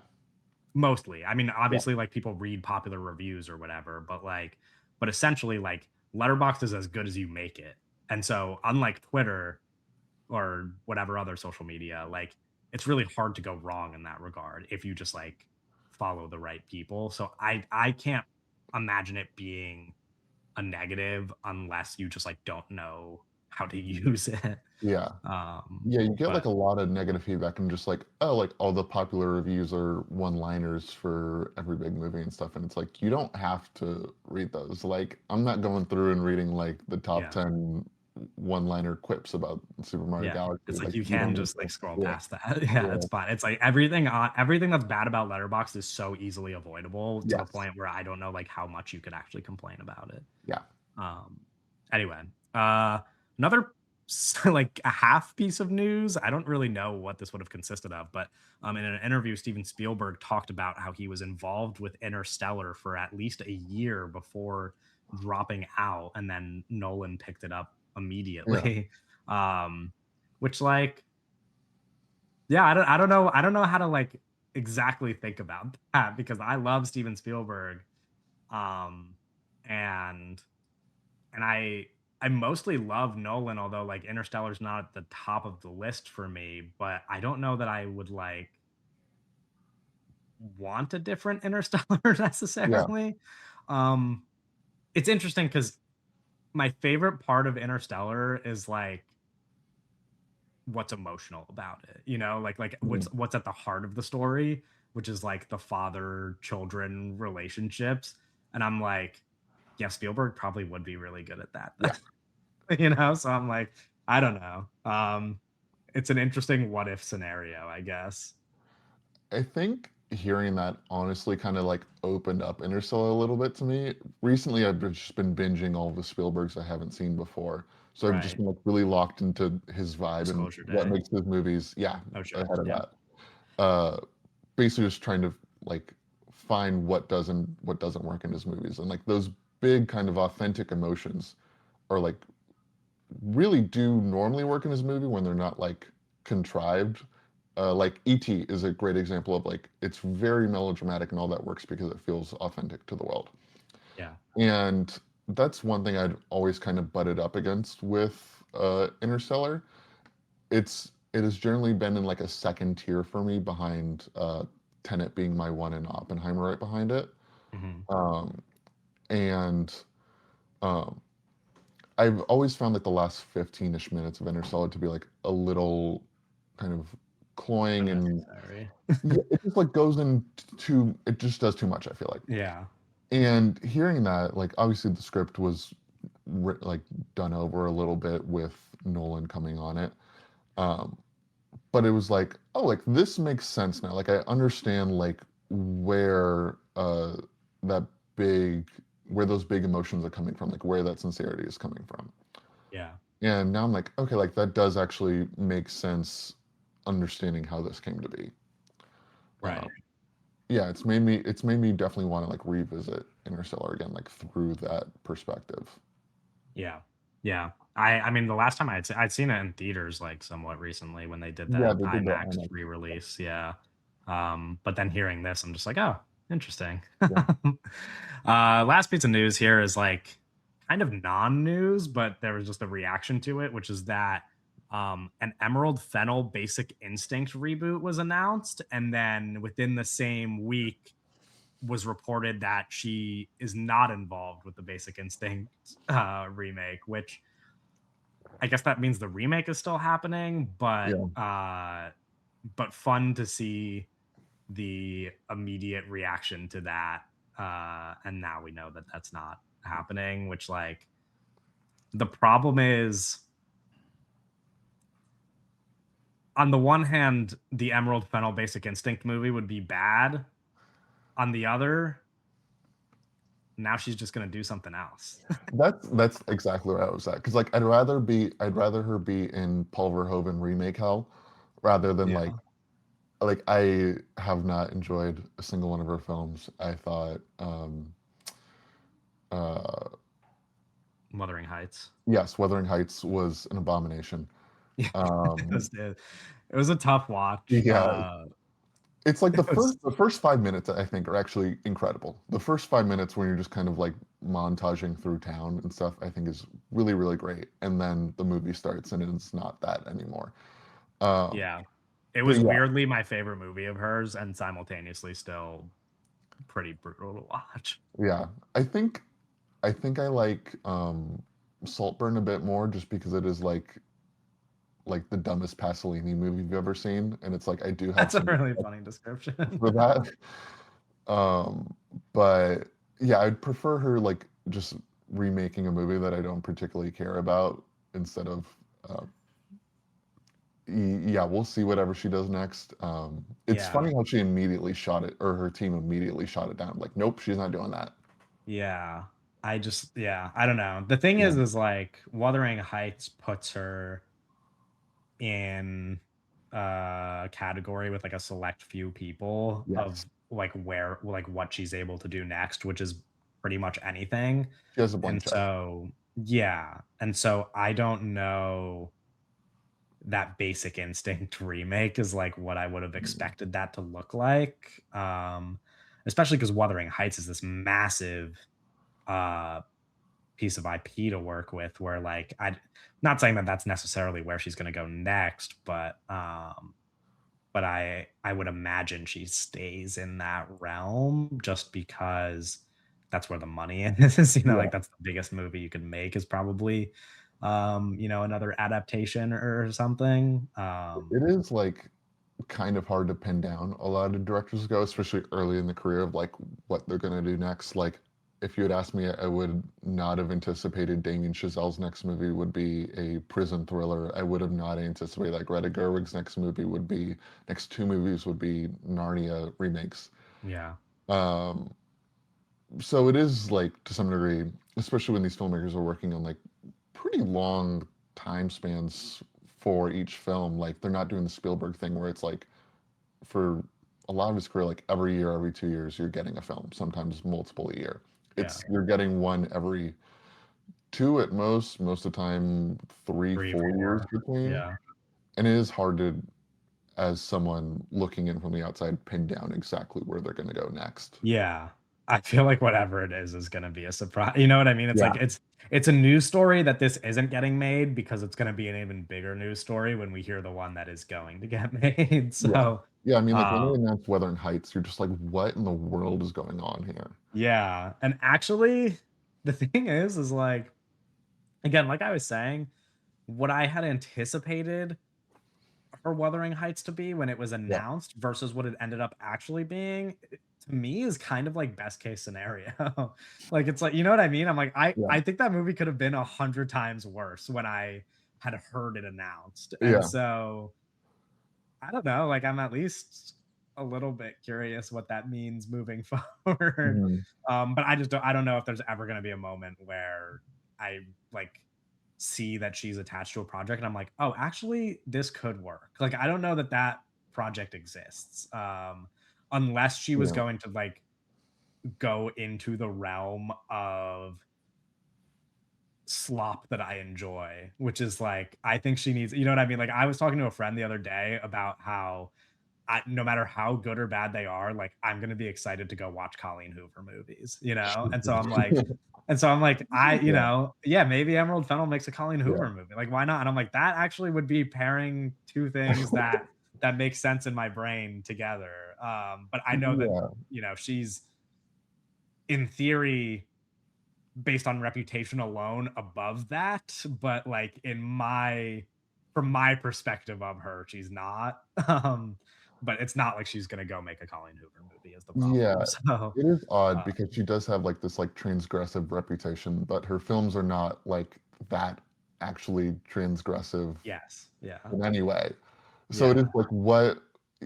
Mostly. I mean, yeah, obviously, like people read popular reviews or whatever, but essentially, like Letterboxd is as good as you make it. And so, unlike Twitter or whatever other social media, like it's really hard to go wrong in that regard if you just like follow the right people. So I can't imagine it being a negative unless you just like don't know how to use it. yeah. Yeah, you get, But like, a lot of negative feedback and just like, "Oh, like, all the popular reviews are one-liners for every big movie and stuff," and it's like, you don't have to read those, like, I'm not going through and reading, like, the top yeah, 10 one-liner quips about Super Mario yeah, Galaxy, it's like like, you you don't can need just like to. scroll Yeah, past that. Yeah, yeah. it's fine. It's like everything that's bad about Letterboxd is so easily avoidable to the Yes. point where I don't know like how much you could actually complain about it. Yeah. Um, anyway, another like a half piece of news. I don't really know what this would have consisted of, but in an interview, Steven Spielberg talked about how he was involved with Interstellar for at least a year before dropping out, and then Nolan picked it up Yeah. immediately. um, which like, yeah, I don't know how to like exactly think about that because I love Steven Spielberg, um, and and I mostly love Nolan, although like Interstellar's not at the top of the list for me, but I don't know that I would like want a different Interstellar Yeah. necessarily. Um it's interesting cuz my favorite part of Interstellar is like what's emotional about it, like Mhm. what's at the heart of the story, which is like the father children relationships. And I'm like, yeah, Spielberg probably would be really good at that. Yeah. So I'm like, I don't know. It's an interesting what if scenario, I guess. I think hearing that honestly kind of like opened up Interstellar a little bit to me. Recently, just been binging all the Spielbergs I haven't seen before. So I've just Right. been like really locked into his vibe and Disclosure what Day. makes his movies, yeah, Oh, sure. ahead of Yeah. that. Uh, Basically just trying to like find what doesn't work in his movies. And like those big kind of authentic emotions are like really do normally work in his movie when they're not like contrived. Like E.T. is a great example of like it's very melodramatic and all that works because it feels authentic to the world. Yeah. And that's one thing I'd always kind of butted up against with Interstellar. It has generally been in like a second tier for me behind Tenet being my one and Oppenheimer right behind it. Hmm. Um, and um, I've always found like the last 15-ish minutes of Interstellar to be like a little kind of cloying and Unnecessary. yeah, it just like goes into it just does too much, I feel like. Yeah. And hearing that, like obviously the script was like done over a little bit with Nolan coming on it. Um, but it was like, oh, like this makes sense now. Like I understand like where that big where those big emotions are coming from, like where that sincerity is coming from. Yeah. And now I'm like, okay, like that does actually make sense understanding how this came to be. Um, Right. yeah, it's made me definitely want to like revisit Interstellar again, like through that perspective. Yeah. Yeah. I mean, the last time I'd seen it in theaters, like, somewhat recently when they did Yeah, that they did the IMAX IMAX. re-release, yeah. But then hearing this, I'm just like, "Oh, interesting." Yeah. Last piece of news here is, like, kind of non-news, but there was just a reaction to it, which is that, an Emerald Fennel Basic Instinct reboot was announced, and then within the same week was reported that she is not involved with the Basic Instinct remake, which I guess that means the remake is still happening, Yeah. but fun to see the immediate reaction to that. And now we know that that's not happening, which like the problem is on the one hand, the Emerald Fennel Basic Instinct movie would be bad. On the other, now she's just gonna do something else. That's exactly where I was at. Because like I'd rather her be in Paul Verhoeven remake hell rather than Yeah. like I have not enjoyed a single one of her films. I thought uh Wuthering Heights. yes, Wuthering Heights was an abomination. Yeah, Um it was a tough watch. yeah, it's like the It was first 5 minutes I think are actually incredible. The first 5 minutes when you're just kind of like montaging through town and stuff, I think is really, really great. And then the movie starts and it's not that anymore. Um, yeah. It but was yeah, weirdly my favorite movie of hers and simultaneously still pretty brutal to watch. yeah. I think I like Saltburn a bit more just because it is like the dumbest Pasolini movie you've ever seen, and it's like I do have That's a some really respect funny description. for that. But yeah, I'd prefer her like just remaking a movie that I don't particularly care about instead of uh, yeah, we'll see whatever she does next. It's Yeah. funny how she immediately shot it, or her team immediately shot it down. Like, nope, she's not doing that. Yeah. I don't know. The thing Yeah. is like Wuthering Heights puts her in a category with like a select few people of Yes. like where like what she's able to do next, which is pretty much anything. She has a And blank check. so yeah. And so I don't know that Basic Instinct remake is like what I would have Mm. expected that to look like. Especially because Wuthering Heights is this massive uh piece of IP to work with where like I not saying that that's necessarily where she's going to go next, but I would imagine she stays in that realm just because that's where the money is, Yeah. like that's the biggest movie you can make is probably another adaptation or something. It is like kind of hard to pin down a lot of directors go, especially early in the career of like what they're gonna do next. Like if you had asked me, I would not have anticipated Damien Chazelle's next movie would be a prison thriller. I would have not anticipated that Greta Gerwig's next two movies would be Narnia remakes. Yeah. Um, so it is like to some degree, especially when these filmmakers are working on like pretty long time spans for each film. Like they're not doing the Spielberg thing where it's like for a lot of his career, like every year, every 2 years, you're getting a film, sometimes multiple a year. Yeah. You're getting one every two at most of the time, three, Three, 4 years four. between. Yeah. And it is hard to, as someone looking in from the outside, pin down exactly where they're going to go next. Yeah. I feel like whatever it is gonna be a surprise. You know what I mean? It's Yeah. like it's a news story that this isn't getting made because it's gonna be an even bigger news story when we hear the one that is going to get made. Yeah. So, Yeah. I mean, like when they um, announced Wuthering Heights, you're just like, what in the world is going on here? yeah. And actually, the thing is like, again, like I was saying, what I had anticipated for Wuthering Heights to be when it was Yeah. announced versus what it ended up actually being, to me is kind of like best case scenario. Like it's like, you know what I mean? I'm like, Yeah. I think that movie could have been 100 times worse when I had heard it announced. And Yeah. so I don't know, like I'm at least a little bit curious what that means moving forward. Mhm. But I don't know if there's ever gonna be a moment where I like see that she's attached to a project and I'm like, oh, actually, this could work. Like, I don't know that that project exists, unless she was Yeah. going to like go into the realm of slop that I enjoy, which is like, I think she needs, you know what I mean? Like, I was talking to a friend the other day about how no matter how good or bad they are, like I'm gonna be excited to go watch Colleen Hoover movies, you know? And so I'm like, Yeah. yeah, maybe Emerald Fennell makes a Colleen Yeah. Hoover movie. Like, why not? And I'm like, that actually would be pairing two things that make sense in my brain together. But I know that, Yeah. she's in theory based on reputation alone above that, but like from my perspective of her, she's not. But it's not like she's gonna go make a Colleen Hoover movie is the Yeah, problem. So, it is odd uh, because she does have, like, this, like, transgressive reputation, but her films are not, like, that actually transgressive yes, yeah, in any way. So it is yeah, like,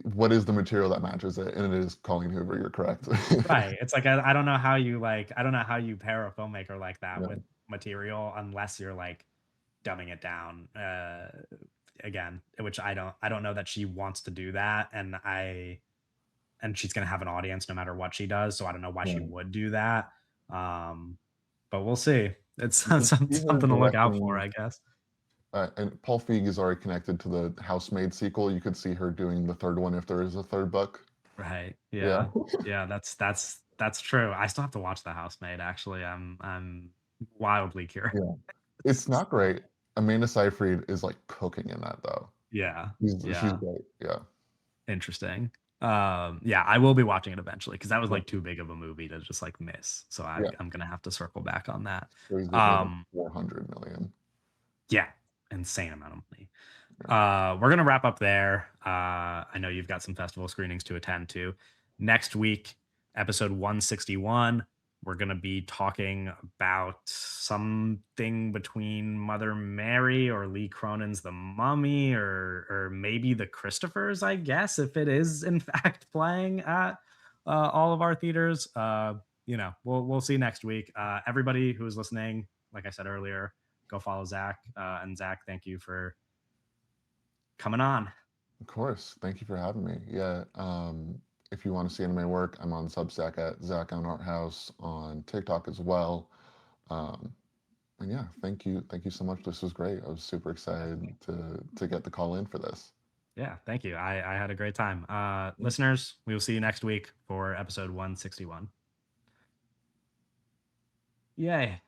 what is the material that matches it? And it is Colleen Hoover, you're correct. right. It's like I don't know how you I don't know how you pair a filmmaker like that Yeah, with material unless you're like dumbing it down. Again, which I don't know that she wants to do that, and she's gonna have an audience no matter what she does. So I don't know why she yeah. would do that. Um, but we'll see. It's You can see her something to look out for, directing, I guess. and Paul Feig is already connected to the Housemaid sequel. You could see her doing the third one if there is a third book. Right. Yeah, Yeah. Yeah. That's true. I still have to watch The Housemaid. Actually, I'm wildly curious. yeah. It's not great. Amanda Seyfried is, like, cooking in that, though. Yeah. She's Yeah. great, yeah. Interesting. Yeah, I will be watching it eventually because that was Yeah, like too big of a movie to just like miss. So yeah. I'm gonna have to circle back on that. Crazy it made, like, Um, 400 million. yeah, insane amount of money. Yeah. We're gonna wrap up there. I know you've got some festival screenings to attend to. Next week, episode 161, we're gonna be talking about something between Mother Mary or Lee Cronin's The Mummy, or maybe the Christophers, I guess, if it is in fact playing at all of our theaters. We'll see next week. Everybody who is listening, like I said earlier, go follow Zach. And Zach, thank you for coming on. Of course. Thank you for having me. Yeah. If you want to see any of my work, I'm on Substack at Zach on Art House on TikTok as well. Um, and yeah, thank you. Thank you so much. This was great. I was super excited to get the call in for this. Yeah, thank you. I had a great time. Listeners, we will see you next week for episode 161. Yay.